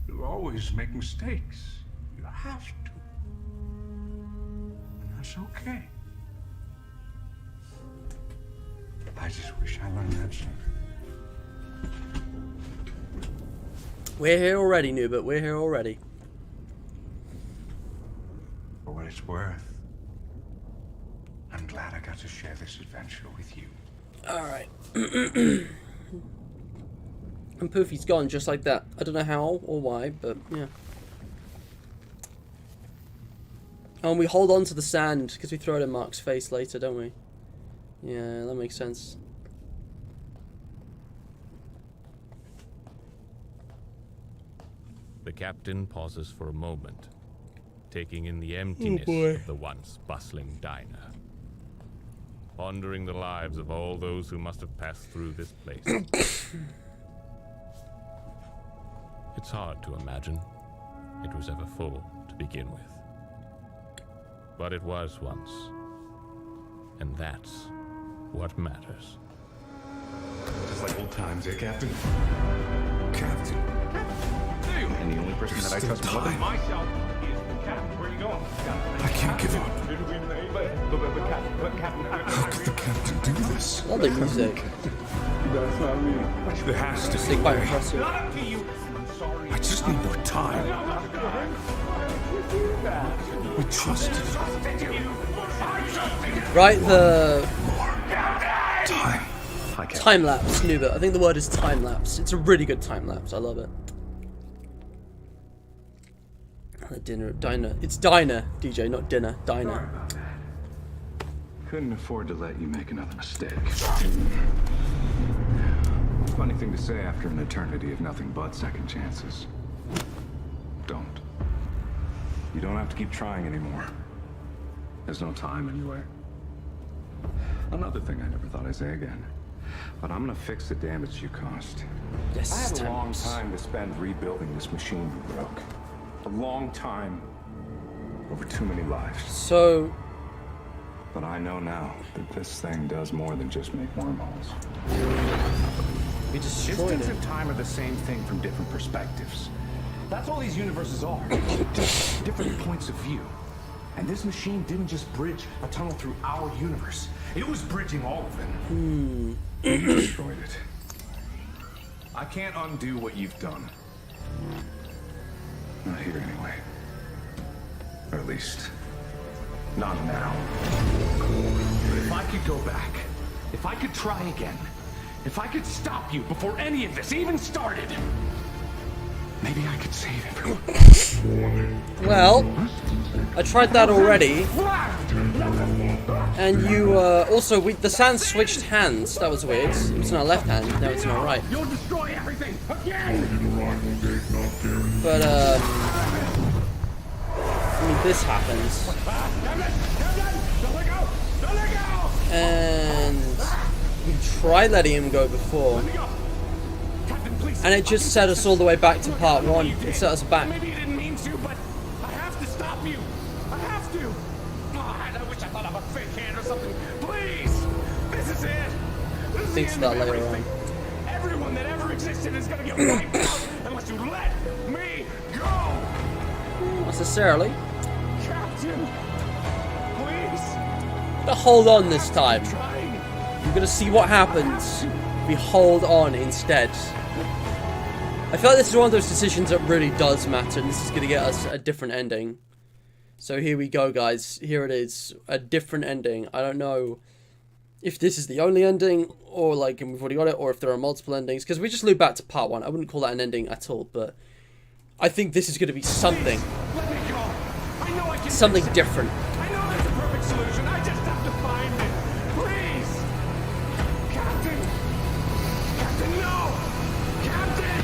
You'll always make mistakes. You have to. And that's okay. I just wish I learned that sooner. We're here already, Nubert. We're here already. For what it's worth, I'm glad I got to share this adventure with you. Alright. And Poofy's gone just like that. I don't know how or why, but yeah. Oh, and we hold on to the sand because we throw it in Mark's face later, don't we? Yeah, that makes sense. The captain pauses for a moment, taking in the emptiness of the once bustling diner, pondering the lives of all those who must have passed through this place. It's hard to imagine it was ever full to begin with. But it was once, and that's what matters. Just like old times, eh, Captain? Captain. And the only person that I trust more than myself is the captain. Where are you going? I can't give up. But Captain, how could the captain do this? Love the music. That's not me. There has to be. Quite impressive. Not up to you. I'm sorry. I just need more time. We trusted you. Right, the time. Time lapse, Nubert. I think the word is time lapse. It's a really good time lapse. I love it. Diner. It's diner, DJ, not dinner. Diner. Couldn't afford to let you make another mistake. Funny thing to say after an eternity of nothing but second chances. Don't. You don't have to keep trying anymore. There's no time anywhere. Another thing I never thought I'd say again. But I'm gonna fix the damage you caused. Yes, I had a long time to spend rebuilding this machine you broke. A long time over too many lives. So... But I know now that this thing does more than just make wormholes. We destroyed Distance it. and time are the same thing from different perspectives. That's all these universes are. Different points of view. And this machine didn't just bridge a tunnel through our universe. It was bridging all of them. You destroyed it. I can't undo what you've done. Not here anyway. Or at least, not now. But if I could go back, if I could try again, if I could stop you before any of this even started, maybe I could save everyone. Well, I tried that already. And you, also, the sand switched hands. That was weird. It was in our left hand, now it's in our right. You'll destroy everything again! But, I mean, this happens. And we tried letting him go before. And it just set us all the way back to part 1. It set us back. Maybe you didn't mean to, but I have to stop you. I have to. God, I wish I thought of a fake hand or something. Please, this is it. This is Thinks the end that of later everything. Everyone that ever existed is gonna get wiped out unless you let me go. Not necessarily. Captain, please. But hold on this time. You're gonna see what happens if we hold on instead. I feel like this is one of those decisions that really does matter, and this is gonna get us a different ending. So here we go, guys. Here it is. A different ending. I don't know if this is the only ending, or like we've already got it, or if there are multiple endings. Because we just loop back to part 1. I wouldn't call that an ending at all, but I think this is gonna be something. Let me go. I know I can Something fix it. different. I know there's a perfect solution. I just have to find it. Please. Captain. Captain, no. Captain.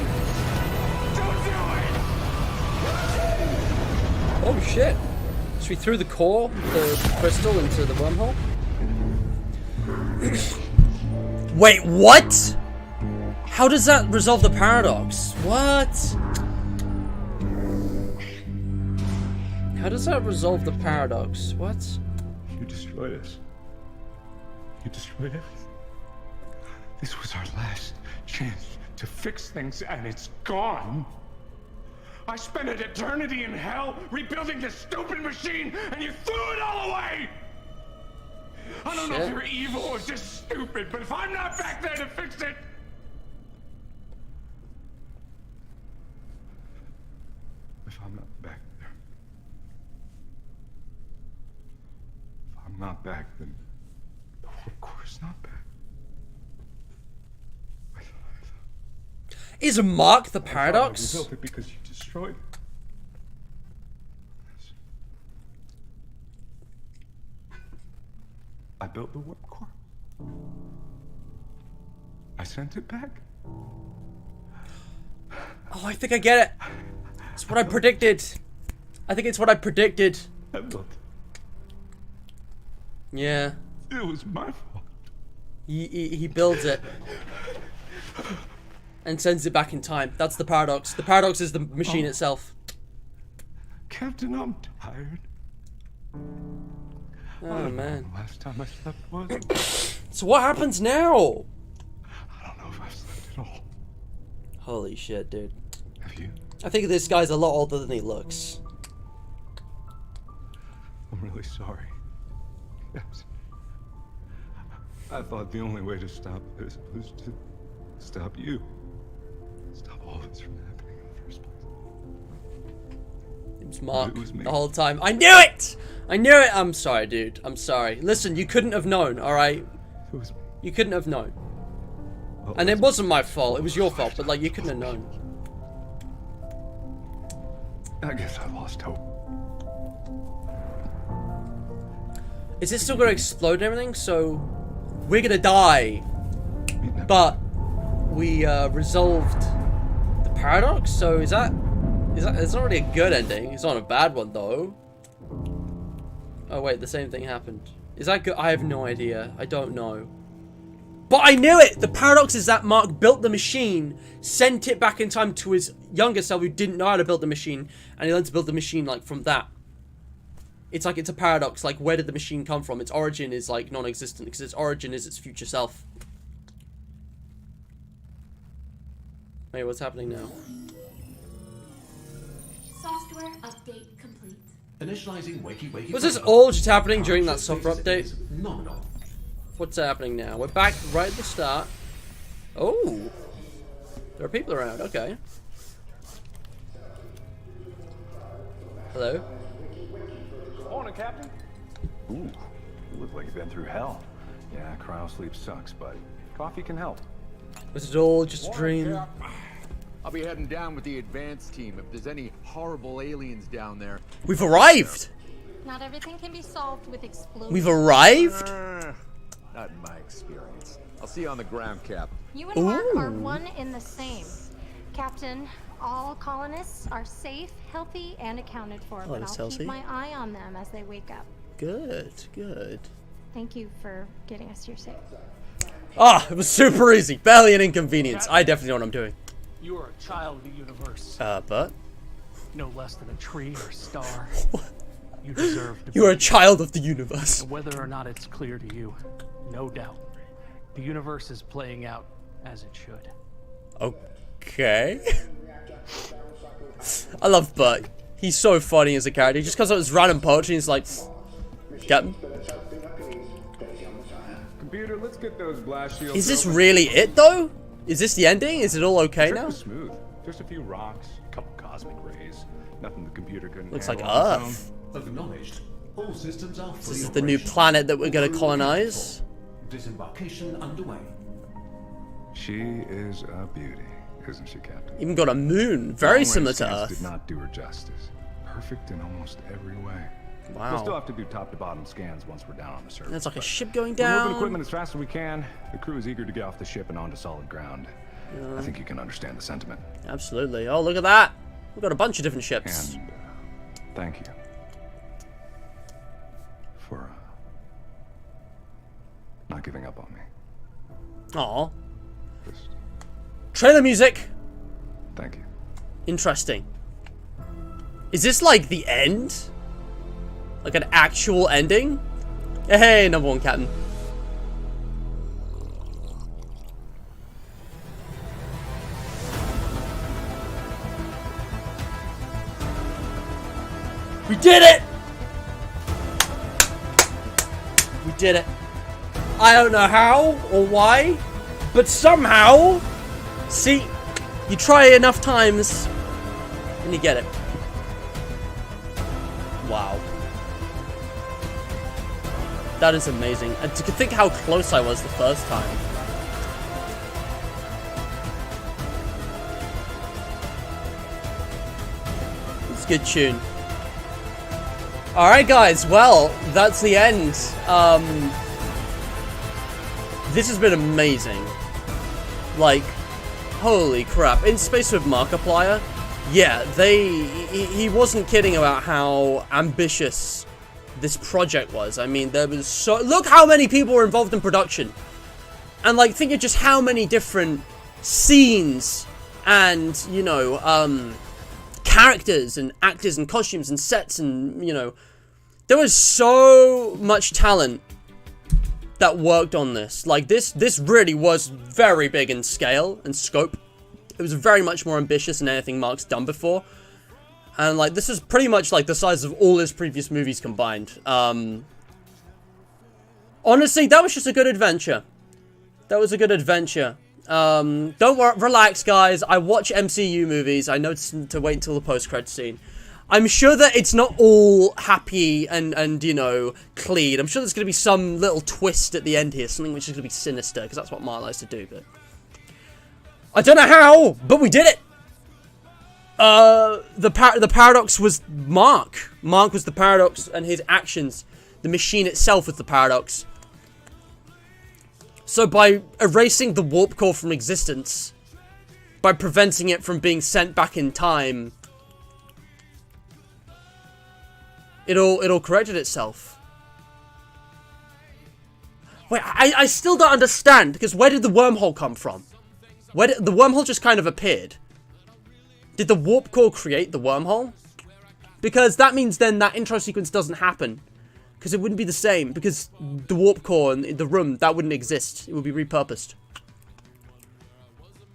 Don't do it. Captain. Oh shit. So we threw the core, the crystal, into the wormhole? Wait, what? How does that resolve the paradox? What? How does that resolve the paradox? What? You destroyed us. You destroyed us. This was our last chance to fix things, and it's gone. I spent an eternity in hell rebuilding this stupid machine, and you threw it all away! I don't know if you're evil or just stupid, but if I'm not back there to fix it... If I'm not back there. If I'm not back, then the warp core is not back. Is Mark the paradox? I built it because you destroyed it. I built the warp core. I sent it back. Oh, I think I get it. It's what I predicted. I think it's what I predicted. I built it. Yeah. It was my fault. He builds it. And sends it back in time. That's the paradox. The paradox is the machine itself. Captain, I'm tired. Oh, man. Last time I slept was. So what happens now? I don't know if I've slept at all. Holy shit, dude. Have you? I think this guy's a lot older than he looks. I'm really sorry. Yes. I thought the only way to stop this was to stop you. Stop all this from happening in the first place. It was Mark It was me. the whole time. I knew it! I knew it! I'm sorry, dude. I'm sorry. Listen, you couldn't have known, alright? It was me. You couldn't have known. Well, And it wasn't my fault. It was your fault, but like, you couldn't have known. I guess I lost hope. Is it still gonna explode and everything? So, we're gonna die. But, we resolved the paradox? So, is that... It's not really a good ending. It's not a bad one, though. Oh, wait, the same thing happened. Is that good? I have no idea. I don't know. But I knew it! The paradox is that Mark built the machine, sent it back in time to his younger self who didn't know how to build the machine, and he learned to build the machine, like, from that. It's like, it's a paradox. Like, where did the machine come from? Its origin is, like, non-existent, because its origin is its future self. Wait, what's happening now? Software update complete. Initializing wakey. Was this all just happening during that software update? Nominal. What's happening now? We're back right at the start. Oh! There are people around, okay. Hello? Morning, Captain. Ooh, you look like you've been through hell. Yeah, cryo sleep sucks, but coffee can help. Was it all just a dream? I'll be heading down with the advance team if there's any horrible aliens down there. We've arrived! Not everything can be solved with explosions. We've arrived? Not in my experience. I'll see you on the ground, Cap. You and Mark are one in the same. Captain, all colonists are safe, healthy, and accounted for, but I'll keep my eye on them as they wake up. Good, good. Thank you for getting us here safe. Ah, it was super easy. Barely an inconvenience. I definitely know what I'm doing. You are a child of the universe. But? No less than a tree or star. You deserve to You are be. a child of the universe. And whether or not it's clear to you, no doubt, the universe is playing out as it should. Okay. I love Bert. He's so funny as a character. He just comes up with this random poetry and he's like, Captain? Computer, let's get those blast shields. Is this open. really it though? Is this the ending? Is it all okay The trip now? was smooth. Just a few rocks, a couple cosmic rays. Nothing the computer couldn't Looks like handle on its Earth. Acknowledged. All systems are fully This is the new planet that we're gonna colonize. Disembarkation underway. She is a beauty, isn't she, Captain? Even got a moon, very Long-range similar to scans Earth. Did not do her justice. Perfect in almost every way. Wow. We'll still have to do top-to-bottom scans once we're down on the surface. There's like a ship going We're moving down. equipment as fast as we can. The crew is eager to get off the ship and onto solid ground. Yeah. I think you can understand the sentiment. Absolutely. Oh, look at that. We've got a bunch of different ships. And thank you for not giving up on me. Aw. Trailer music. Thank you. Interesting. Is this like the end? Like an actual ending? Hey, number one, Captain. We did it! We did it. I don't know how or why, but somehow, see, you try enough times and you get it. Wow. That is amazing. And to think how close I was the first time. It's a good tune. Alright guys, well, that's the end. This has been amazing. Like, holy crap. In Space with Markiplier, yeah, he wasn't kidding about how ambitious this project was. I mean, there was so... Look how many people were involved in production. And, like, think of just how many different scenes and, you know, characters and actors and costumes and sets and, you know... There was so much talent that worked on this. Like, this really was very big in scale and scope. It was very much more ambitious than anything Mark's done before. And, like, this is pretty much, like, the size of all his previous movies combined. Honestly, that was just a good adventure. That was a good adventure. Don't worry, relax, guys. I watch MCU movies. I know to wait until the post-credits scene. I'm sure that it's not all happy and you know, clean. I'm sure there's going to be some little twist at the end here. Something which is going to be sinister, because that's what Mark likes to do, but... I don't know how, but we did it! The paradox was Mark. Mark was the paradox, and his actions. The machine itself was the paradox. So by erasing the warp core from existence, by preventing it from being sent back in time, it all corrected itself. Wait, I still don't understand, because where did the wormhole come from? Where did the wormhole just kind of appeared? Did the warp core create the wormhole? Because that means then that intro sequence doesn't happen. Because it wouldn't be the same, because the warp core in the room, that wouldn't exist. It would be repurposed.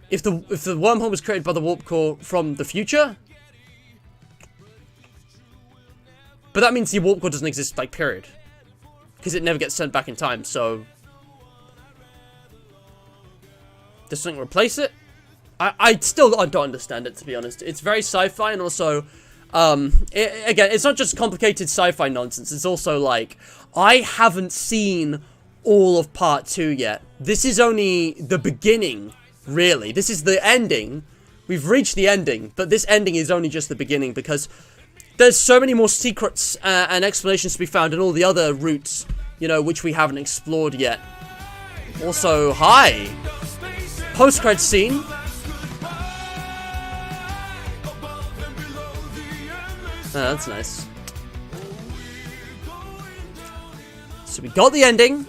If the wormhole was created by the warp core from the future, but that means the warp core doesn't exist, like, period. Because it never gets sent back in time, so... Does something replace it? I don't understand it, to be honest. It's very sci-fi, and also... again, it's not just complicated sci-fi nonsense. It's also, like... I haven't seen all of Part 2 yet. This is only the beginning, really. This is the ending. We've reached the ending, but this ending is only just the beginning, because... There's so many more secrets and explanations to be found in all the other routes, you know, which we haven't explored yet. Also, hi! Post-credit scene. Oh, that's nice. So we got the ending.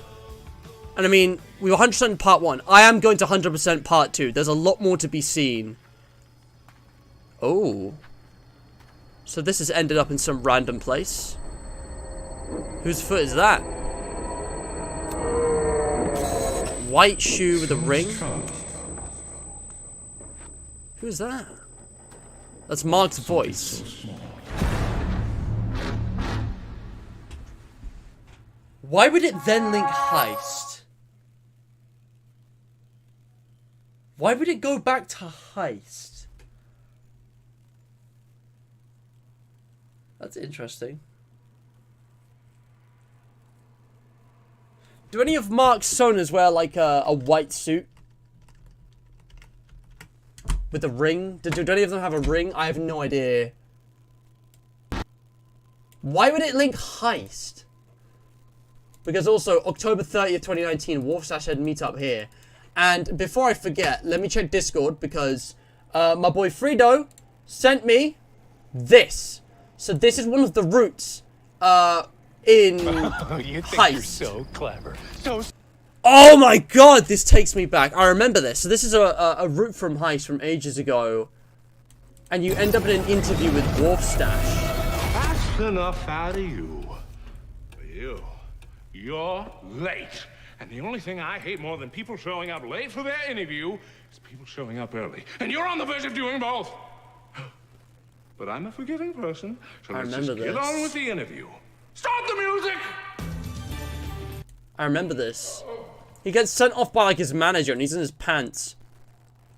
And I mean, we were 100% part 1. I am going to 100% part 2. There's a lot more to be seen. Oh. So this has ended up in some random place. Whose foot is that? White shoe with a ring? Who's that? That's Mark's voice. Why would it then link heist? Why would it go back to heist? That's interesting. Do any of Mark's sonars wear like a white suit? With a ring? Do any of them have a ring? I have no idea. Why would it link heist? Because also, October 30th, 2019, Wolfstash had meetup here. And before I forget, let me check Discord because my boy Fredo sent me this. So this is one of the routes in You think heist. you're so clever. So Oh my god, this takes me back. I remember this. So this is a route from heist from ages ago. And you end up in an interview with Wolfstash. That's enough out of you. You're late. And the only thing I hate more than people showing up late for their interview is people showing up early. And you're on the verge of doing both. But I'm a forgiving person, so let's just get on with the interview. Start the music! I remember this. He gets sent off by like his manager and he's in his pants.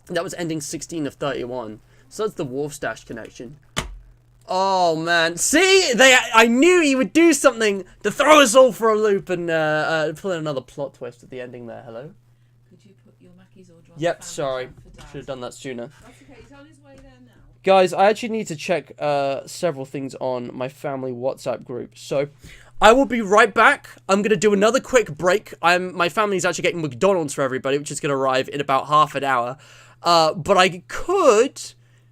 That was ending 16 of 31. So that's the Wolfstash connection. Oh man. See? I knew he would do something to throw us all for a loop and pull in another plot twist at the ending there. Hello? Could you put your Mackies or Yep, sorry. Should have done that sooner. That's okay, he's on his way there now. Guys, I actually need to check several things on my family WhatsApp group. So, I will be right back. I'm going to do another quick break. My family's actually getting McDonald's for everybody, which is going to arrive in about half an hour. But I could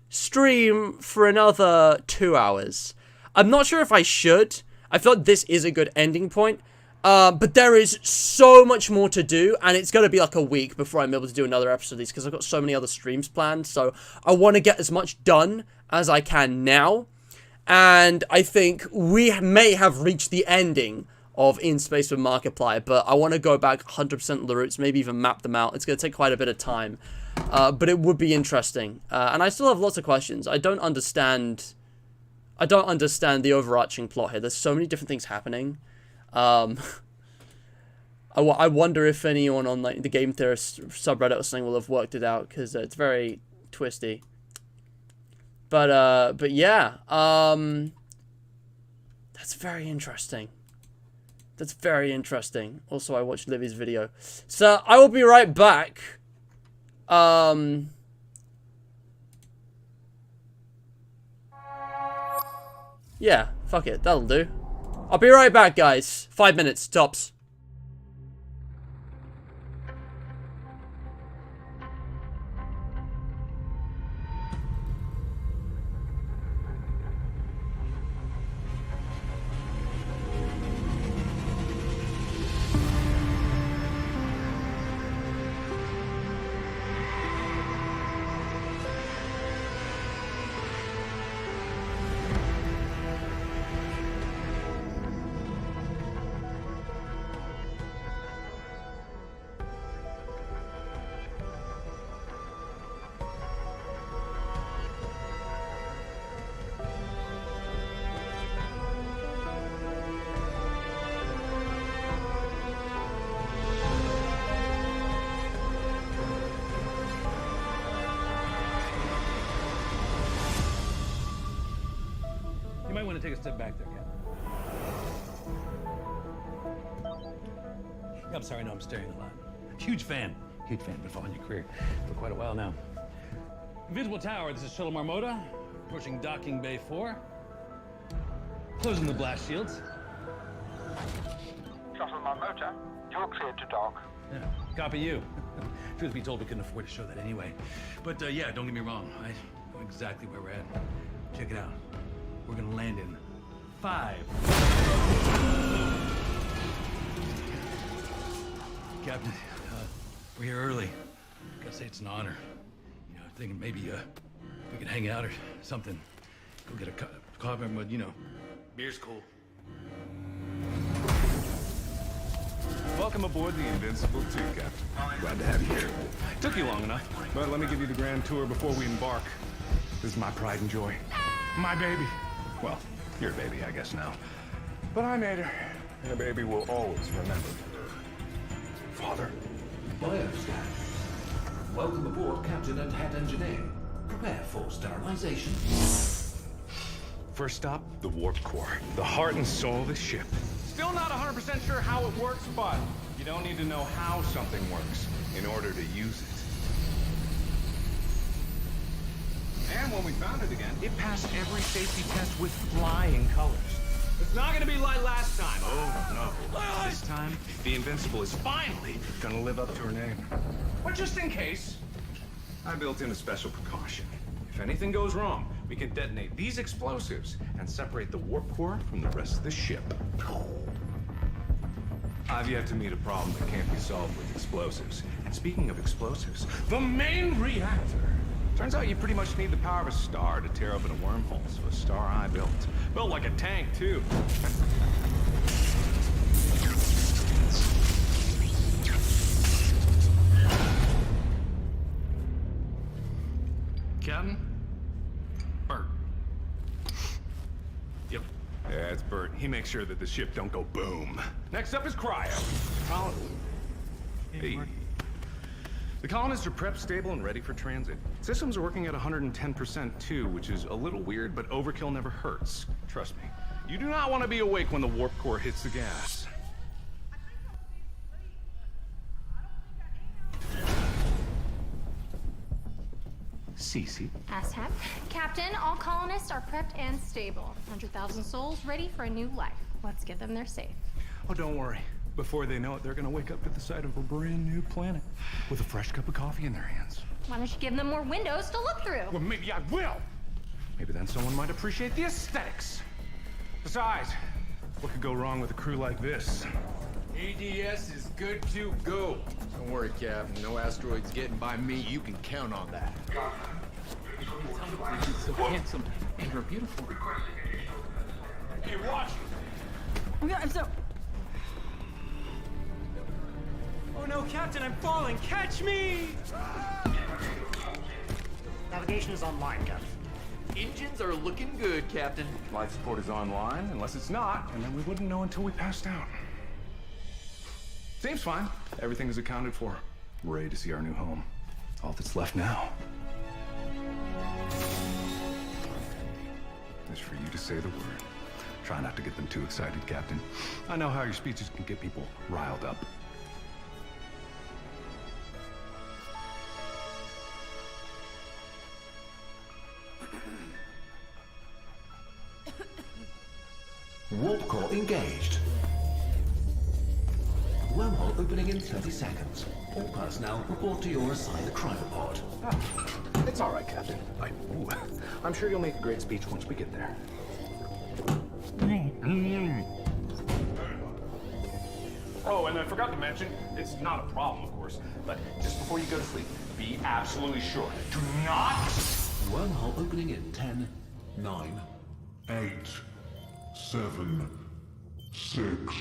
stream for another 2 hours. I'm not sure if I should. I feel like this is a good ending point. But there is so much more to do, and it's going to be like a week before I'm able to do another episode of these, because I've got so many other streams planned, so I want to get as much done as I can now, and I think we may have reached the ending of In Space with Markiplier, but I want to go back 100% of the routes, maybe even map them out. It's going to take quite a bit of time, but it would be interesting, and I still have lots of questions. I don't understand the overarching plot here. There's so many different things happening. I wonder if anyone on like the Game Theorist subreddit or something will have worked it out, because it's very twisty. But yeah, that's very interesting. That's very interesting. Also, I watched Livy's video, so I will be right back. Yeah, fuck it, that'll do. I'll be right back, guys. 5 minutes, tops. You might want to take a step back there, Captain. I'm sorry, no, I'm staring a lot. Huge fan. Been following your career for quite a while now. Invisible Tower, this is Shuttle Marmota. Approaching docking bay 4. Closing the blast shields. Shuttle Marmota, you're cleared to dock. Yeah, copy you. Truth be told, we couldn't afford to show that anyway. But yeah, don't get me wrong. I know exactly where we're at. Check it out. We're gonna land in 5, Captain. We're here early. Gotta say it's an honor. You know, thinking maybe we could hang out or something. Go get a coffee, but you know, beer's cool. Welcome aboard the Invincible II, Captain. Glad to have you here. Took you long enough, but let me give you the grand tour before we embark. This is my pride and joy. My baby. Well, your baby, I guess now. But I made her, and a baby will always remember her father. Bioscan. Welcome aboard, Captain and Head Engineer. Prepare for sterilization. First stop, the warp core. The heart and soul of the ship. Still not 100% sure how it works, but you don't need to know how something works in order to use it. And when we found it again, it passed every safety test with flying colors. It's not gonna be like last time. Oh, no. This time, the Invincible is finally gonna live up to her name. But just in case, I built in a special precaution. If anything goes wrong, we can detonate these explosives and separate the warp core from the rest of the ship. I've yet to meet a problem that can't be solved with explosives. And speaking of explosives, the main reactor. Turns out you pretty much need the power of a star to tear open a wormhole, so a star I built. Built like a tank, too. Captain? Bert. Yep. Yeah, it's Bert. He makes sure that the ship don't go boom. Next up is cryo. Hey. The colonists are prepped, stable, and ready for transit. Systems are working at 110% too, which is a little weird, but overkill never hurts. Trust me. You do not want to be awake when the warp core hits the gas. Cece. Ashab. Captain, all colonists are prepped and stable. 100,000 souls ready for a new life. Let's get them there safe. Oh, don't worry. Before they know it, they're gonna wake up at the sight of a brand new planet with a fresh cup of coffee in their hands. Why don't you give them more windows to look through? Well, maybe I will. Maybe then someone might appreciate the aesthetics. Besides, what could go wrong with a crew like this? ADS is good to go. Don't worry, Cap. No asteroids getting by me. You can count on that. He's so handsome and you're beautiful. Hey, watch! I'm so... Oh no, Captain, I'm falling! Catch me! Navigation is online, Captain. Engines are looking good, Captain. Life support is online, unless it's not, and then we wouldn't know until we passed out. Seems fine. Everything is accounted for. We're ready to see our new home. All that's left now is for you to say the word. Try not to get them too excited, Captain. I know how your speeches can get people riled up. Warp core engaged. Wormhole opening in 30 seconds. All personnel report to your assigned cryopod. It's all right, Captain. I'm sure you'll make a great speech once we get there. Oh, and I forgot to mention, it's not a problem, of course, but just before you go to sleep, be absolutely sure. Do not... Wormhole opening in 10, 9, 8, 7, 6.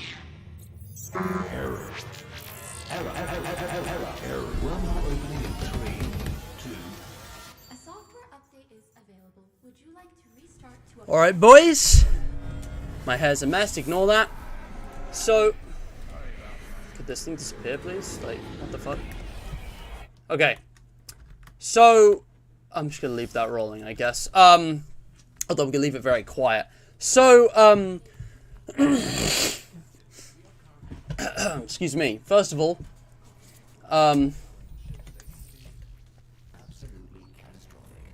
Error. Error. Wormhole opening in 3, 2. A software update is available. Would you like to restart to a... Alright, boys. My hair's a mess, ignore that. So... Could this thing disappear, please? Like, what the fuck? Okay. So... I'm just gonna leave that rolling, I guess. Although I'm gonna leave it very quiet. So, excuse me. First of all,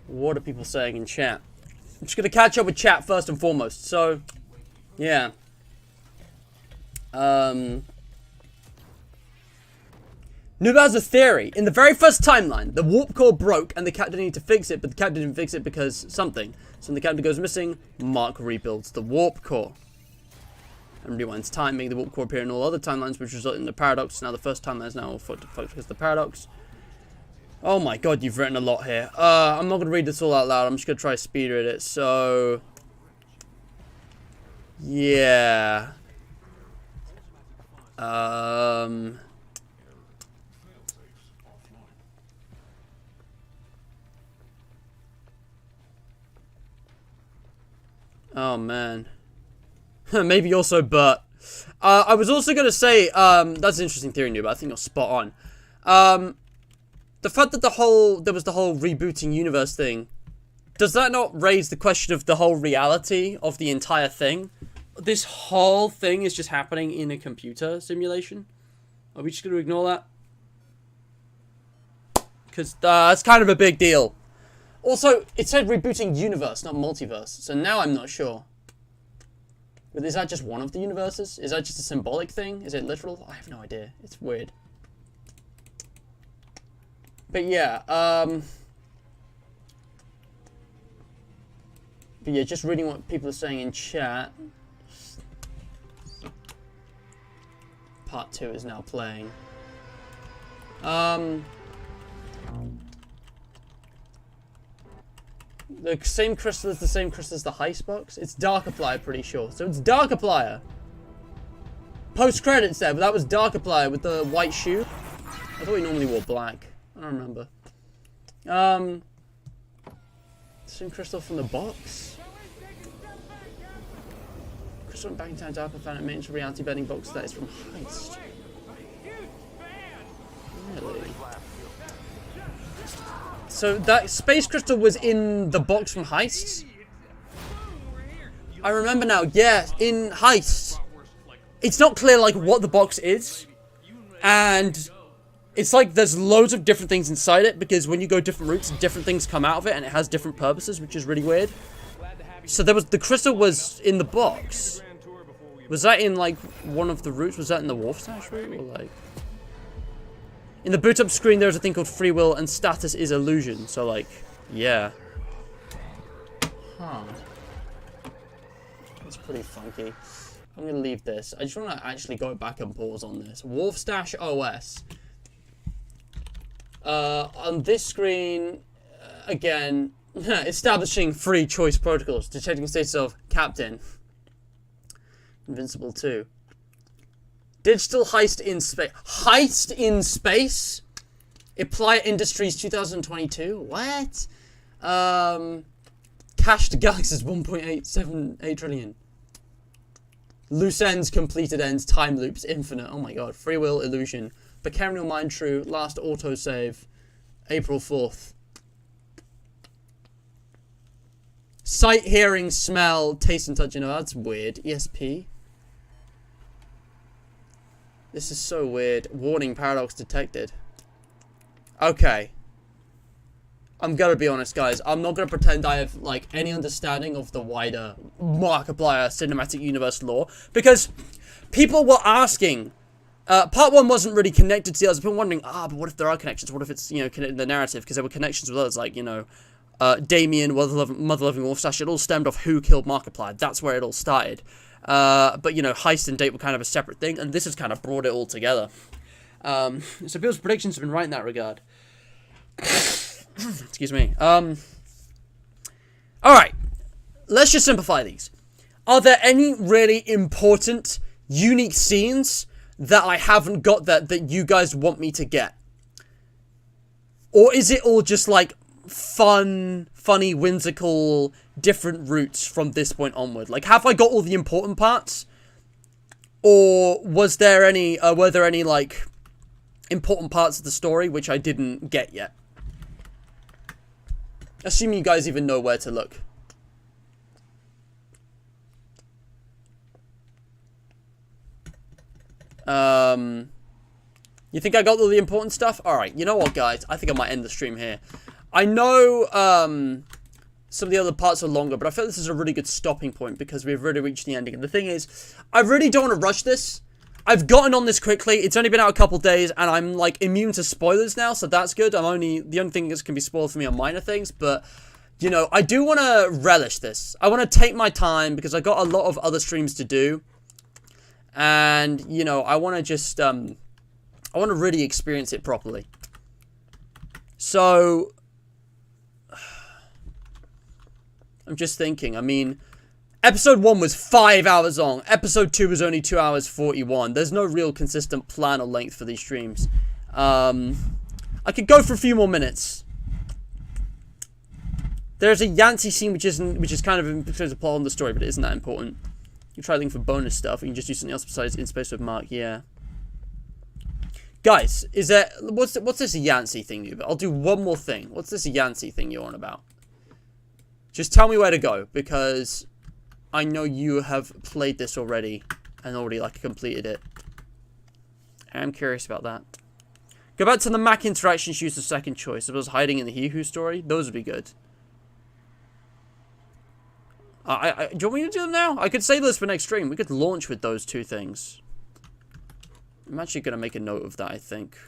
what are people saying in chat? I'm just gonna catch up with chat first and foremost. So, yeah. Noob has a theory. In the very first timeline, the warp core broke and the captain needed to fix it, but the captain didn't fix it because something. So when the captain goes missing, Mark rebuilds the warp core. and rewinds time, making the warp core appear in all other timelines, which result in the paradox. Now the first timeline is now fucked because of the paradox. Oh my god, you've written a lot here. I'm not going to read this all out loud. I'm just going to try to speed read it. So, yeah. Oh man. Maybe also, but I was also going to say, that's an interesting theory, Noob, but I think you're spot on. The fact that there was the whole rebooting universe thing, does that not raise the question of the whole reality of the entire thing? This whole thing is just happening in a computer simulation? Are we just going to ignore that? Because that's kind of a big deal. Also, it said rebooting universe, not multiverse, so now I'm not sure. But is that just one of the universes? Is that just a symbolic thing? Is it literal? I have no idea. It's weird. But yeah, just reading what people are saying in chat. Part 2 is now playing. The same crystal is the same crystal as the heist box? It's Darkiplier, pretty sure. So it's Darkiplier. Post-credits there, but that was Darkiplier with the white shoe. I thought he normally wore black. I don't remember. Same crystal from the box. Crystal and Banking Time Dark and found it maintenance reality betting box that is from Heist. Really? So that space crystal was in the box from Heist? I remember now, yeah, in Heist. It's not clear like what the box is. And it's like there's loads of different things inside it, because when you go different routes, different things come out of it, and it has different purposes, which is really weird. So there was, the crystal was in the box. Was that in like one of the routes? Was that in the Wolf Stash route, or like? In the boot up screen, there's a thing called free will, and status is illusion. So like, yeah. Huh. That's pretty funky. I'm gonna leave this. I just want to actually go back and pause on this. Wolf Stash OS. On this screen, again, establishing free choice protocols, detecting status of Captain. Invincible II. Digital heist in space. Heist in space? Apply Industries 2022? What? Cached galaxies 1.878 trillion. Loose ends, completed ends, time loops, infinite. Oh my god. Free will, illusion. Bicameral mind true. Last autosave. April 4th. Sight, hearing, smell, taste and touch. You know, that's weird. ESP. This is so weird. Warning, paradox detected. Okay. I'm gonna be honest, guys. I'm not gonna pretend I have, like, any understanding of the wider Markiplier cinematic universe lore, because people were asking. Part 1 wasn't really connected to the others. I've been wondering, but what if there are connections? What if it's, you know, connected to the narrative? Because there were connections with others, like, you know, Damien, Mother-Loving Wolfstache. It all stemmed off who killed Markiplier. That's where it all started. But, you know, Heist and Date were kind of a separate thing, and this has kind of brought it all together. So people's predictions have been right in that regard. Excuse me. Alright. Let's just simplify these. Are there any really important, unique scenes that I haven't got that you guys want me to get? Or is it all just like funny, whimsical, different routes from this point onward? Like, have I got all the important parts? Or was there any, were there any, like, important parts of the story which I didn't get yet? Assuming you guys even know where to look. You think I got all the important stuff? Alright, you know what, guys? I think I might end the stream here. I know, some of the other parts are longer, but I feel this is a really good stopping point because we've already reached the ending. And the thing is, I really don't want to rush this. I've gotten on this quickly. It's only been out a couple days, and I'm, like, immune to spoilers now, so that's good. The only thing that can be spoiled for me are minor things, but, you know, I do want to relish this. I want to take my time because I got a lot of other streams to do. And, you know, I want to just, I want to really experience it properly. So, I'm just thinking, I mean, episode 1 was 5 hours long. Episode 2 was only 2 hours 41. There's no real consistent plan or length for these streams. I could go for a few more minutes. There's a Yancey scene which is kind of in terms of plot on the story, but it isn't that important. You try looking for bonus stuff. You can just do something else besides In Space with Mark. Yeah. Guys, is there what's this Yancey thing you? I'll do one more thing. What's this Yancey thing you're on about? Just tell me where to go, because I know you have played this already and already like completed it. I'm curious about that. Go back to the Mac interactions. Use the second choice. If it was hiding in the He Who story, those would be good. Do you want me to do them now? I could save this for next stream. We could launch with those two things. I'm actually going to make a note of that, I think.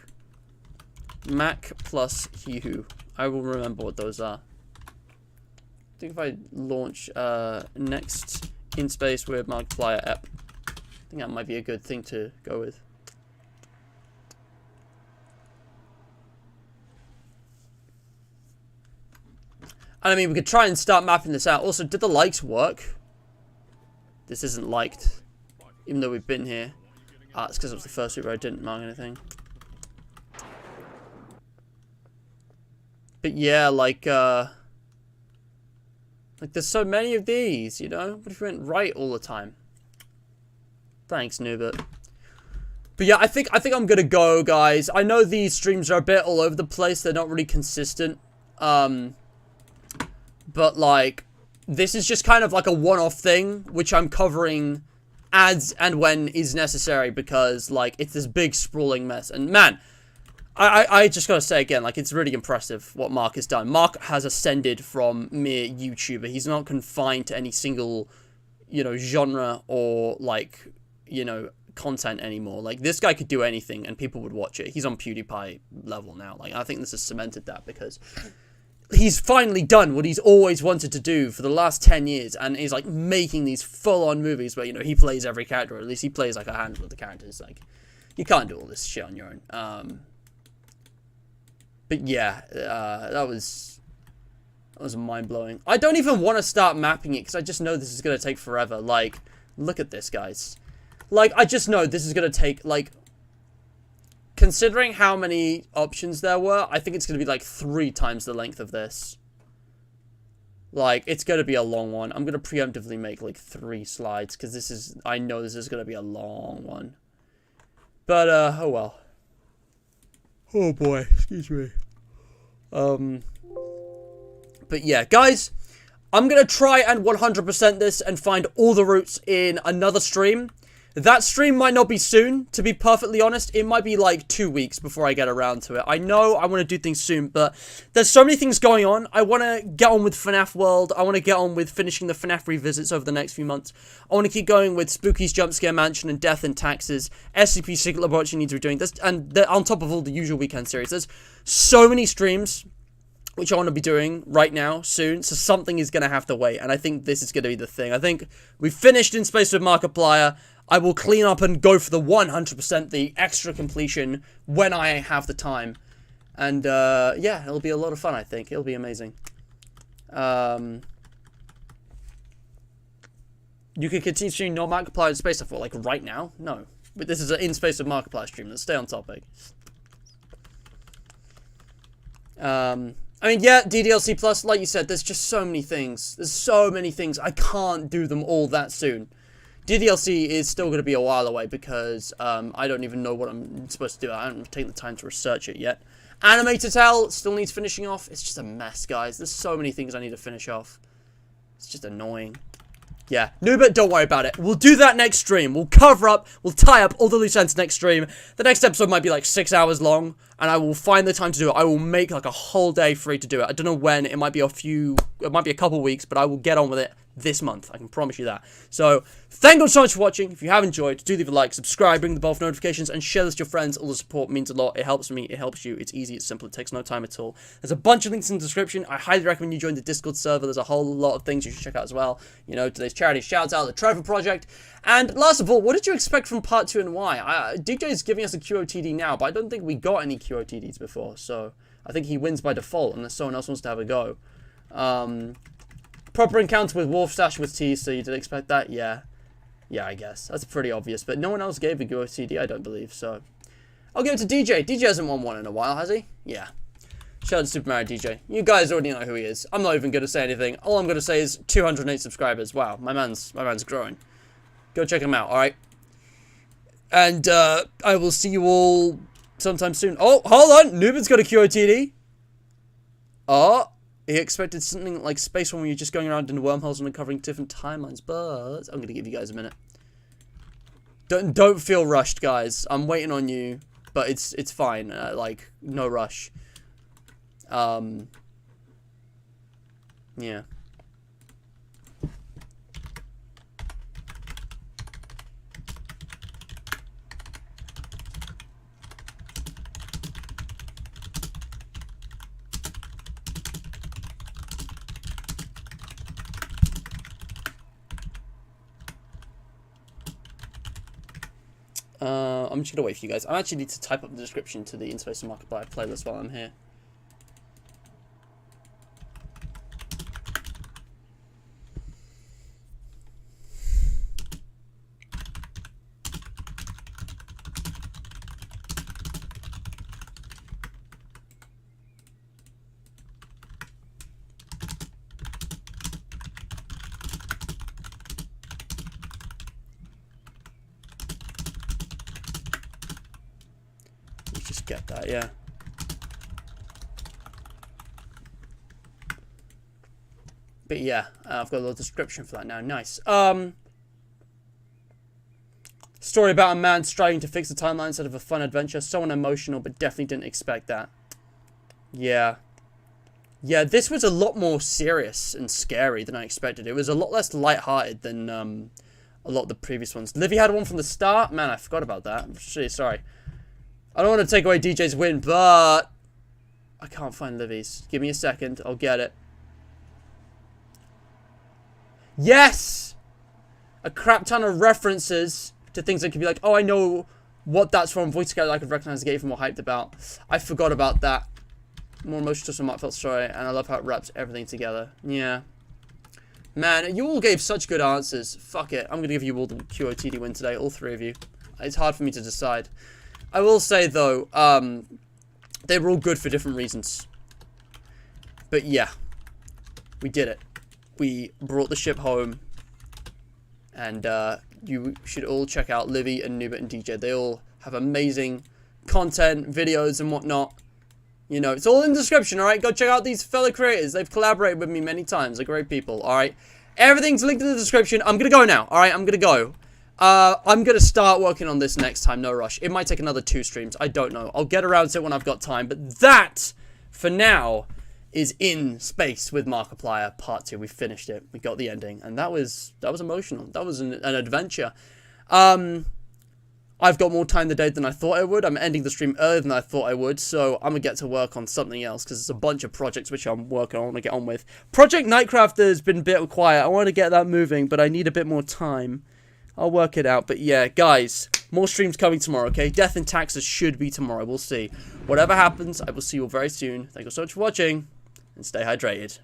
Mac plus He Who. I will remember what those are. I think if I launch next In Space with Markiplier app, I think that might be a good thing to go with. And I mean, we could try and start mapping this out. Also, did the likes work? This isn't liked, even though we've been here. It's because it was the first week where I didn't mark anything. But yeah, like there's so many of these, you know? What if we went right all the time? Thanks, Nubert. But yeah, I think I'm gonna go, guys. I know these streams are a bit all over the place. They're not really consistent. But, like, this is just kind of like a one-off thing, which I'm covering as and when is necessary, because, like, it's this big sprawling mess. And, man, I just gotta say again, like, it's really impressive what Mark has done. Mark has ascended from mere YouTuber. He's not confined to any single, you know, genre or, like, you know, content anymore. Like, this guy could do anything and people would watch it. He's on PewDiePie level now. Like, I think this has cemented that, because he's finally done what he's always wanted to do for the last 10 years, and he's like making these full-on movies where, you know, he plays every character, or at least he plays like a handful of the characters. Like, you can't do all this shit on your own. But yeah, that was mind-blowing. I don't even want to start mapping it, because I just know this is going to take forever. Like, look at this, guys. Like, I just know this is going to take, like, considering how many options there were, I think it's going to be like 3 times the length of this. Like, it's going to be a long one. I'm going to preemptively make like 3 slides, because I know this is going to be a long one. But, oh well. Oh boy, excuse me. But yeah, guys, I'm going to try and 100% this and find all the routes in another stream. That stream might not be soon, to be perfectly honest. It might be like 2 weeks before I get around to it. I know I want to do things soon, but there's so many things going on. I want to get on with FNAF World. I want to get on with finishing the FNAF revisits over the next few months. I want to keep going with Spooky's Jump Scare Mansion and Death and Taxes. SCP Secret Laboratory needs to be doing this. And on top of all the usual weekend series, there's so many streams which I want to be doing right now, soon, so something is going to have to wait, and I think this is going to be the thing. I think we've finished In Space with Markiplier. I will clean up and go for the 100%, the extra completion, when I have the time. And, yeah, it'll be a lot of fun, I think. It'll be amazing. You could continue streaming no Markiplier in Space, I thought, like, right now? No. But this is an In Space with Markiplier stream. Let's stay on topic. I mean, yeah, DDLC Plus, like you said, there's just so many things. There's so many things. I can't do them all that soon. DDLC is still going to be a while away, because I don't even know what I'm supposed to do. I haven't taken the time to research it yet. Animated Tell still needs finishing off. It's just a mess, guys. There's so many things I need to finish off. It's just annoying. Yeah, Nubert, don't worry about it. We'll do that next stream. We'll cover up, we'll tie up all the loose ends next stream. The next episode might be like 6 hours long, and I will find the time to do it. I will make like a whole day free to do it. I don't know when. It might be a couple weeks, but I will get on with it this month. I can promise you that. So, thank you so much for watching. If you have enjoyed, do leave a like, subscribe, ring the bell for notifications, and share this with your friends. All the support means a lot. It helps me, it helps you. It's easy, it's simple, it takes no time at all. There's a bunch of links in the description. I highly recommend you join the Discord server. There's a whole lot of things you should check out as well. You know, today's charity shoutout, the Trevor Project. And last of all, what did you expect from part 2 and why? DJ is giving us a QOTD now, but I don't think we got any QOTDs before, so I think he wins by default unless someone else wants to have a go. Proper encounter with Wolf Stash with T, so you did expect that? Yeah. Yeah, I guess. That's pretty obvious, but no one else gave a QOTD, I don't believe, so I'll give it to DJ. DJ hasn't won one in a while, has he? Yeah. Shout out to Super Mario DJ. You guys already know who he is. I'm not even going to say anything. All I'm going to say is 208 subscribers. Wow, my man's growing. Go check him out, alright? And, I will see you all sometime soon. Oh, hold on! Nubin's got a QOTD. Oh, he expected something like Space One where you're just going around in wormholes and uncovering different timelines, but I'm going to give you guys a minute. Don't feel rushed, guys. I'm waiting on you, but it's fine. Like, no rush. Yeah. I'm just gonna wait for you guys. I actually need to type up the description to the Invincible Markiplier playlist while I'm here. Just get that, yeah. But yeah, I've got a little description for that now. Nice. Story about a man striving to fix the timeline instead of a fun adventure. Someone emotional, but definitely didn't expect that. Yeah. Yeah, this was a lot more serious and scary than I expected. It was a lot less lighthearted than a lot of the previous ones. Livy had one from the start. Man, I forgot about that. I'm really sorry. I don't want to take away DJ's win, but I can't find Livy's. Give me a second. I'll get it. Yes! A crap ton of references to things that could be like, oh, I know what that's from. Voice character I could recognize the game from or hyped about. I forgot about that. More emotional to a heartfelt story, and I love how it wraps everything together. Yeah. Man, you all gave such good answers. Fuck it. I'm going to give you all the QOTD win today. All three of you. It's hard for me to decide. I will say, though, they were all good for different reasons. But yeah, we did it. We brought the ship home. And you should all check out Livy and Nubit and DJ. They all have amazing content, videos and whatnot. You know, it's all in the description, alright? Go check out these fellow creators. They've collaborated with me many times. They're great people, alright? Everything's linked in the description. I'm going to go now, alright? I'm going to go. I'm going to start working on this next time, no rush. It might take another 2 streams, I don't know. I'll get around to it when I've got time, but that, for now, is In Space with Markiplier Part 2. We finished it, we got the ending, and that was emotional. That was an adventure. I've got more time today than I thought I would. I'm ending the stream earlier than I thought I would, so I'm going to get to work on something else, because there's a bunch of projects which I'm working on, I want to get on with. Project Nightcrafter has been a bit quiet. I want to get that moving, but I need a bit more time. I'll work it out, but yeah, guys, more streams coming tomorrow, okay? Death and Taxes should be tomorrow, we'll see. Whatever happens, I will see you all very soon. Thank you so much for watching, and stay hydrated.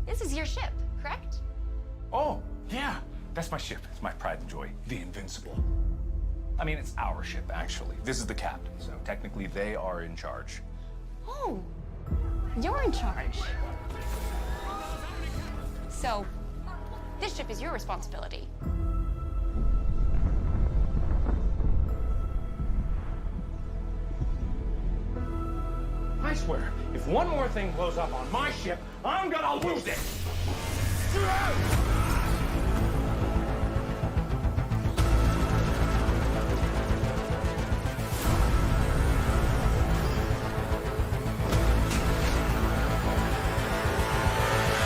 This is your ship, correct? Oh, yeah. That's my ship. It's my pride and joy. The Invincible. I mean, it's our ship, actually. This is the captain, so technically they are in charge. Oh, you're in charge. So, this ship is your responsibility. I swear, if one more thing blows up on my ship, I'm gonna lose it!